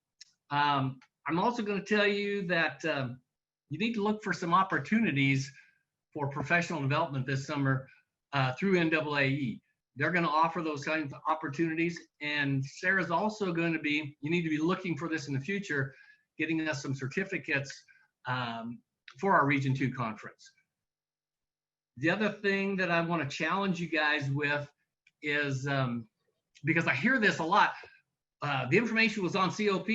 I'm also going to tell you that you need to look for some opportunities for professional development this summer through NAAE. They're going to offer those kinds of opportunities. And Sarah's also going to be, you need to be looking for this in the future, getting us some certificates for our Region 2 conference. The other thing that I want to challenge you guys with is, because I hear this a lot, the information was on COP.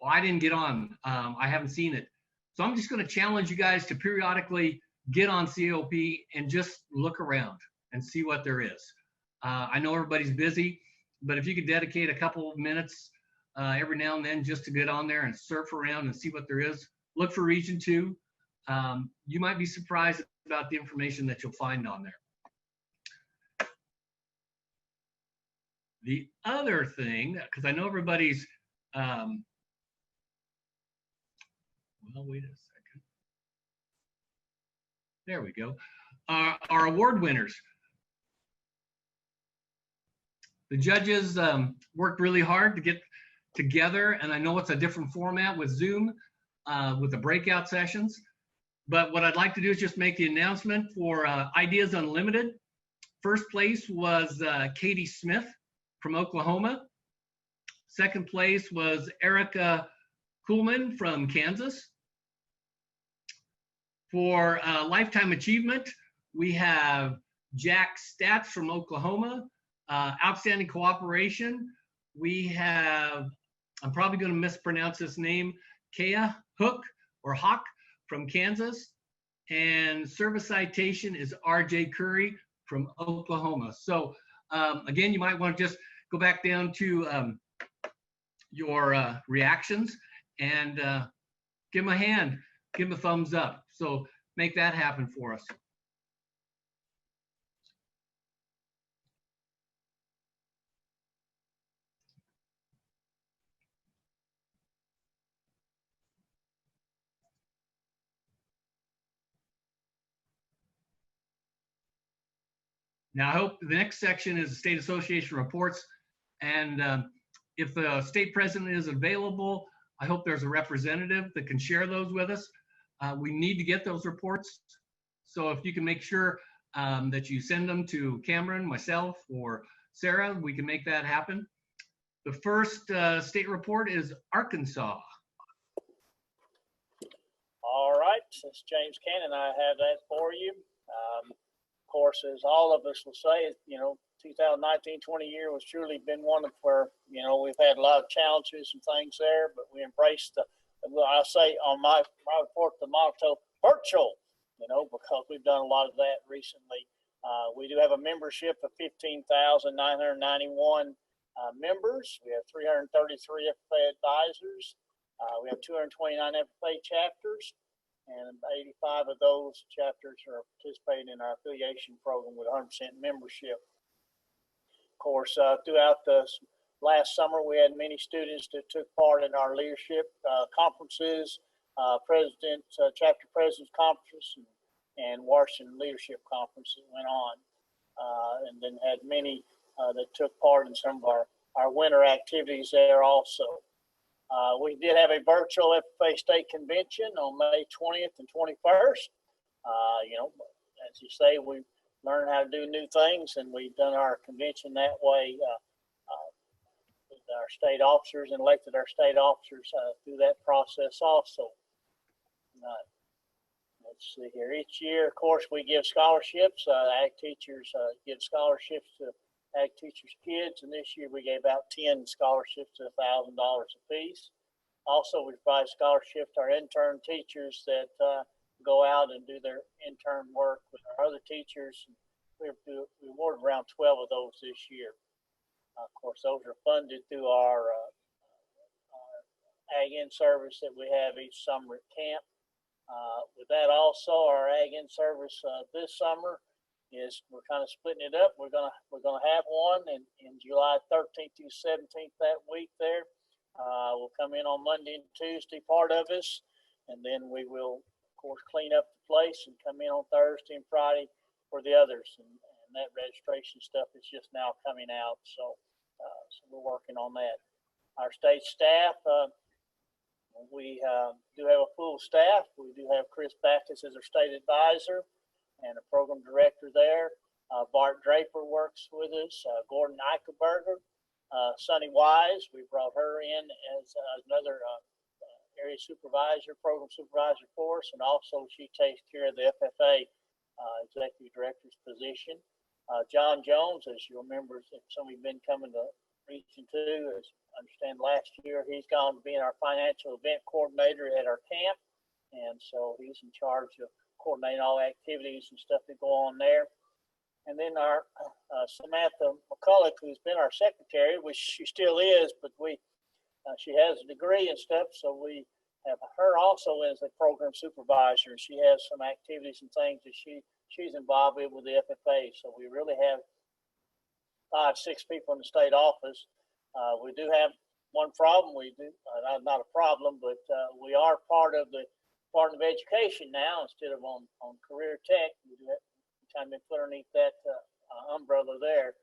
Well, I didn't get on. I haven't seen it. So I'm just going to challenge you guys to periodically get on COP and just look around and see what there is. I know everybody's busy, but if you could dedicate a couple of minutes every now and then just to get on there and surf around and see what there is, look for Region 2. You might be surprised about the information that you'll find on there. The other thing, because I know everybody's, well, wait a second. There we go. Our award winners. The judges worked really hard to get together, and I know it's a different format with Zoom, with the breakout sessions. But what I'd like to do is just make the announcement for Ideas Unlimited. First place was Katie Smith from Oklahoma. Second place was Erica Kuhlman from Kansas. For Lifetime Achievement, we have Jack Statz from Oklahoma. Outstanding Cooperation, we have, I'm probably going to mispronounce this name, Kea Hook or Hawk from Kansas. And Service Citation is RJ Curry from Oklahoma. So again, you might want to just go back down to your reactions and give them a hand, give them a thumbs up. So make that happen for us. Now, I hope the next section is the State Association reports. And if the state president is available, I hope there's a representative that can share those with us. We need to get those reports. So if you can make sure that you send them to Cameron, myself, or Sarah, we can make that happen. The first state report is Arkansas. All right, since James Cannon, I have that for you. Of course, as all of us will say, 2019-20 year was truly been one of where, we've had a lot of challenges and things there, but we embraced I say on my report, the motto, virtual, because we've done a lot of that recently. We do have a membership of 15,991 members. We have 333 FFA advisors. We have 229 FFA chapters. And 85 of those chapters are participating in our affiliation program with 100% membership. Of course, throughout the last summer, we had many students that took part in our leadership conferences, chapter presidents conference, and Washington leadership conference that went on. And then had many that took part in some of our winter activities there also. We did have a virtual FFA state convention on May 20th and 21st. As you say, we learned how to do new things, and we've done our convention that way with our state officers and elected our state officers through that process also. let's see here. Each year, of course, we give scholarships. Ag teachers give scholarships to ag teachers' kids, and this year we gave out 10 scholarships to $1,000 apiece. Also, we provide scholarships to our intern teachers that go out and do their intern work with our other teachers. We awarded around 12 of those this year. Of course, those are funded through our Ag In service that we have each summer at camp. With that, also our Ag In service this summer is we're kind of splitting it up. We're gonna have one in July 13th through 17th that week there. We'll come in on Monday and Tuesday, part of us, and then we will, of course, clean up the place and come in on Thursday and Friday for the others. And that registration stuff is just now coming out, so we're working on that. Our state staff, we do have a full staff. We do have Chris Backus as our state advisor and a program director there. Bart Draper works with us. Gordon Eichelberger, Sunny Wise, we brought her in as another area supervisor, program supervisor for us, and also she takes care of the FFA executive director's position. John Jones, as you remember, some of you have been coming to Region 2, as I understand last year, he's gone to being our financial event coordinator at our camp, and so he's in charge of coordinating all activities and stuff that go on there. And then our Samantha McCulloch, who's been our secretary, which she still is, but she has a degree and stuff, so we have her also as a program supervisor. She has some activities and things that she's involved with the FFA. So we really have 5, 6 people in the state office. We do have one problem. We do not a problem, but we are part of the Department of Education now instead of on Career Tech. We do have kind of been put underneath that umbrella there.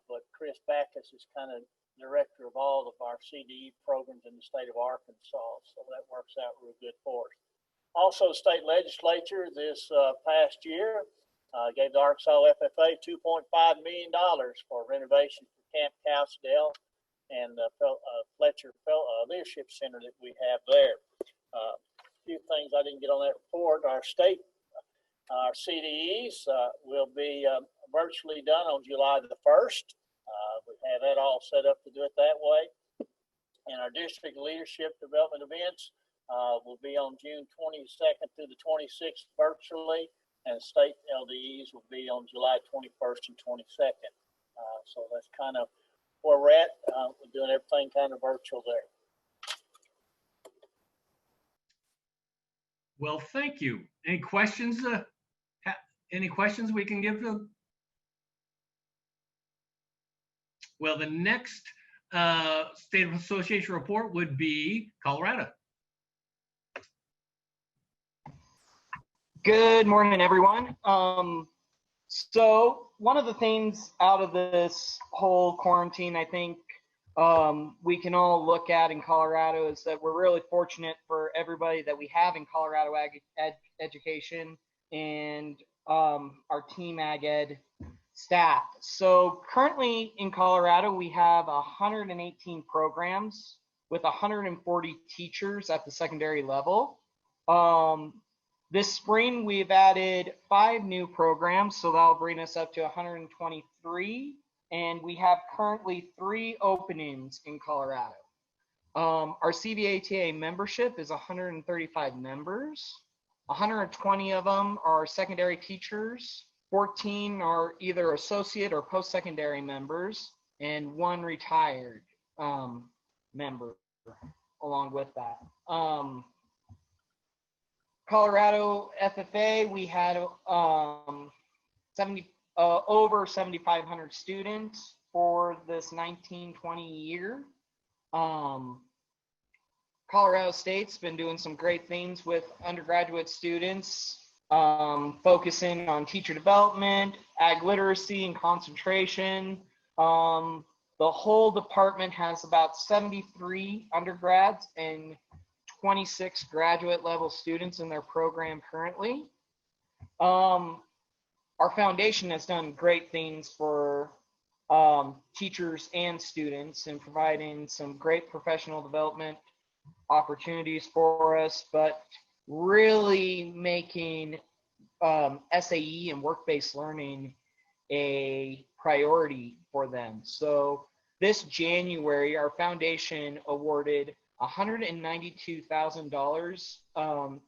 But Chris Backus is kind of director of all of our CDE programs in the state of Arkansas, so that works out real good for us. Also, the state legislature this past year gave the Arkansas FFA $2.5 million for renovation for Camp Castell and the Fletcher Leadership Center that we have there. A few things I didn't get on that report. Our state, our CDEs will be virtually done on July the 1st. We have that all set up to do it that way. And our district leadership development events will be on June 22nd through the 26th virtually, and state LDEs will be on July 21st and 22nd. So that's kind of where we're at. We're doing everything kind of virtual there. Well, thank you. Any questions? Any questions we can give them? Well, the next State Association report would be Colorado. Good morning, everyone. So one of the things out of this whole quarantine, I think we can all look at in Colorado is that we're really fortunate for everybody that we have in Colorado education and our team ag ed staff. So currently in Colorado, we have 118 programs with 140 teachers at the secondary level. This spring, we've added 5 new programs, so that'll bring us up to 123. And we have currently 3 openings in Colorado. Our CVATA membership is 135 members. 120 of them are secondary teachers. 14 are either associate or post-secondary members, and 1 retired member along with that. Colorado FFA, we had over 7,500 students for this 19-20 year. Colorado State's been doing some great things with undergraduate students, focusing on teacher development, ag literacy, and concentration. The whole department has about 73 undergrads and 26 graduate level students in their program currently. Our foundation has done great things for teachers and students in providing some great professional development opportunities for us, but really making SAE and work-based learning a priority for them. So this January, our foundation awarded $192,000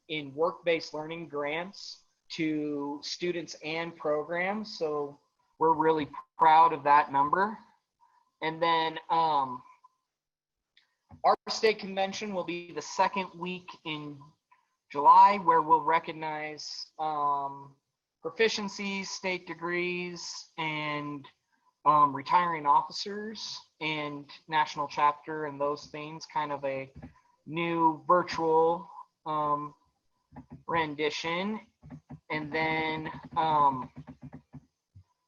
in work-based learning grants to students and programs. So we're really proud of that number. And then our state convention will be the second week in July, where we'll recognize proficiencies, state degrees, and retiring officers and national chapter and those things, kind of a new virtual rendition. And then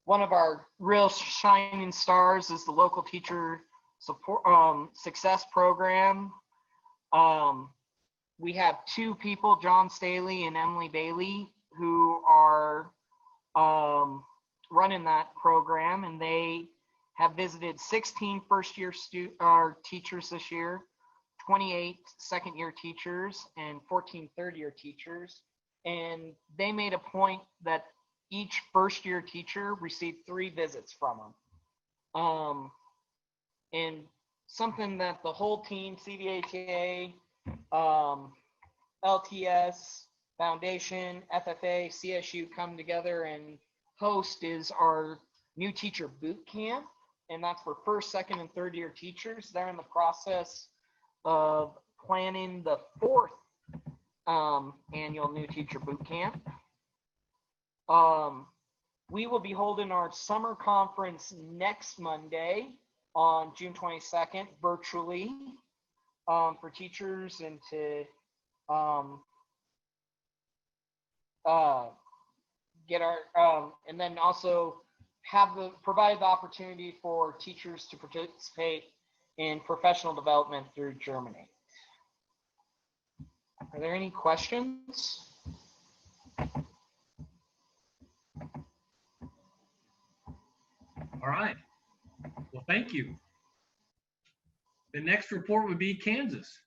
one of our real shining stars is the local teacher support success program. We have two people, John Staley and Emily Bailey, who are running that program, and they have visited 16 first-year teachers this year, 28 second-year teachers, and 14 third-year teachers. And they made a point that each first-year teacher received 3 visits from them. And something that the whole team, CVHA, LTS, Foundation, FFA, CSU come together and host is our new teacher boot camp. And that's for first, second, and third-year teachers. They're in the process of planning the 4th annual new teacher boot camp. We will be holding our summer conference next Monday on June 22nd virtually for teachers and to get our and then also provide the opportunity for teachers to participate in professional development through Germany. Are there any questions? All right. Well, thank you. The next report would be Kansas.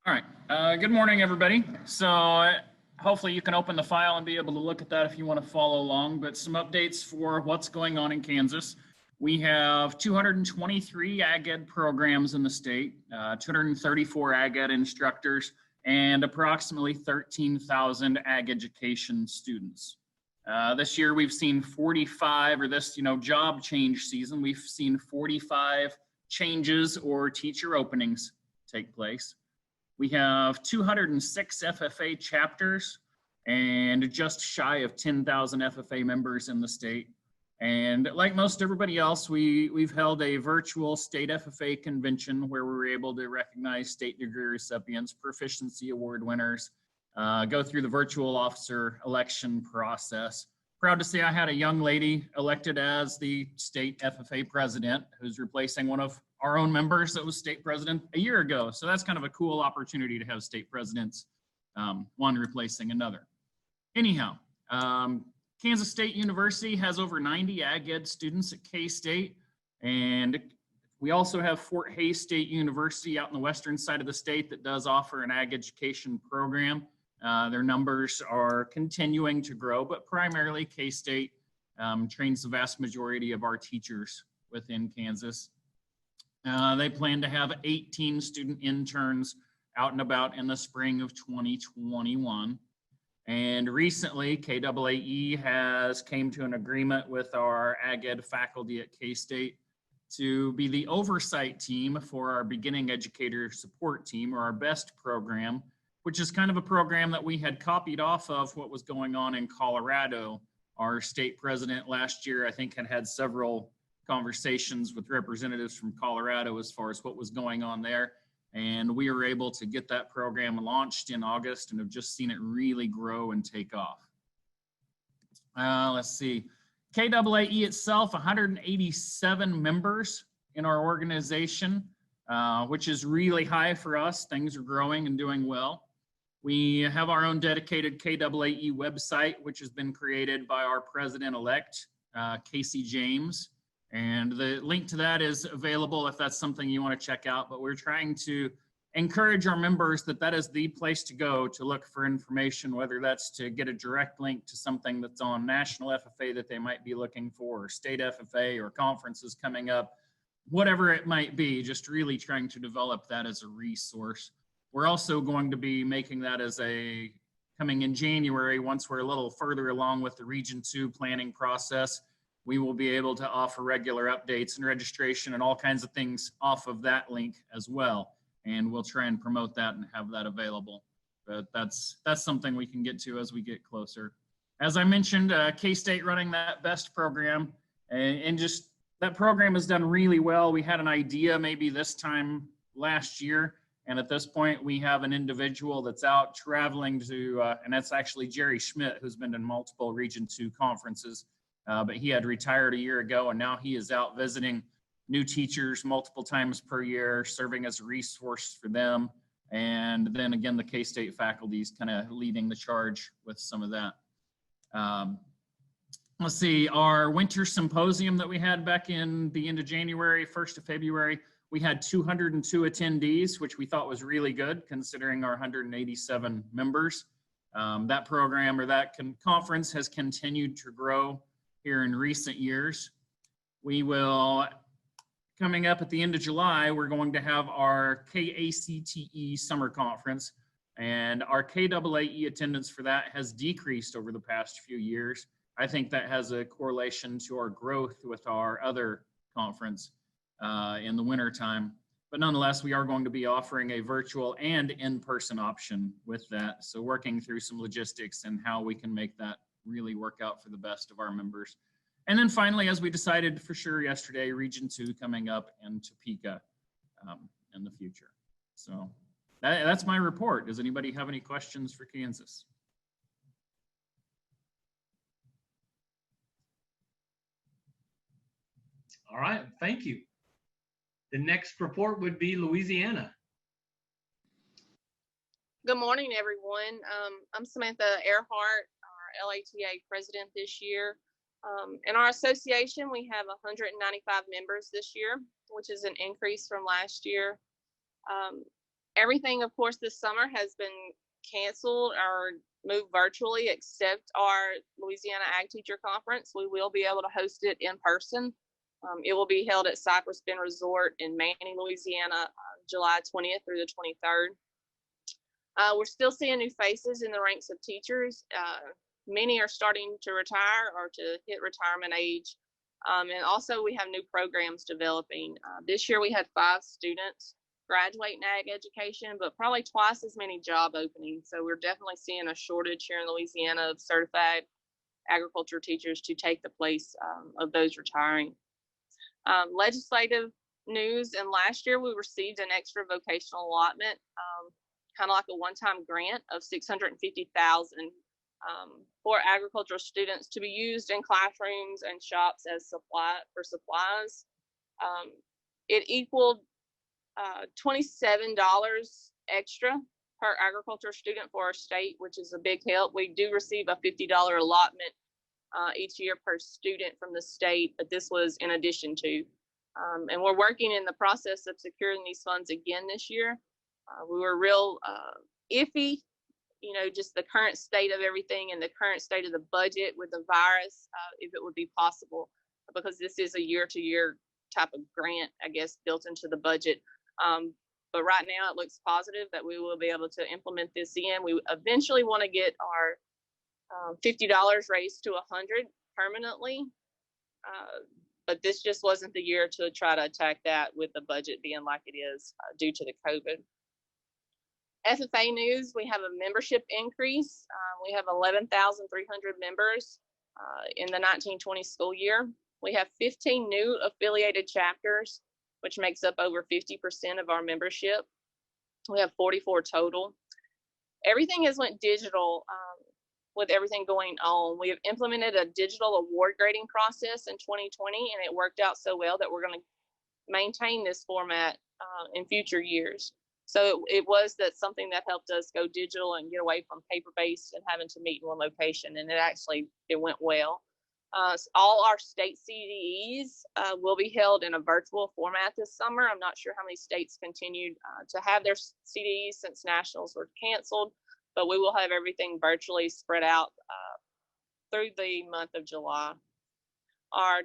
All right. Good morning, everybody. So hopefully you can open the file and be able to look at that if you want to follow along. But some updates for what's going on in Kansas. We have 223 ag ed programs in the state, 234 ag ed instructors, and approximately 13,000 ag education students. This year we've seen 45, or this job change season, we've seen 45 changes or teacher openings take place. We have 206 FFA chapters and just shy of 10,000 FFA members in the state. And like most everybody else, we've held a virtual state FFA convention where we were able to recognize state degree recipients, proficiency award winners, go through the virtual officer election process. Proud to say I had a young lady elected as the state FFA president who's replacing one of our own members that was state president a year ago. So that's kind of a cool opportunity to have state presidents, one replacing another. Anyhow, Kansas State University has over 90 ag ed students at K-State, and we also have Fort Hays State University out in the western side of the state that does offer an ag education program. Their numbers are continuing to grow, but primarily K-State trains the vast majority of our teachers within Kansas. They plan to have 18 student interns out and about in the spring of 2021. And recently, KAAE has came to an agreement with our ag ed faculty at K-State to be the oversight team for our beginning educator support team, or our BEST program, which is kind of a program that we had copied off of what was going on in Colorado. Our state president last year, I think, had several conversations with representatives from Colorado as far as what was going on there. And we were able to get that program launched in August and have just seen it really grow and take off. Let's see. KAAE itself, 187 members in our organization, which is really high for us. Things are growing and doing well. We have our own dedicated KAAE website, which has been created by our president-elect, Casey James. And the link to that is available if that's something you want to check out. But we're trying to encourage our members that that is the place to go to look for information, whether that's to get a direct link to something that's on national FFA that they might be looking for, or state FFA, or conferences coming up, whatever it might be, just really trying to develop that as a resource. We're also going to be making that as a, coming in January, once we're a little further along with the Region 2 planning process, we will be able to offer regular updates and registration and all kinds of things off of that link as well. And we'll try and promote that and have that available. But that's something we can get to as we get closer. As I mentioned, K-State running that BEST program, and just that program has done really well. We had an idea maybe this time last year, and at this point we have an individual that's out traveling to, and that's actually Jerry Schmidt, who's been in multiple Region 2 conferences, but he had retired a year ago, and now he is out visiting new teachers multiple times per year, serving as a resource for them. And then again, the K-State faculty is kind of leading the charge with some of that. Let's see, our winter symposium that we had back in the end of January, 1st of February, we had 202 attendees, which we thought was really good considering our 187 members. That program, or that conference, has continued to grow here in recent years. We will, coming up at the end of July, we're going to have our KACTE summer conference, and our KAAE attendance for that has decreased over the past few years. I think that has a correlation to our growth with our other conference in the winter time. But nonetheless, we are going to be offering a virtual and in-person option with that. So working through some logistics and how we can make that really work out for the best of our members. And then finally, as we decided for sure yesterday, Region 2 coming up in Topeka in the future. So that's my report. Does anybody have any questions for Kansas? All right, thank you. The next report would be Louisiana. Good morning, everyone. I'm Samantha Earhart, our LATA president this year. In our association, we have 195 members this year, which is an increase from last year. Everything, of course, this summer has been canceled or moved virtually, except our Louisiana Ag Teacher Conference. We will be able to host it in person. It will be held at Cypress Bend Resort in Manning, Louisiana, July 20th through the 23rd. We're still seeing new faces in the ranks of teachers. Many are starting to retire or to hit retirement age. And also we have new programs developing. This year we had 5 students graduate in ag education, but probably twice as many job openings. So we're definitely seeing a shortage here in Louisiana of certified agriculture teachers to take the place of those retiring. Legislative news, and last year we received an extra vocational allotment, kind of like a one-time grant of $650,000 for agricultural students to be used in classrooms and shops as supplies. It equaled $27 extra per agriculture student for our state, which is a big help. We do receive a $50 allotment each year per student from the state, but this was in addition to. And we're working in the process of securing these funds again this year. We were real iffy, you know, just the current state of everything and the current state of the budget with the virus, if it would be possible, because this is a year-to-year type of grant, I guess, built into the budget. But right now it looks positive that we will be able to implement this in. We eventually want to get our $50 raised to $100 permanently, but this just wasn't the year to try to attack that with the budget being like it is due to the COVID. FFA news, we have a membership increase. We have 11,300 members in the 1920 school year. We have 15 new affiliated chapters, which makes up over 50% of our membership. We have 44 total. Everything has went digital with everything going on. We have implemented a digital award grading process in 2020, and it worked out so well that we're going to maintain this format in future years. So it was something that helped us go digital and get away from paper-based and having to meet in one location, and it went well. All our state CDEs will be held in a virtual format this summer. I'm not sure how many states continued to have their CDEs since nationals were canceled, but we will have everything virtually spread out through the month of July. Our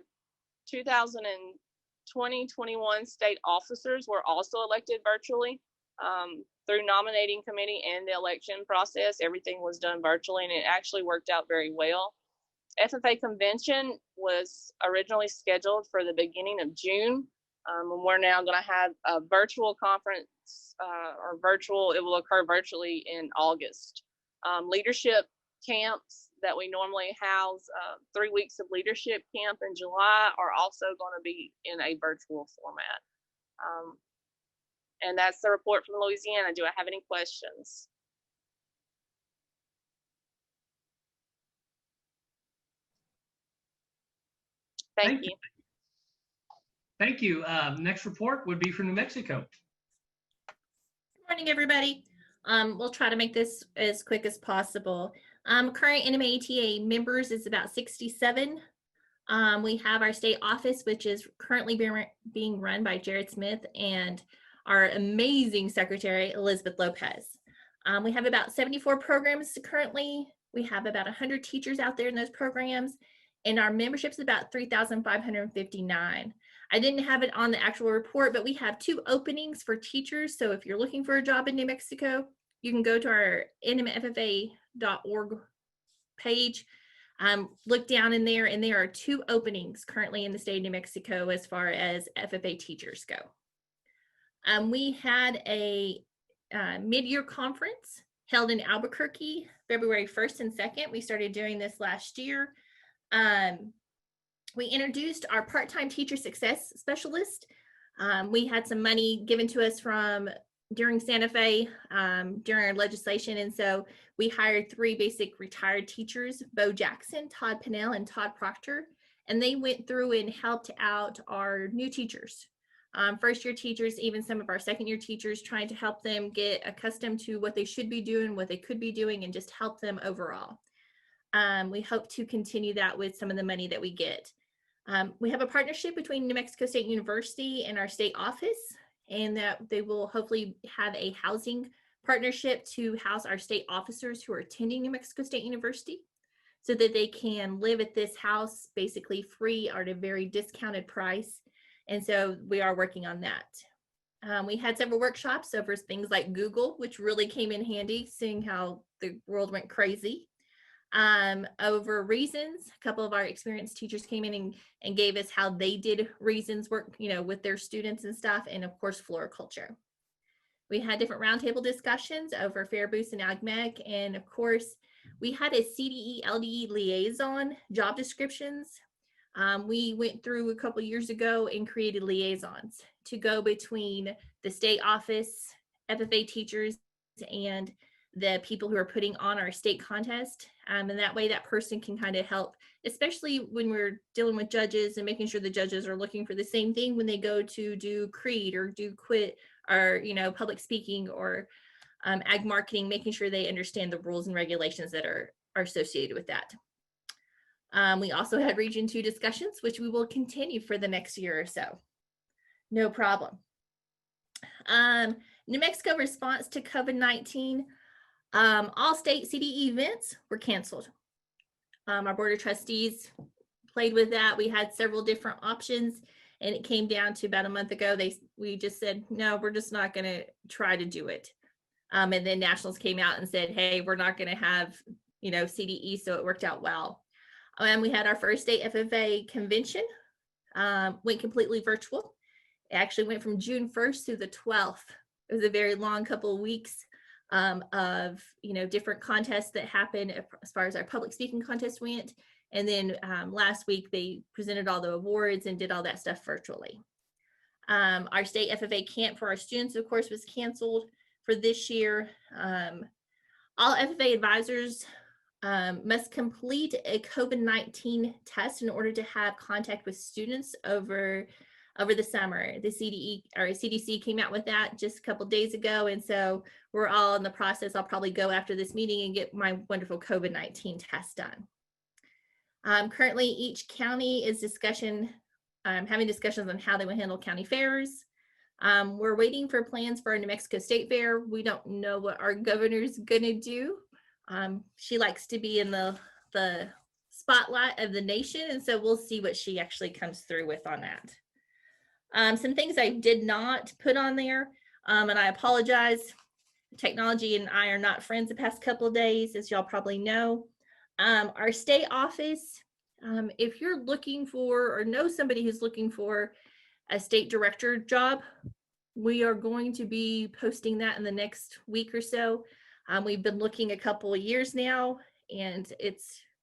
2020-21 state officers were also elected virtually through nominating committee and the election process. Everything was done virtually, and it actually worked out very well. FFA convention was originally scheduled for the beginning of June, and we're now going to have a virtual conference it will occur virtually in August. Leadership camps that we normally house, 3 weeks of leadership camp in July, are also going to be in a virtual format. And that's the report from Louisiana. Do I have any questions? Thank you. Thank you. Next report would be from New Mexico. Good morning, everybody. We'll try to make this as quick as possible. Current NAAE members is about 67. We have our state office, which is currently being run by Jared Smith and our amazing secretary, Elizabeth Lopez. We have about 74 programs currently. We have about 100 teachers out there in those programs, and our membership is about 3,559. I didn't have it on the actual report, but we have 2 openings for teachers. So if you're looking for a job in New Mexico, you can go to our nmffa.org page, look down in there, and there are 2 openings currently in the state of New Mexico as far as FFA teachers go. We had a mid-year conference held in Albuquerque, February 1st and 2nd. We started doing this last year. We introduced our part-time teacher success specialist. We had some money given to us during Santa Fe during our legislation, and so we hired 3 basic retired teachers, Bo Jackson, Todd Pinnell, and Todd Proctor, and they went through and helped out our new teachers, first-year teachers, even some of our second-year teachers, trying to help them get accustomed to what they should be doing, what they could be doing, and just help them overall. We hope to continue that with some of the money that we get. We have a partnership between New Mexico State University and our state office, and that they will hopefully have a housing partnership to house our state officers who are attending New Mexico State University, so that they can live at this house basically free or at a very discounted price. And so we are working on that. We had several workshops over things like Google, which really came in handy, seeing how the world went crazy. Over reasons, a couple of our experienced teachers came in and gave us how they did reasons work, with their students and stuff, and of course, floriculture. We had different roundtable discussions over Fair Boost and AgMech, and of course, we had a CDE LDE liaison job descriptions. We went through a couple years ago and created liaisons to go between the state office, FFA teachers, and the people who are putting on our state contest. And that way that person can kind of help, especially when we're dealing with judges and making sure the judges are looking for the same thing when they go to do CREED or do quit or, public speaking or ag marketing, making sure they understand the rules and regulations that are associated with that. We also had Region 2 discussions, which we will continue for the next year or so. No problem. New Mexico response to COVID-19. All state CDE events were canceled. Our board of trustees played with that. We had several different options, and it came down to about a month ago. We just said, no, we're just not going to try to do it. And then Nationals came out and said, hey, we're not going to have, CDE, so it worked out well. And we had our first state FFA convention, went completely virtual. It actually went from June 1st through the 12th. It was a very long couple of weeks of different contests that happened as far as our public speaking contest went. And then last week they presented all the awards and did all that stuff virtually. Our state FFA camp for our students, of course, was canceled for this year. All FFA advisors must complete a COVID-19 test in order to have contact with students over the summer. The CDC came out with that just a couple days ago, and so we're all in the process. I'll probably go after this meeting and get my wonderful COVID-19 test done. Currently, each county is having discussions on how they will handle county fairs. We're waiting for plans for our New Mexico State Fair. We don't know what our governor's gonna do. She likes to be in the spotlight of the nation, and so we'll see what she actually comes through with on that. Some things I did not put on there, and I apologize. Technology and I are not friends the past couple of days, as y'all probably know. Our state office, if you're looking for or know somebody who's looking for a state director job, we are going to be posting that in the next week or so. We've been looking a couple of years now, and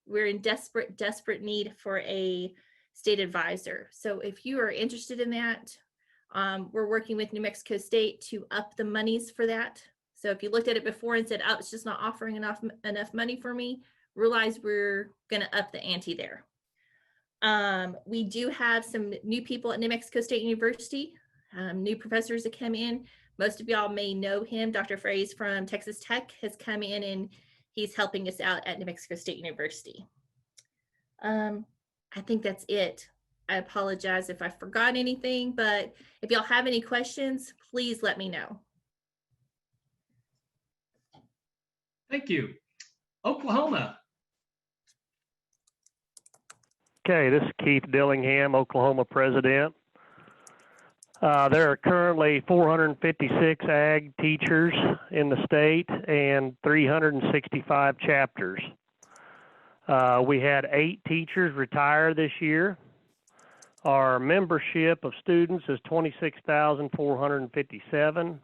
we're in desperate need for a state advisor. So if you are interested in that, we're working with New Mexico State to up the monies for that. So if you looked at it before and said, oh, it's just not offering enough money for me, realize we're going to up the ante there. We do have some new people at New Mexico State University, new professors that come in. Most of y'all may know him. Dr. Fraze from Texas Tech has come in and he's helping us out at New Mexico State University. I think that's it. I apologize if I forgot anything, but if y'all have any questions, please let me know. Thank you. Oklahoma. Okay, this is Keith Dillingham, Oklahoma president. There are currently 456 ag teachers in the state and 365 chapters. We had 8 teachers retire this year. Our membership of students is 26,457.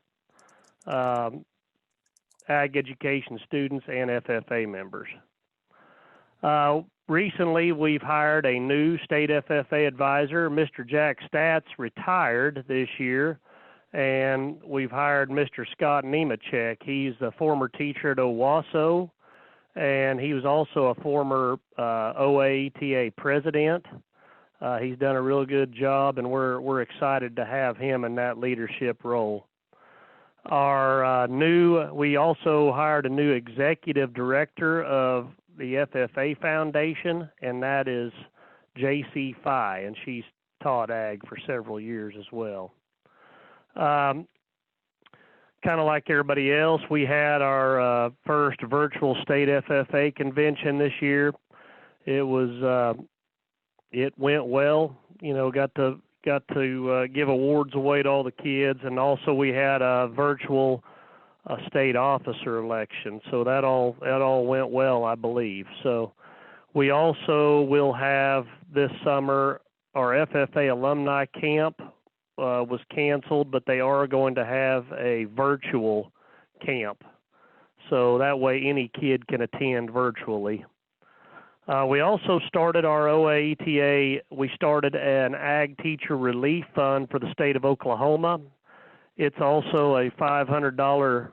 Ag education students and FFA members. Recently, we've hired a new state FFA advisor. Mr. Jack Statz retired this year, and we've hired Mr. Scott Nemechek. He's a former teacher at Owasso, and he was also a former OAETA president. He's done a real good job, and we're excited to have him in that leadership role. We also hired a new executive director of the FFA Foundation, and that is J.C. Fye, and she's taught ag for several years as well. Kind of like everybody else, we had our first virtual state FFA convention this year. It went well. You know, got to give awards away to all the kids, and also we had a virtual state officer election. So that all went well, I believe. So we also will have this summer our FFA alumni camp was canceled, but they are going to have a virtual camp. So that way any kid can attend virtually. We also started our OAETA. We started an ag teacher relief fund for the state of Oklahoma. It's also a $500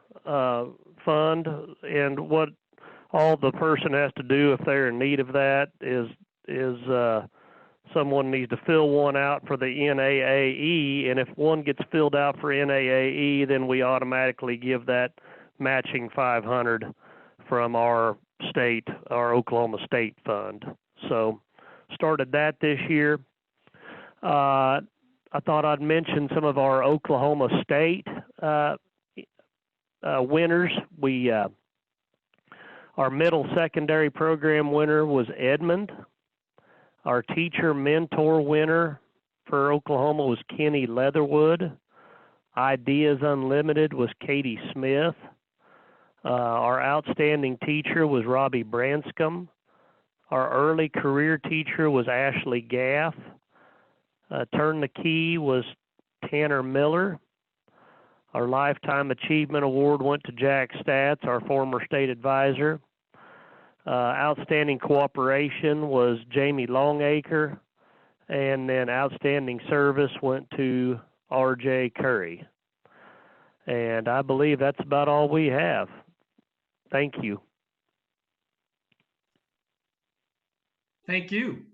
fund, and what all the person has to do if they're in need of that is someone needs to fill one out for the NAAE, and if one gets filled out for NAAE, then we automatically give that matching $500 from our Oklahoma State Fund. So started that this year. I thought I'd mention some of our Oklahoma State winners. Our middle secondary program winner was Edmond. Our teacher mentor winner for Oklahoma was Kenny Leatherwood. Ideas Unlimited was Katie Smith. Our outstanding teacher was Robbie Branscombe. Our early career teacher was Ashley Gaff. Turn the Key was Tanner Miller. Our Lifetime Achievement Award went to Jack Statz, our former state advisor. Outstanding Cooperation was Jamie Longacre. And then Outstanding Service went to R.J. Curry. And I believe that's about all we have. Thank you. Thank you.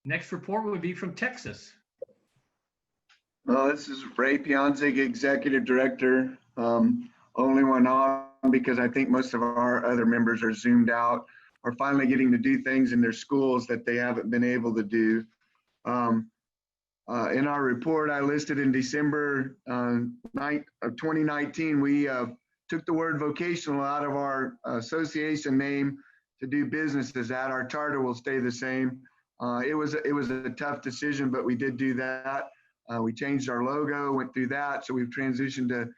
Next report would be from Texas. Well, this is Ray Pionzig, Executive Director. Only one on because I think most of our other members are zoomed out. are finally getting to do things in their schools that they haven't been able to do. In our report I listed in December of 2019, we took the word vocational out of our association name to do business as that. Our charter will stay the same. It was a tough decision, but we did do that. We changed our logo, went through that, so we've transitioned to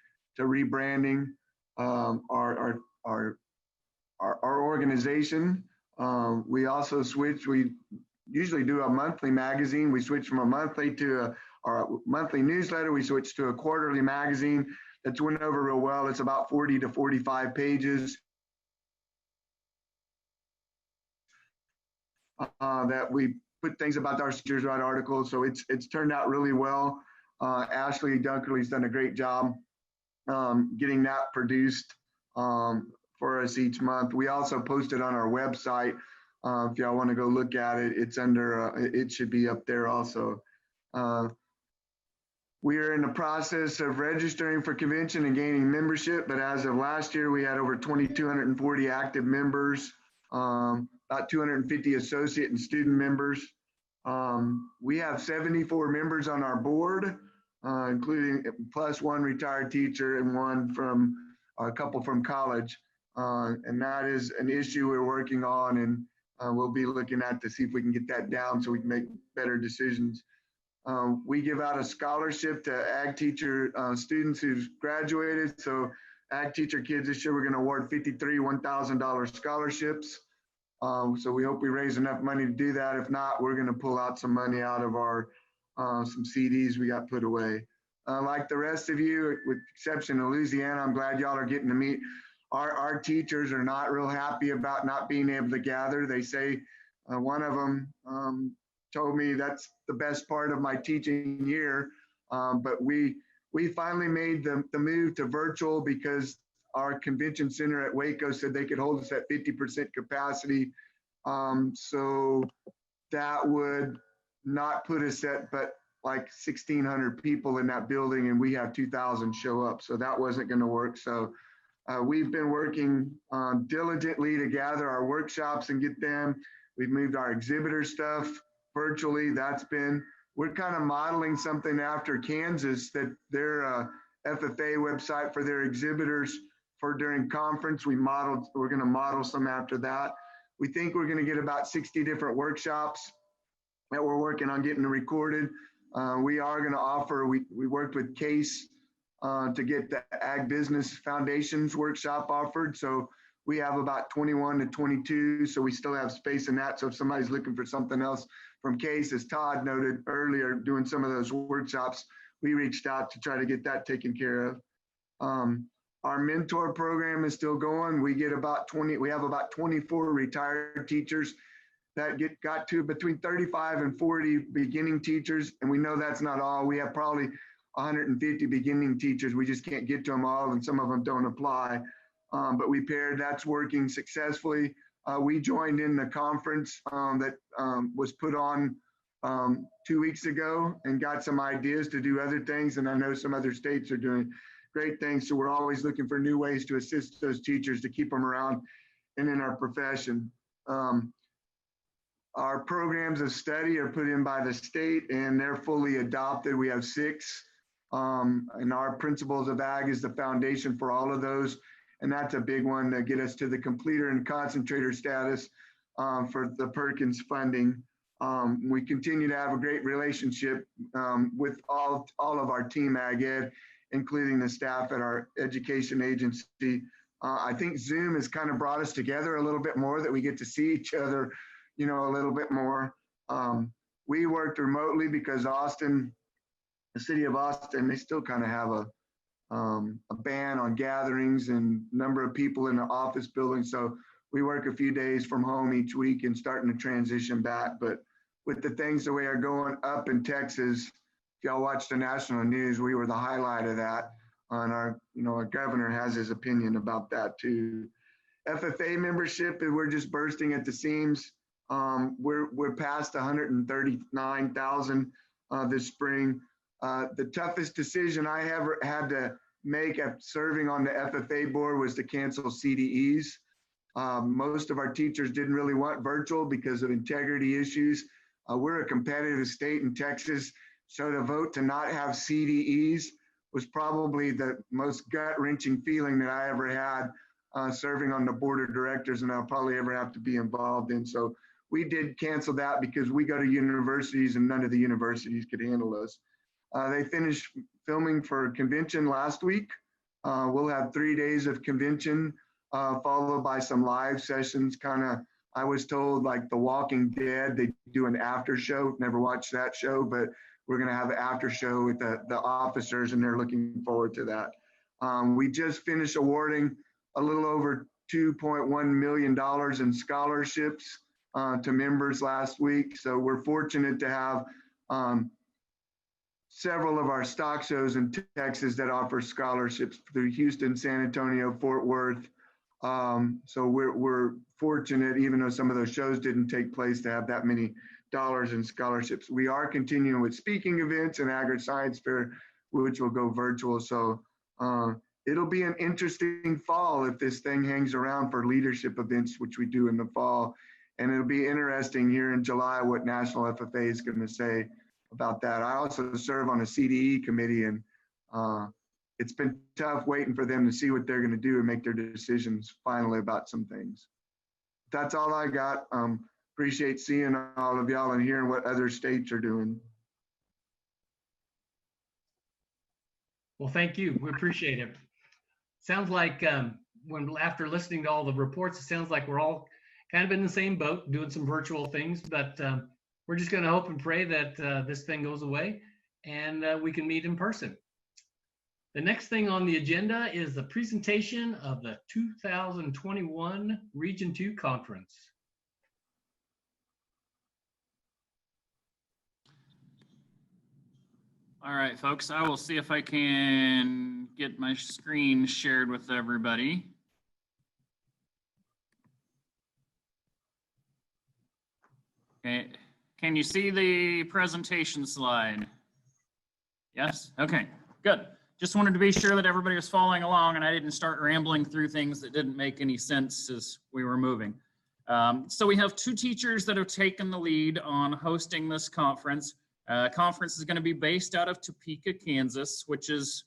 rebranding our organization. We also switched. We usually do a monthly magazine. We switched from a monthly to our monthly newsletter. We switched to a quarterly magazine. That's went over real well. It's about 40 to 45 pages that we put things about our teachers, write articles. So it's turned out really well. Ashley Dunkerley's done a great job getting that produced for us each month. We also post it on our website. If y'all want to go look at it, it's under, it should be up there also. We are in the process of registering for convention and gaining membership, but as of last year, we had over 2,240 active members, about 250 associate and student members. We have 74 members on our board, including plus one retired teacher and one from a couple from college. And that is an issue we're working on, and we'll be looking at to see if we can get that down so we can make better decisions. We give out a scholarship to ag teacher students who've graduated. So ag teacher kids this year, we're going to award 53 $1,000 scholarships. So we hope we raise enough money to do that. If not, we're going to pull out some money out of our some CDs we got put away. Like the rest of you, with exception of Louisiana, I'm glad y'all are getting to meet. Our teachers are not real happy about not being able to gather. They say one of them told me that's the best part of my teaching year. But we finally made the move to virtual because our convention center at Waco said they could hold us at 50% capacity. So that would not put us at but like 1,600 people in that building, and we have 2,000 show up. So that wasn't going to work. So we've been working diligently to gather our workshops and get them. We've moved our exhibitor stuff virtually. We're kind of modeling something after Kansas, that their FFA website for their exhibitors for during conference. We're going to model some after that. We think we're going to get about 60 different workshops that we're working on getting recorded. We are going to offer, we worked with CASE to get the Ag Business Foundations workshop offered. So we have about 21 to 22. So we still have space in that. So if somebody's looking for something else from CASE, as Todd noted earlier, doing some of those workshops, we reached out to try to get that taken care of. Our mentor program is still going. We have about 24 retired teachers that got to between 35 and 40 beginning teachers. And we know that's not all. We have probably 150 beginning teachers. We just can't get to them all, and some of them don't apply. But we paired, that's working successfully. We joined in the conference that was put on 2 weeks ago and got some ideas to do other things. And I know some other states are doing great things. So we're always looking for new ways to assist those teachers to keep them around and in our profession. Our programs of study are put in by the state and they're fully adopted. We have 6. And our principles of ag is the foundation for all of those. And that's a big one to get us to the completer and concentrator status for the Perkins funding. We continue to have a great relationship with all of our team ag ed, including the staff at our education agency. I think Zoom has kind of brought us together a little bit more, that we get to see each other, a little bit more. We worked remotely because the city of Austin, they still kind of have a ban on gatherings and number of people in the office building. So we work a few days from home each week and starting to transition back. But with the things the way are going up in Texas, if y'all watch the national news, we were the highlight of that. And our governor has his opinion about that too. FFA membership, we're just bursting at the seams. We're past 139,000 this spring. The toughest decision I ever had to make after serving on the FFA board was to cancel CDEs. Most of our teachers didn't really want virtual because of integrity issues. We're a competitive state in Texas, so to vote to not have CDEs was probably the most gut-wrenching feeling that I ever had serving on the board of directors, and I'll probably ever have to be involved in. So we did cancel that because we go to universities and none of the universities could handle us. They finished filming for convention last week. We'll have 3 days of convention followed by some live sessions, kind of, I was told, like The Walking Dead, they do an after show. Never watched that show, but we're going to have an after show with the officers, and they're looking forward to that. We just finished awarding a little over $2.1 million in scholarships to members last week. So we're fortunate to have several of our stock shows in Texas that offer scholarships through Houston, San Antonio, Fort Worth. So we're fortunate, even though some of those shows didn't take place, to have that many dollars in scholarships. We are continuing with speaking events and agri-science fair, which will go virtual. So it'll be an interesting fall if this thing hangs around for leadership events, which we do in the fall. And it'll be interesting here in July what National FFA is going to say about that. I also serve on a CDE committee, and it's been tough waiting for them to see what they're going to do and make their decisions finally about some things. That's all I got. Appreciate seeing all of y'all and hearing what other states are doing. Well, thank you. We appreciate it. Sounds like after listening to all the reports, it sounds like we're all kind of in the same boat, doing some virtual things, but we're just going to hope and pray that this thing goes away and we can meet in person. The next thing on the agenda is the presentation of the 2021 Region 2 Conference. All right, folks, I will see if I can get my screen shared with everybody. Okay, can you see the presentation slide? Yes, okay, good. Just wanted to be sure that everybody was following along and I didn't start rambling through things that didn't make any sense as we were moving. So we have two teachers that have taken the lead on hosting this conference. Conference is going to be based out of Topeka, Kansas, which is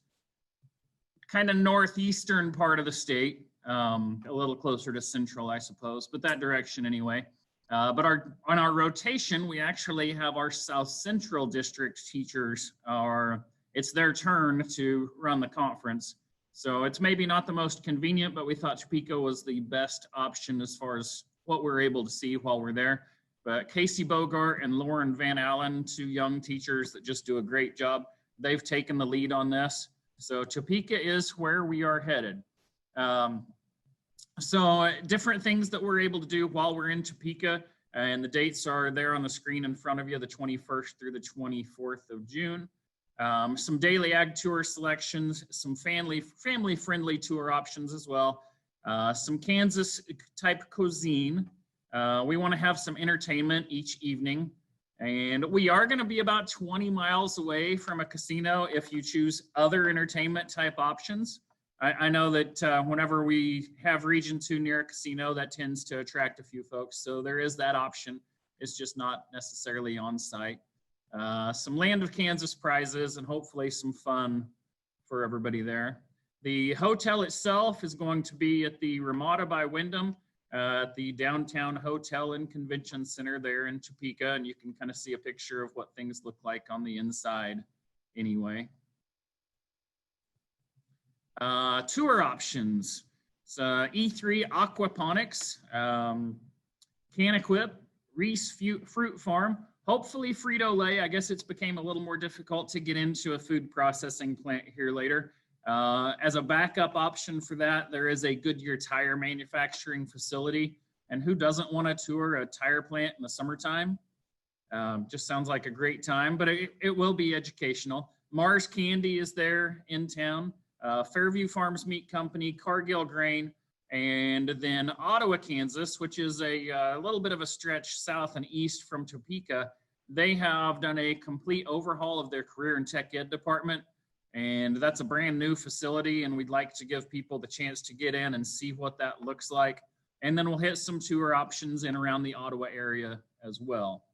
kind of northeastern part of the state, a little closer to central, I suppose, but that direction anyway. But on our rotation, we actually have our South Central District teachers. It's their turn to run the conference. So it's maybe not the most convenient, but we thought Topeka was the best option as far as what we're able to see while we're there. But Casey Bogart and Lauren Van Allen, two young teachers that just do a great job, they've taken the lead on this. So Topeka is where we are headed. So different things that we're able to do while we're in Topeka, and the dates are there on the screen in front of you, the 21st through the 24th of June. Some daily ag tour selections, some family-friendly tour options as well, some Kansas type cuisine. We want to have some entertainment each evening, and we are going to be about 20 miles away from a casino if you choose other entertainment type options. I know that whenever we have Region 2 near a casino, that tends to attract a few folks, so there is that option. It's just not necessarily on site. Some Land of Kansas prizes and hopefully some fun for everybody there. The hotel itself is going to be at the Ramada by Wyndham, at the downtown hotel and convention center there in Topeka, and you can kind of see a picture of what things look like on the inside anyway. Tour options. So E3 Aquaponics, Can-Equip, Reese Fruit Farm, hopefully Frito-Lay. I guess it's became a little more difficult to get into a food processing plant here later. As a backup option for that, there is a Goodyear tire manufacturing facility. And who doesn't want to tour a tire plant in the summertime? Just sounds like a great time, but it will be educational. Mars Candy is there in town. Fairview Farms Meat Company, Cargill Grain, and then Ottawa, Kansas, which is a little bit of a stretch south and east from Topeka. They have done a complete overhaul of their career and tech ed department, and that's a brand new facility, and we'd like to give people the chance to get in and see what that looks like. And then we'll hit some tour options in around the Ottawa area as well.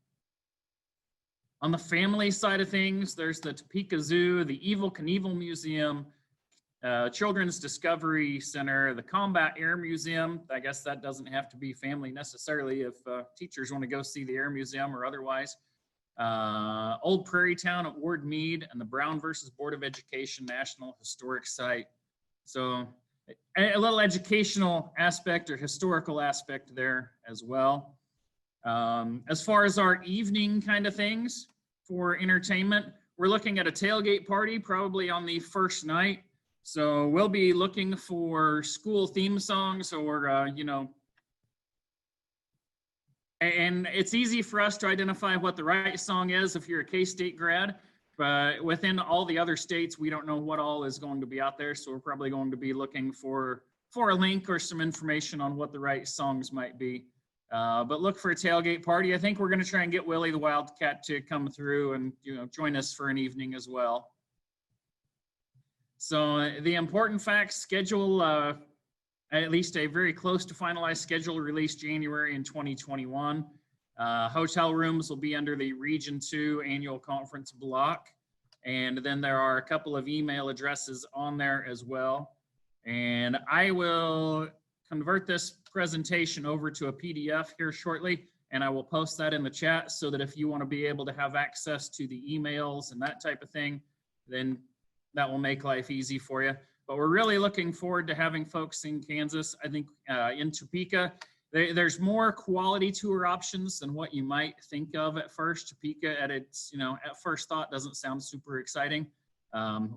On the family side of things, there's the Topeka Zoo, the Evel Knievel Museum, Children's Discovery Center, the Combat Air Museum. I guess that doesn't have to be family necessarily if teachers want to go see the Air Museum or otherwise. Old Prairie Town at Ward Mead, and the Brown versus Board of Education National Historic Site. So a little educational aspect or historical aspect there as well. As far as our evening kind of things for entertainment, we're looking at a tailgate party probably on the first night. So we'll be looking for school theme songs or, you know, and it's easy for us to identify what the right song is if you're a K-State grad, but within all the other states, we don't know what all is going to be out there. So we're probably going to be looking for a link or some information on what the right songs might be. But look for a tailgate party. I think we're going to try and get Willie the Wildcat to come through and, you know, join us for an evening as well. So the important facts: schedule, at least a very close to finalized schedule released January in 2021. Hotel rooms will be under the Region 2 annual conference block. And then there are a couple of email addresses on there as well. And I will convert this presentation over to a PDF here shortly, and I will post that in the chat so that if you want to be able to have access to the emails and that type of thing, then that will make life easy for you. But we're really looking forward to having folks in Kansas. I think in Topeka, there's more quality tour options than what you might think of at first. Topeka, at its, you know, at first thought, doesn't sound super exciting.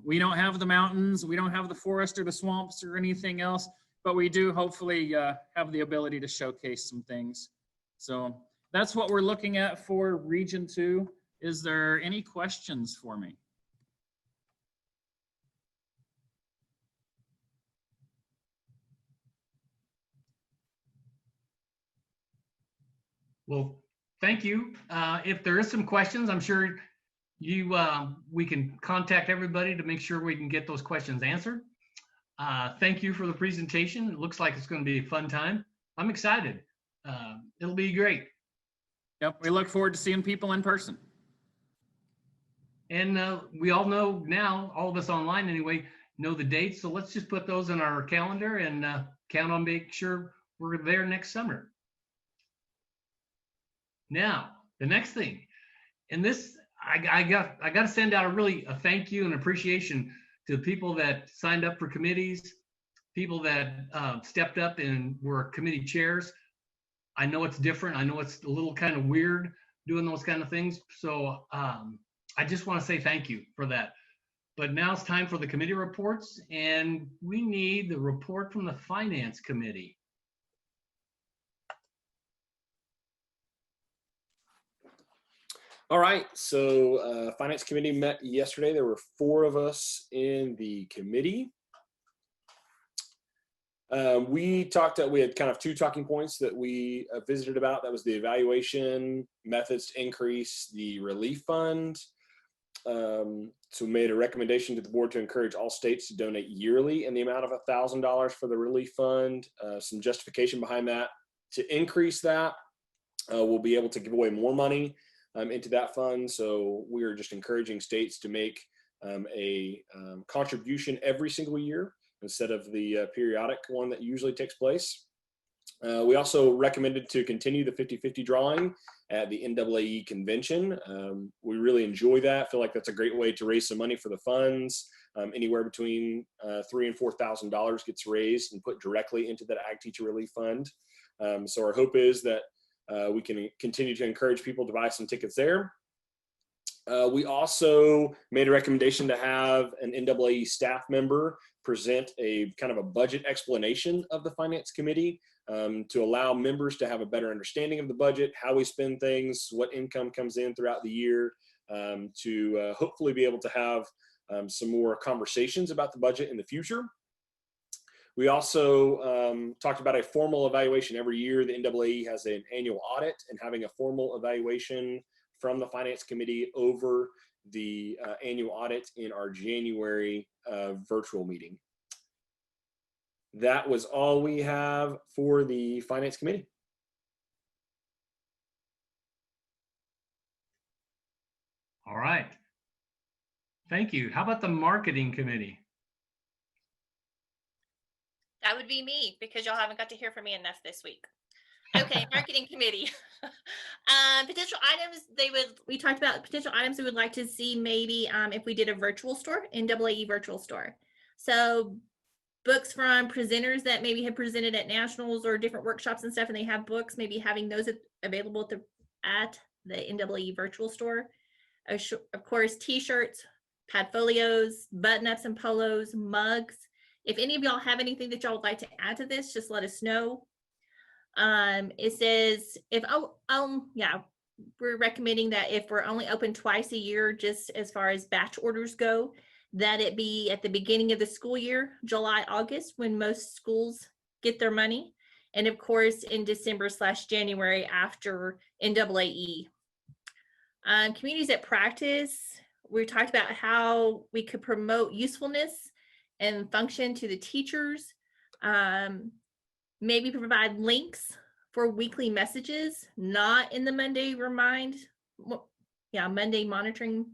We don't have the mountains, we don't have the forest or the swamps or anything else, but we do hopefully have the ability to showcase some things. So that's what we're looking at for Region 2. Is there any questions for me? Well, thank you. If there is some questions, I'm sure we can contact everybody to make sure we can get those questions answered. Thank you for the presentation. It looks like it's going to be a fun time. I'm excited. It'll be great. Yep, we look forward to seeing people in person. And we all know now, all of us online anyway, know the dates. So let's just put those in our calendar and count on making sure we're there next summer. Now, the next thing, and this, I got to send out a thank you and appreciation to the people that signed up for committees, people that stepped up and were committee chairs. I know it's different. I know it's a little kind of weird doing those kind of things. So I just want to say thank you for that. But now it's time for the committee reports, and we need the report from the Finance Committee. All right, so Finance Committee met yesterday. There were 4 of us in the committee. We had kind of 2 talking points that we visited about. That was the evaluation methods to increase the relief fund. So we made a recommendation to the board to encourage all states to donate yearly in the amount of $1,000 for the relief fund. Some justification behind that. To increase that, we'll be able to give away more money into that fund. So we are just encouraging states to make a contribution every single year instead of the periodic one that usually takes place. We also recommended to continue the 50-50 drawing at the NAAE convention. We really enjoy that. Feel like that's a great way to raise some money for the funds. Anywhere between $3,000 and $4,000 gets raised and put directly into that Ag Teacher Relief Fund. So our hope is that we can continue to encourage people to buy some tickets there. We also made a recommendation to have an NAAE staff member present a kind of a budget explanation of the Finance Committee to allow members to have a better understanding of the budget, how we spend things, what income comes in throughout the year, to hopefully be able to have some more conversations about the budget in the future. We also talked about a formal evaluation every year. The NAAE has an annual audit, and having a formal evaluation from the Finance Committee over the annual audit in our January virtual meeting. that was all we have for the Finance Committee. All right. Thank you. How about the Marketing Committee? That would be me, because y'all haven't got to hear from me enough this week. Okay, Marketing Committee. Potential items we talked about potential items we would like to see, maybe if we did a virtual store, NAAE virtual store. So books from presenters that maybe have presented at nationals or different workshops and stuff, and they have books, maybe having those available at the NAAE virtual store. Of course, t-shirts, padfolios, button-ups and polos, mugs. If any of y'all have anything that y'all would like to add to this, just let us know. It says we're recommending that if we're only open twice a year, just as far as batch orders go, that it be at the beginning of the school year, July, August, when most schools get their money. And of course, in December/January after NAAE. Communities that practice, we talked about how we could promote usefulness and function to the teachers. Maybe provide links for weekly messages, not in the Monday Monday monitoring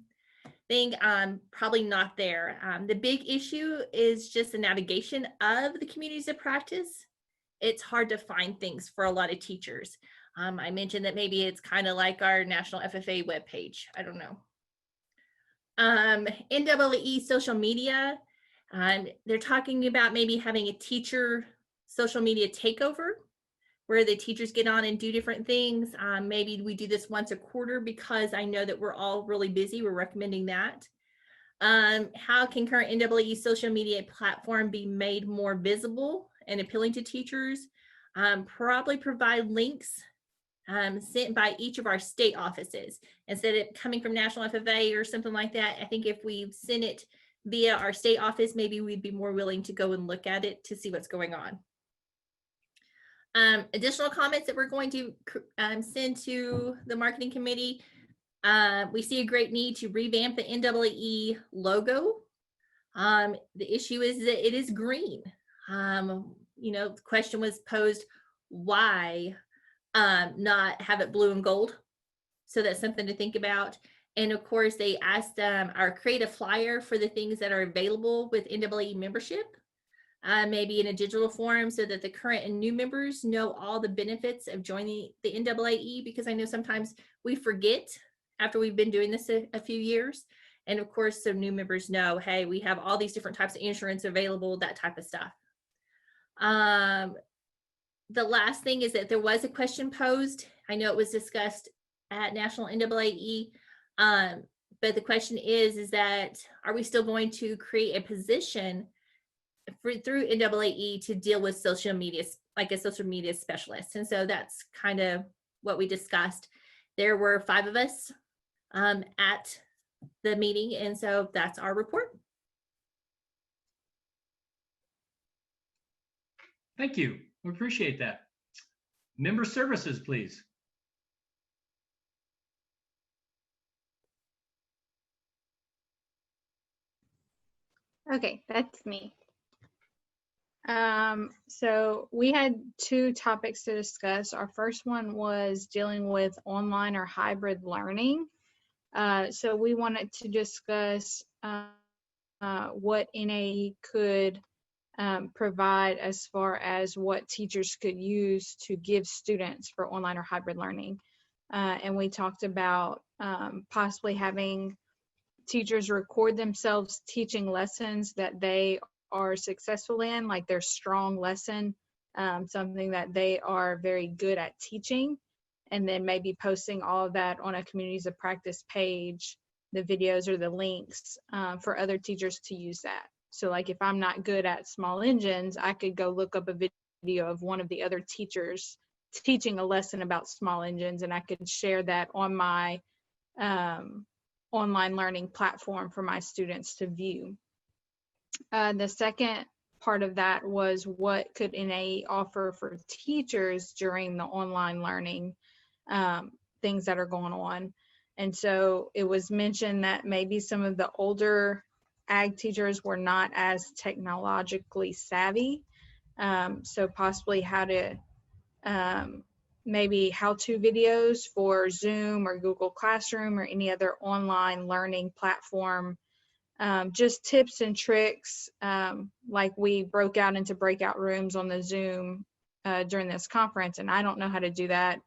thing, probably not there. The big issue is just the navigation of the communities of practice. It's hard to find things for a lot of teachers. I mentioned that maybe it's kind of like our National FFA webpage. I don't know. NAAE social media, they're talking about maybe having a teacher social media takeover where the teachers get on and do different things. Maybe we do this once a quarter, because I know that we're all really busy. We're recommending that. How can current NAAE social media platform be made more visible and appealing to teachers? Probably provide links sent by each of our state offices instead of coming from National FFA or something like that. I think if we send it via our state office, maybe we'd be more willing to go and look at it to see what's going on. Additional comments that we're going to send to the Marketing Committee. We see a great need to revamp the NAAE logo. The issue is that it is green. The question was posed, why not have it blue and gold? So that's something to think about. And of course, they asked create a flyer for the things that are available with NAAE membership. Maybe in a digital form, so that the current and new members know all the benefits of joining the NAAE, because I know sometimes we forget after we've been doing this a few years. And of course, so new members know, hey, we have all these different types of insurance available, that type of stuff. The last thing is that there was a question posed. I know it was discussed at National NAAE, but the question is that, are we still going to create a position through NAAE to deal with social media, like a social media specialist? And so that's kind of what we discussed. There were 5 of us at the meeting, and so that's our report. Thank you. We appreciate that. Member services, please. Okay, that's me. So we had 2 topics to discuss. Our first one was dealing with online or hybrid learning. So we wanted to discuss what NAAE could provide as far as what teachers could use to give students for online or hybrid learning. And we talked about possibly having teachers record themselves teaching lessons that they are successful in, like their strong lesson, something that they are very good at teaching, and then maybe posting all of that on a communities of practice page, the videos or the links for other teachers to use that. So like if I'm not good at small engines, I could go look up a video of one of the other teachers teaching a lesson about small engines, and I could share that on my online learning platform for my students to view. The second part of that was, what could NAAE offer for teachers during the online learning things that are going on? And so it was mentioned that maybe some of the older ag teachers were not as technologically savvy. So possibly how to maybe how-to videos for Zoom or Google Classroom or any other online learning platform. Just tips and tricks, like we broke out into breakout rooms on the Zoom during this conference, and I don't know how to do that.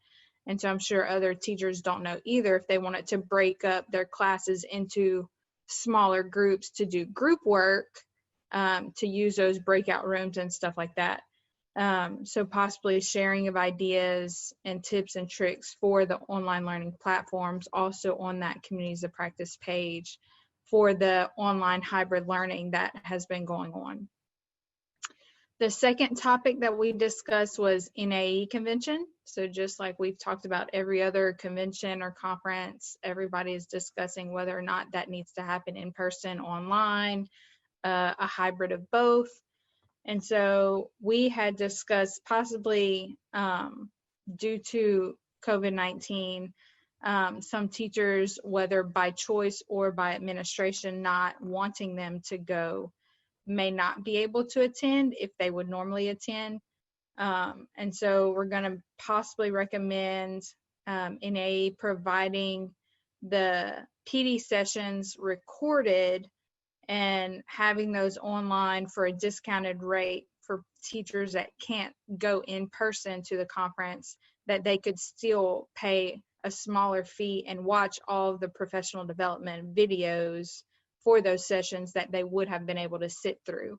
And so I'm sure other teachers don't know either if they wanted to break up their classes into smaller groups to do group work, to use those breakout rooms and stuff like that. So possibly sharing of ideas and tips and tricks for the online learning platforms also on that Communities of Practice page for the online hybrid learning that has been going on. The second topic that we discussed was NAE convention. So just like we've talked about every other convention or conference, everybody is discussing whether or not that needs to happen in person, online, a hybrid of both. And so we had discussed possibly due to COVID-19, some teachers, whether by choice or by administration not wanting them to go, may not be able to attend if they would normally attend. And so we're going to possibly recommend NAE providing the PD sessions recorded and having those online for a discounted rate for teachers that can't go in person to the conference, that they could still pay a smaller fee and watch all of the professional development videos for those sessions that they would have been able to sit through.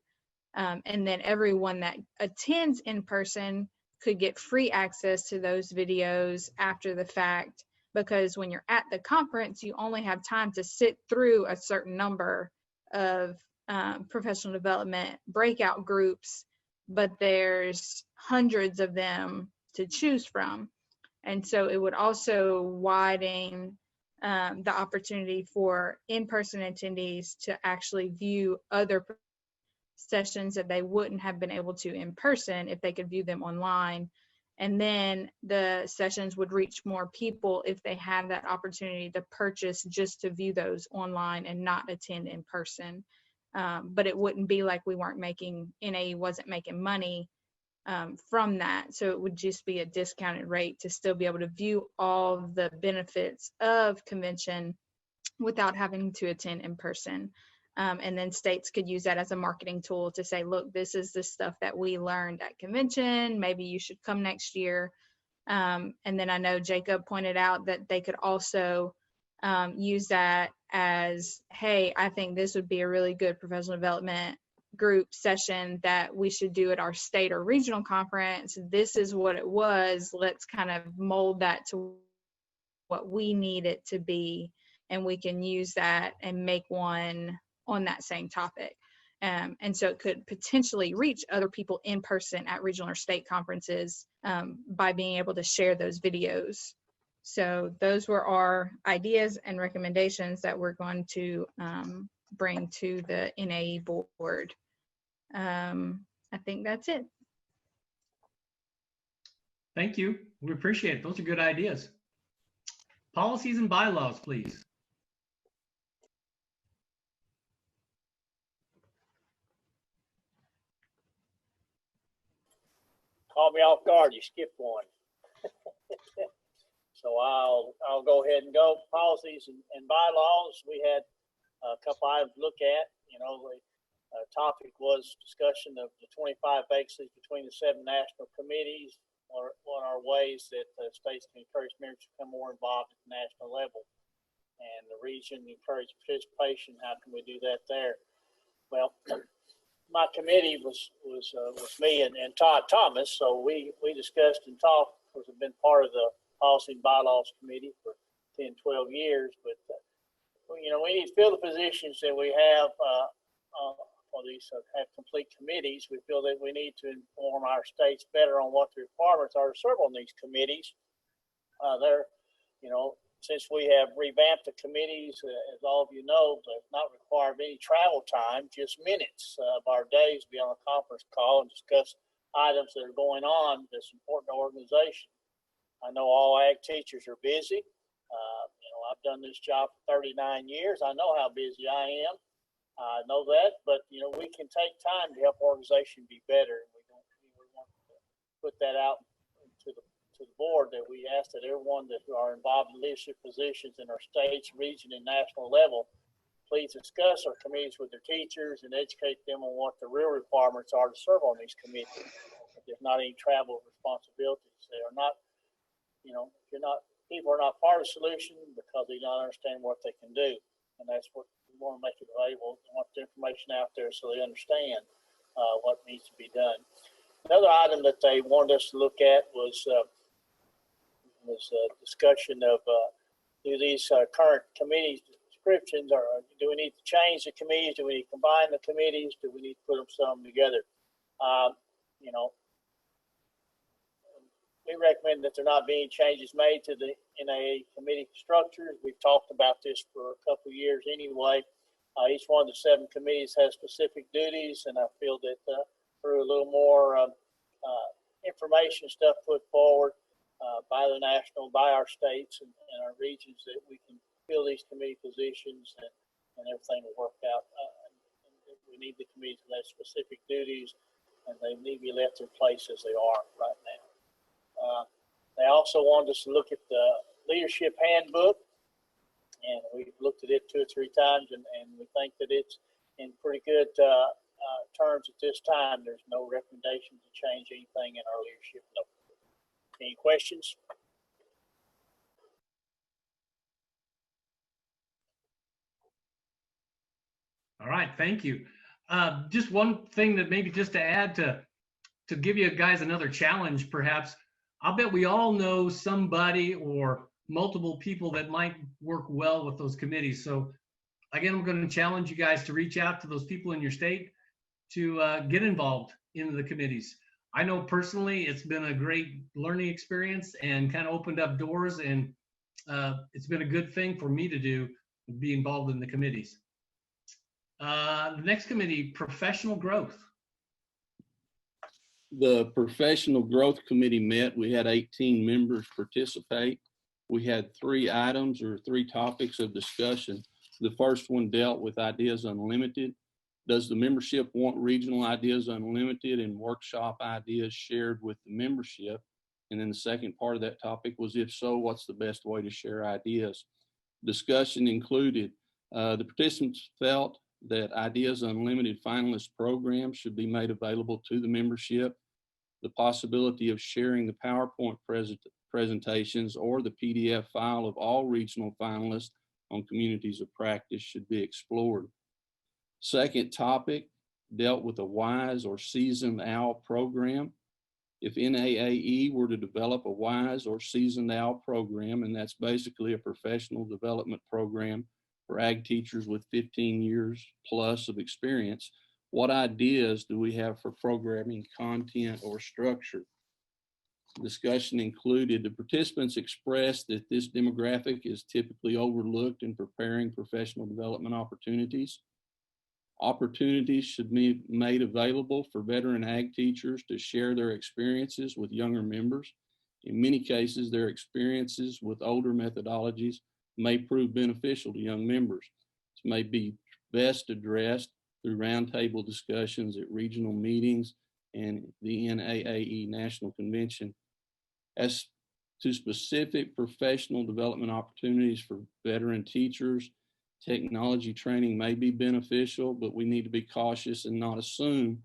And then everyone that attends in person could get free access to those videos after the fact, because when you're at the conference, you only have time to sit through a certain number of professional development breakout groups, but there's hundreds of them to choose from. And so it would also widen the opportunity for in-person attendees to actually view other sessions that they wouldn't have been able to in person if they could view them online. And then the sessions would reach more people if they have that opportunity to purchase just to view those online and not attend in person. But it wouldn't be like we weren't making, NAE wasn't making money from that. So it would just be a discounted rate to still be able to view all the benefits of convention without having to attend in person. And then states could use that as a marketing tool to say, look, this is the stuff that we learned at convention. Maybe you should come next year. And then I know Jacob pointed out that they could also use that as, hey, I think this would be a really good professional development group session that we should do at our state or regional conference. This is what it was. Let's kind of mold that to what we need it to be. And we can use that and make one on that same topic. And so it could potentially reach other people in person at regional or state conferences by being able to share those videos. So those were our ideas and recommendations that we're going to bring to the NAE board. I think that's it. Thank you. We appreciate it. Those are good ideas. Policies and bylaws, please. Caught me off guard. You skipped one. So I'll go ahead and go. Policies and bylaws. We had a couple items to look at. You know, the topic was discussion of the 25 vacancies between the 7 national committees. What are ways that states can encourage members to become more involved at the national level, and the region encourage participation. How can we do that there? Well, my committee was me and Todd Thomas. So we discussed and talked. Of course, I've been part of the Policy and Bylaws Committee for 10, 12 years. But, you know, we need to fill the positions that we have for these have complete committees. We feel that we need to inform our states better on what the requirements are to serve on these committees. You know, since we have revamped the committees, as all of you know, they've not required any travel time, just minutes of our days to be on a conference call and discuss items that are going on that's important to our organization. I know all ag teachers are busy. You know, I've done this job for 39 years. I know how busy I am. I know that, but you know, we can take time to help our organization be better. We put that out to the board that we ask that everyone that are involved in leadership positions in our states, region, and national level, please discuss our committees with their teachers and educate them on what the real requirements are to serve on these committees. If there's not any travel responsibilities. They are not, people are not part of the solution because they don't understand what they can do. And that's what we want to make it available. We want the information out there so they understand what needs to be done. Another item that they wanted us to look at was discussion of do these current committee descriptions, or do we need to change the committees? Do we need to combine the committees? Do we need to put some together? We recommend that there not be any changes made to the NAAE committee structures. We've talked about this for a couple of years anyway. Each one of the 7 committees has specific duties, and I feel that through a little more information stuff put forward by the national, by our states and our regions, that we can fill these committee positions and everything will work out. We need the committees to have specific duties, and they need to be left in place as they are right now. They also wanted us to look at the leadership handbook, and we've looked at it 2 or 3 times, and we think that it's in pretty good terms at this time. There's no recommendation to change anything in our leadership note. Any questions? All right, thank you. Just one thing that maybe just to add to give you guys another challenge, perhaps. I'll bet we all know somebody or multiple people that might work well with those committees. So again, I'm going to challenge you guys to reach out to those people in your state to get involved in the committees. I know personally it's been a great learning experience and kind of opened up doors, and it's been a good thing for me to do, be involved in the committees. The next committee, professional growth. The Professional Growth Committee met. We had 18 members participate. We had 3 items or 3 topics of discussion. The first one dealt with Ideas Unlimited. Does the membership want regional Ideas Unlimited and workshop ideas shared with the membership? And then the second part of that topic was, if so, what's the best way to share ideas? Discussion included, the participants felt that Ideas Unlimited finalist programs should be made available to the membership. The possibility of sharing the PowerPoint presentations or the PDF file of all regional finalists on communities of practice should be explored. Second topic dealt with a WISE or Seasoned OWL program. If NAAE were to develop a WISE or Seasoned OWL program, and that's basically a professional development program for ag teachers with 15 years plus of experience, what ideas do we have for programming content or structure? Discussion included, the participants expressed that this demographic is typically overlooked in preparing professional development opportunities. Opportunities should be made available for veteran ag teachers to share their experiences with younger members. In many cases, their experiences with older methodologies may prove beneficial to young members. This may be best addressed through roundtable discussions at regional meetings and the NAAE National Convention. As to specific professional development opportunities for veteran teachers, technology training may be beneficial, but we need to be cautious and not assume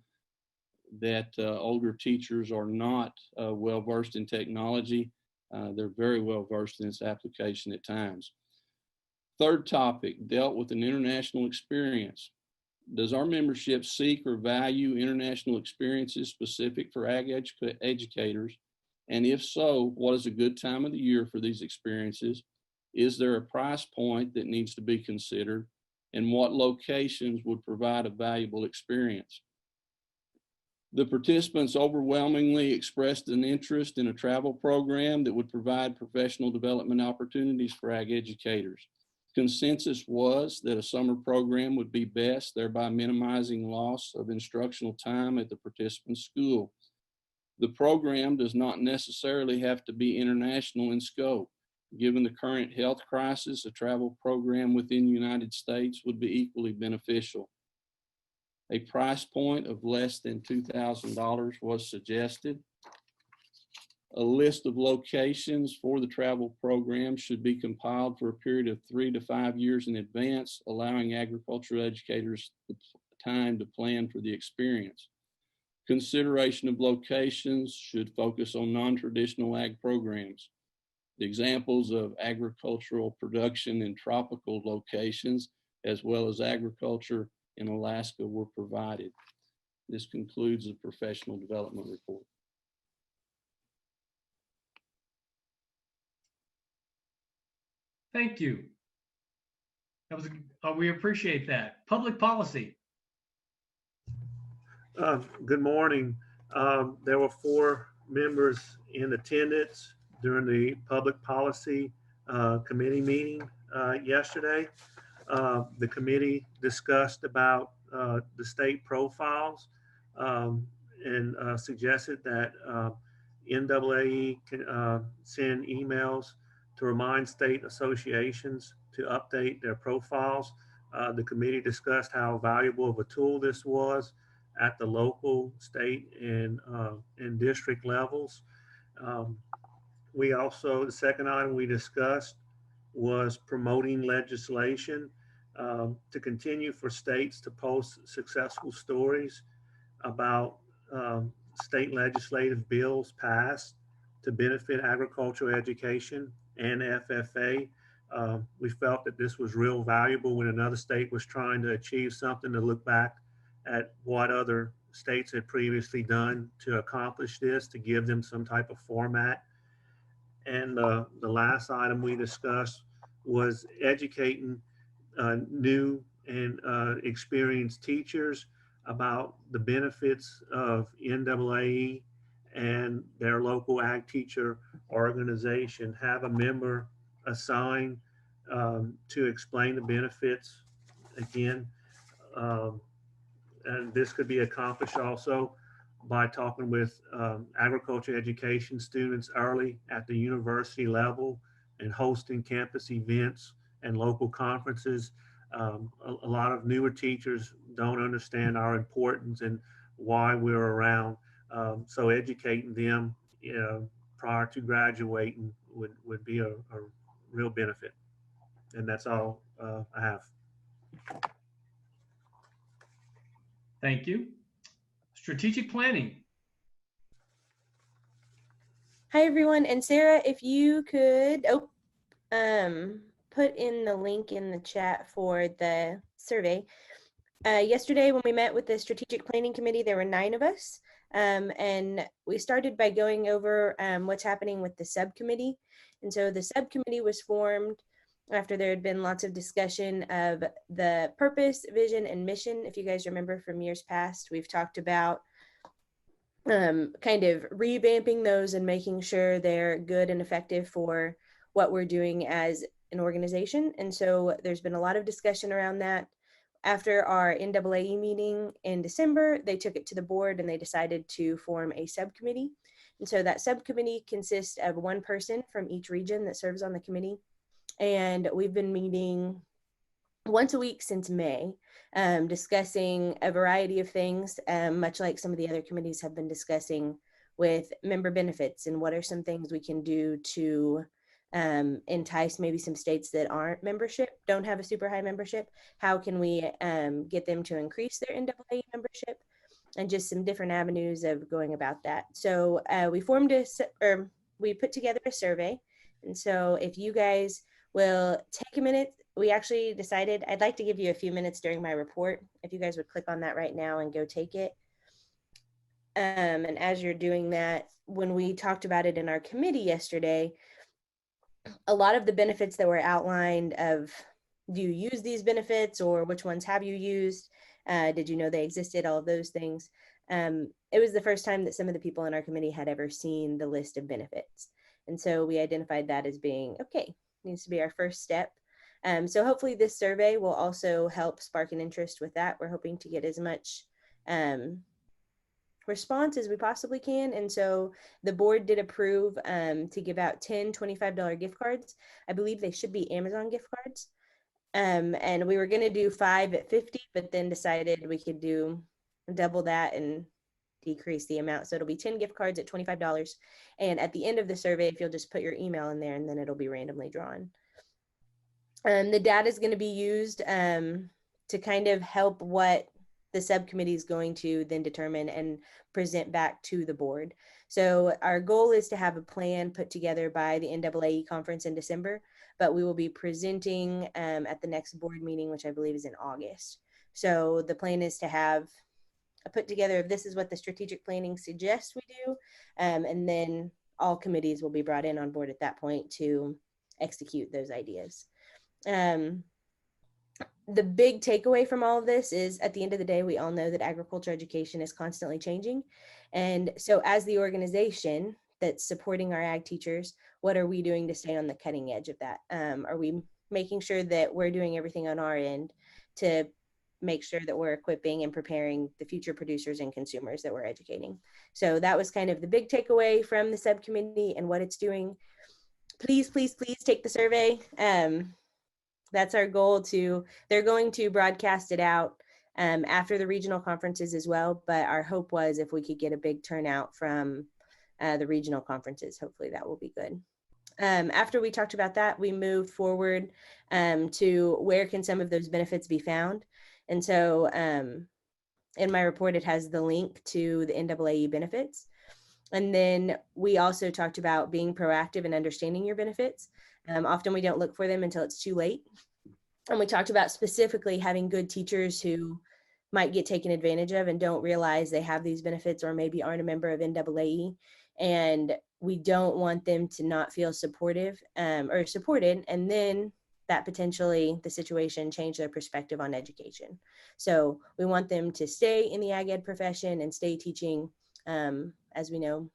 that older teachers are not well-versed in technology. They're very well-versed in its application at times. Third topic dealt with an international experience. Does our membership seek or value international experiences specific for ag educators? And if so, what is a good time of the year for these experiences? Is there a price point that needs to be considered? And what locations would provide a valuable experience? The participants overwhelmingly expressed an interest in a travel program that would provide professional development opportunities for ag educators. Consensus was that a summer program would be best, thereby minimizing loss of instructional time at the participant's school. The program does not necessarily have to be international in scope. Given the current health crisis, a travel program within the United States would be equally beneficial. A price point of less than $2,000 was suggested. A list of locations for the travel program should be compiled for a period of 3 to 5 years in advance, allowing agricultural educators the time to plan for the experience. Consideration of locations should focus on non-traditional ag programs. The examples of agricultural production in tropical locations, as well as agriculture in Alaska, were provided. This concludes the professional development report. Thank you. That was, we appreciate that. Public policy. Good morning. There were 4 members in attendance during the Public Policy Committee meeting yesterday. The committee discussed about the state profiles and suggested that NAAE can send emails to remind state associations to update their profiles. The committee discussed how valuable of a tool this was at the local, state, and district levels. We also, the second item we discussed was promoting legislation to continue for states to post successful stories about state legislative bills passed to benefit agricultural education and FFA. We felt that this was real valuable when another state was trying to achieve something, to look back at what other states had previously done to accomplish this, to give them some type of format. And the last item we discussed was educating new and experienced teachers about the benefits of NAAE and their local ag teacher organization. Have a member assigned to explain the benefits again. And this could be accomplished also by talking with agriculture education students early at the university level and hosting campus events and local conferences. A lot of newer teachers don't understand our importance and why we're around. So educating them prior to graduating would be a real benefit. And that's all I have. Thank you. Strategic planning. Hi, everyone. And Sarah, if you could put in the link in the chat for the survey. Yesterday, when we met with the Strategic Planning Committee, there were 9 of us. And we started by going over what's happening with the subcommittee. And so the subcommittee was formed after there had been lots of discussion of the purpose, vision, and mission. If you guys remember from years past, we've talked about kind of revamping those and making sure they're good and effective for what we're doing as an organization. And so there's been a lot of discussion around that. After our NAAE meeting in December, they took it to the board and they decided to form a subcommittee. And so that subcommittee consists of 1 person from each region that serves on the committee. And we've been meeting once a week since May, discussing a variety of things, much like some of the other committees have been discussing, with member benefits and what are some things we can do to entice maybe some states that don't have a super high membership. How can we get them to increase their NAAE membership, and just some different avenues of going about that. So we put together a survey. And so if you guys will take a minute, we actually decided I'd like to give you a few minutes during my report. If you guys would click on that right now and go take it. And as you're doing that, when we talked about it in our committee yesterday, a lot of the benefits that were outlined of, do you use these benefits, or which ones have you used? Did you know they existed? All of those things. It was the first time that some of the people in our committee had ever seen the list of benefits. And so we identified that as being, okay, needs to be our first step. So hopefully this survey will also help spark an interest with that. We're hoping to get as much response as we possibly can. And so the board did approve to give out 10 $25 gift cards. I believe they should be Amazon gift cards. And we were going to do 5 at $50, but then decided we could do double that and decrease the amount. So it'll be 10 gift cards at $25. And at the end of the survey, if you'll just put your email in there, and then it'll be randomly drawn. The data is going to be used to kind of help what the subcommittee is going to then determine and present back to the board. So our goal is to have a plan put together by the NAAE conference in December, but we will be presenting at the next board meeting, which I believe is in August. So the plan is to have a put together of this is what the strategic planning suggests we do, and then all committees will be brought in on board at that point to execute those ideas. The big takeaway from all of this is, at the end of the day, we all know that agriculture education is constantly changing. And so as the organization that's supporting our ag teachers, what are we doing to stay on the cutting edge of that? Are we making sure that we're doing everything on our end to make sure that we're equipping and preparing the future producers and consumers that we're educating? So that was kind of the big takeaway from the subcommittee and what it's doing. Please, please, please take the survey. That's our goal. They're going to broadcast it out after the regional conferences as well, but our hope was if we could get a big turnout from the regional conferences, hopefully that will be good. After we talked about that, we moved forward to where can some of those benefits be found. And so in my report, it has the link to the NAAE benefits. And then we also talked about being proactive and understanding your benefits. Often we don't look for them until it's too late. And we talked about specifically having good teachers who might get taken advantage of and don't realize they have these benefits, or maybe aren't a member of NAAE. And we don't want them to not feel supportive or supported, and then that potentially the situation change their perspective on education. So we want them to stay in the ag ed profession and stay teaching. As we know,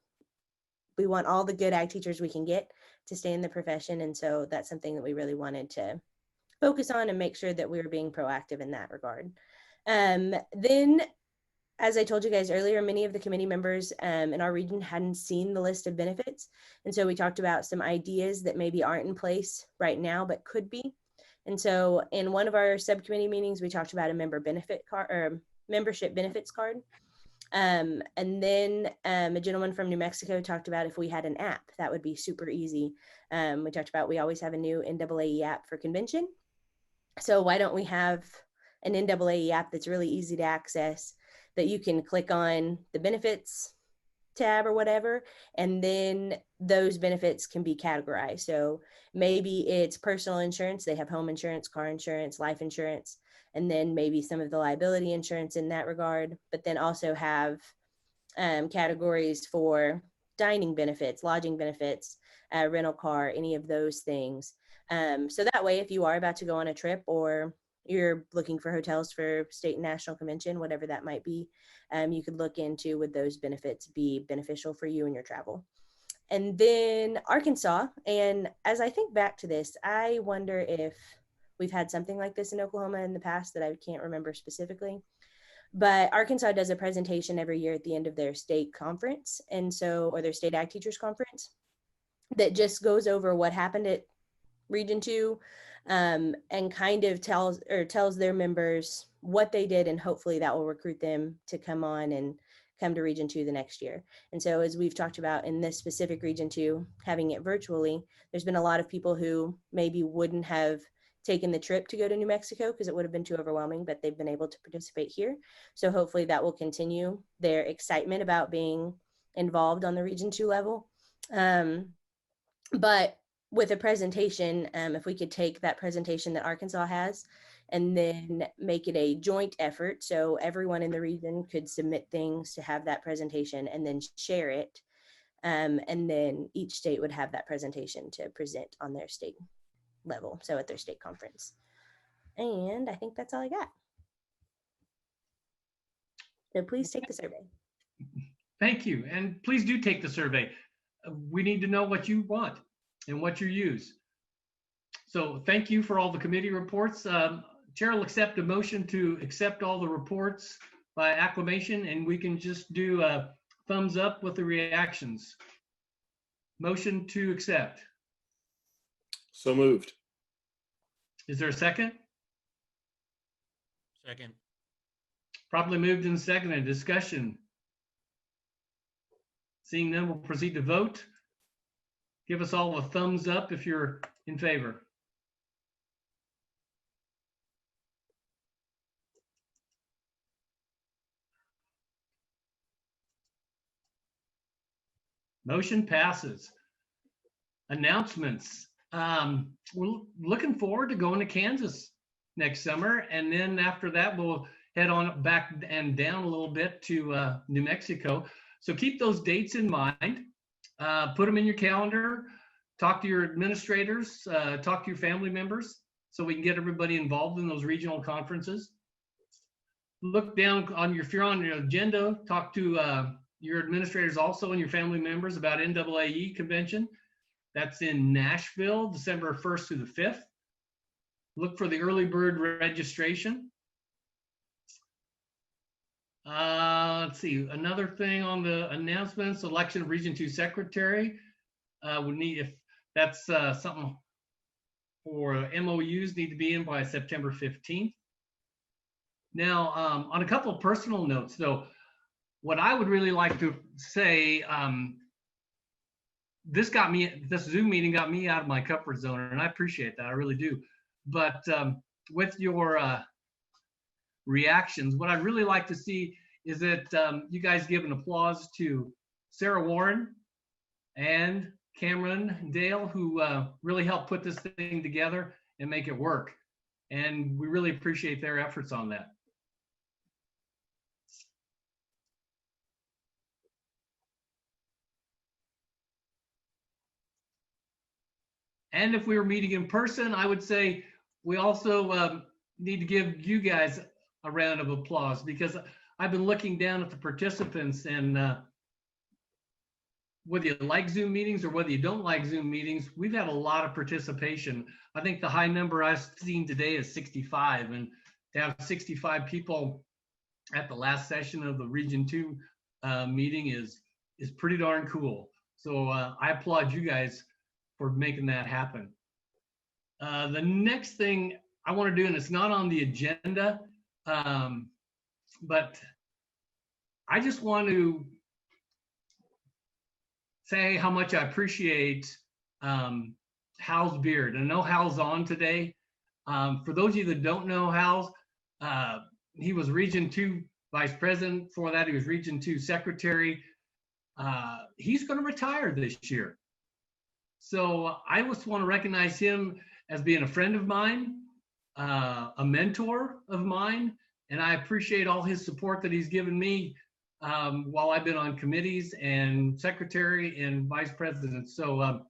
we want all the good ag teachers we can get to stay in the profession. And so that's something that we really wanted to focus on and make sure that we were being proactive in that regard. Then, as I told you guys earlier, many of the committee members in our region hadn't seen the list of benefits. And so we talked about some ideas that maybe aren't in place right now, but could be. And so in one of our subcommittee meetings, we talked about a member benefit card or membership benefits card. And then a gentleman from New Mexico talked about if we had an app, that would be super easy. We talked about we always have a new NAAE app for convention. So why don't we have an NAAE app that's really easy to access, that you can click on the benefits tab or whatever, and then those benefits can be categorized. So maybe it's personal insurance, they have home insurance, car insurance, life insurance, and then maybe some of the liability insurance in that regard, but then also have categories for dining benefits, lodging benefits, rental car, any of those things. So that way, if you are about to go on a trip or you're looking for hotels for state and national convention, whatever that might be, you could look into would those benefits be beneficial for you in your travel. And then Arkansas, and as I think back to this, I wonder if we've had something like this in Oklahoma in the past that I can't remember specifically. But Arkansas does a presentation every year at the end of their state conference, and so, or their state ag teachers conference, that just goes over what happened at Region 2 and kind of tells their members what they did, and hopefully that will recruit them to come on and come to Region 2 the next year. And so as we've talked about in this specific Region 2, having it virtually, there's been a lot of people who maybe wouldn't have taken the trip to go to New Mexico because it would have been too overwhelming, but they've been able to participate here. So hopefully that will continue their excitement about being involved on the Region 2 level. But with a presentation, if we could take that presentation that Arkansas has and then make it a joint effort, so everyone in the region could submit things to have that presentation and then share it, and then each state would have that presentation to present on their state level, so at their state conference. And I think that's all I got. So please take the survey. Thank you. And please do take the survey. We need to know what you want and what you use. So thank you for all the committee reports. Chair will accept a motion to accept all the reports by acclamation, and we can just do a thumbs up with the reactions. Motion to accept. So moved. Is there a second? Second. Properly moved and seconded. Discussion. Seeing none, we'll proceed to vote. Give us all a thumbs up if you're in favor. Motion passes. Announcements. We're looking forward to going to Kansas next summer. And then after that, we'll head on back and down a little bit to New Mexico. So keep those dates in mind. Put them in your calendar. Talk to your administrators. Talk to your family members so we can get everybody involved in those regional conferences. Look down on if you're on your agenda, talk to your administrators also and your family members about NAAE convention. That's in Nashville, December 1st through the 5th. Look for the early bird registration. Let's see, another thing on the announcements, election of Region 2 Secretary. We need, if that's something for MOUs, need to be in by September 15th. Now, on a couple of personal notes though, what I would really like to say, this Zoom meeting got me out of my comfort zone, and I appreciate that, I really do. But with your reactions, what I'd really like to see is that you guys give an applause to Sarah Warren and Cameron Dale, who really helped put this thing together and make it work. And we really appreciate their efforts on that. And if we were meeting in person, I would say we also need to give you guys a round of applause, because I've been looking down at the participants, and whether you like Zoom meetings or whether you don't like Zoom meetings, we've had a lot of participation. I think the high number I've seen today is 65, and to have 65 people at the last session of the Region 2 meeting is pretty darn cool. So I applaud you guys for making that happen. The next thing I want to do, and it's not on the agenda, but I just want to say how much I appreciate Hal's beard. And I know Hal's on today. For those of you that don't know Hal, he was Region 2 Vice President. Before that, he was Region 2 Secretary. He's going to retire this year. So I just want to recognize him as being a friend of mine, a mentor of mine, and I appreciate all his support that he's given me while I've been on committees and secretary and vice president. So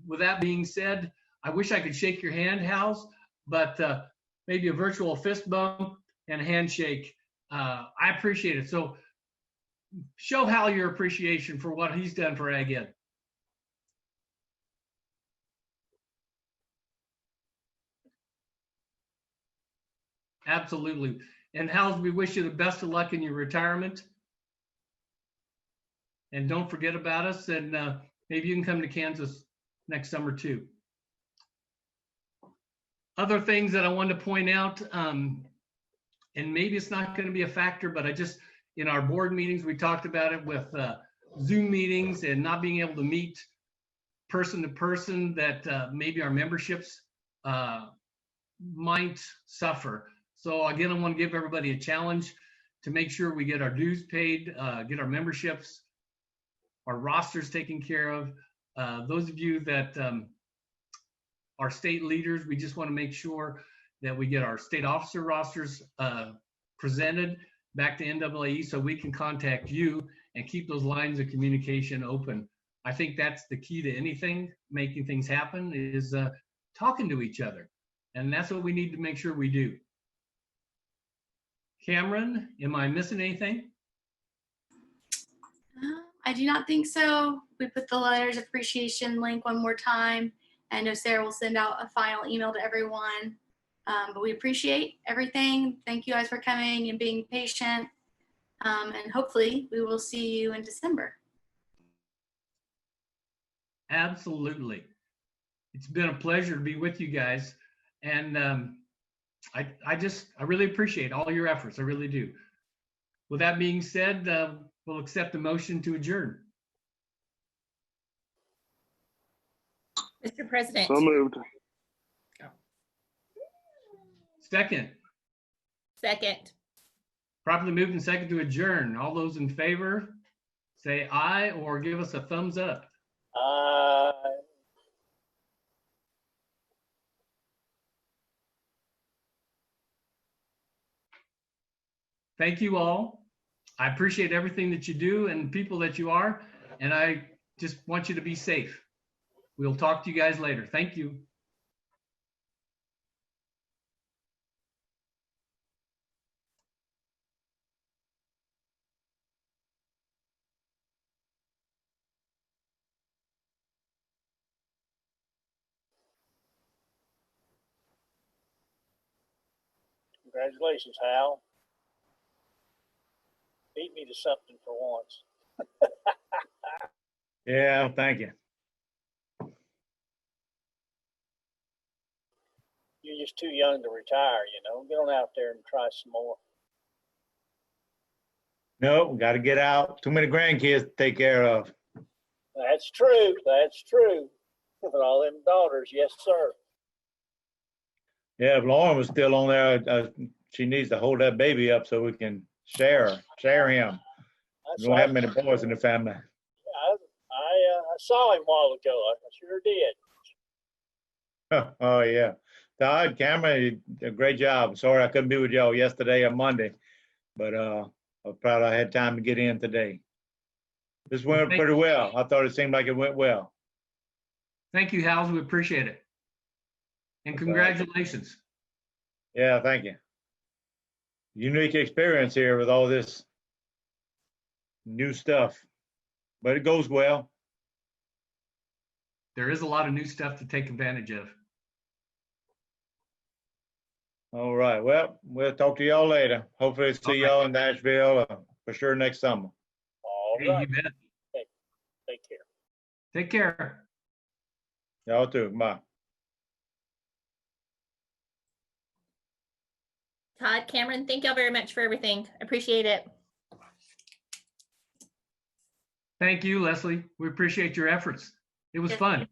with that being said, I wish I could shake your hand, Hal, but maybe a virtual fist bump and a handshake. I appreciate it. So show Hal your appreciation for what he's done for Ag Ed. Absolutely. And Hal, we wish you the best of luck in your retirement. And don't forget about us, and maybe you can come to Kansas next summer too. Other things that I wanted to point out, and maybe it's not going to be a factor, but in our board meetings, we talked about it with Zoom meetings and not being able to meet person to person, that maybe our memberships might suffer. So again, I want to give everybody a challenge to make sure we get our dues paid, get our memberships, our rosters taken care of. Those of you that are state leaders, we just want to make sure that we get our state officer rosters presented back to NAAE so we can contact you and keep those lines of communication open. I think that's the key to anything, making things happen, is talking to each other. And that's what we need to make sure we do. Cameron, am I missing anything? I do not think so. We put the letters of appreciation link one more time. I know Sarah will send out a final email to everyone. But we appreciate everything. Thank you guys for coming and being patient. And hopefully we will see you in December. Absolutely. It's been a pleasure to be with you guys. And I really appreciate all your efforts. I really do. With that being said, we'll accept the motion to adjourn. Mr. President. So moved. Second, Second. properly moved and second to adjourn. All those in favor, say aye or give us a thumbs up. Thank you all. I appreciate everything that you do and people that you are, and I just want you to be safe. We'll talk to you guys later. Thank you. Congratulations, Hal. Beat me to something for once. Yeah, thank you. You're just too young to retire, you know. Get on out there and try some more. No, got to get out. Too many grandkids to take care of. That's true. That's true. With all them daughters, yes, sir. Yeah, if Lauren was still on there, she needs to hold that baby up so we can share him. We don't have many boys in the family. I saw him a while ago. I sure did. Oh, yeah. Todd, Cameron, you did a great job. Sorry I couldn't be with y'all yesterday or Monday, but I'm proud I had time to get in today. This went pretty well. I thought it seemed like it went well. Thank you, Hal. We appreciate it. And congratulations. Yeah, thank you. Unique experience here with all this new stuff, but it goes well. There is a lot of new stuff to take advantage of. All right. Well, we'll talk to y'all later. Hopefully see y'all in Nashville for sure next summer. All Hey, right. you bet. Take care. Take care. Y'all too. Bye. Todd, Cameron, thank y'all very much for everything. Appreciate it. Thank you, Leslie. We appreciate your efforts. It was fun.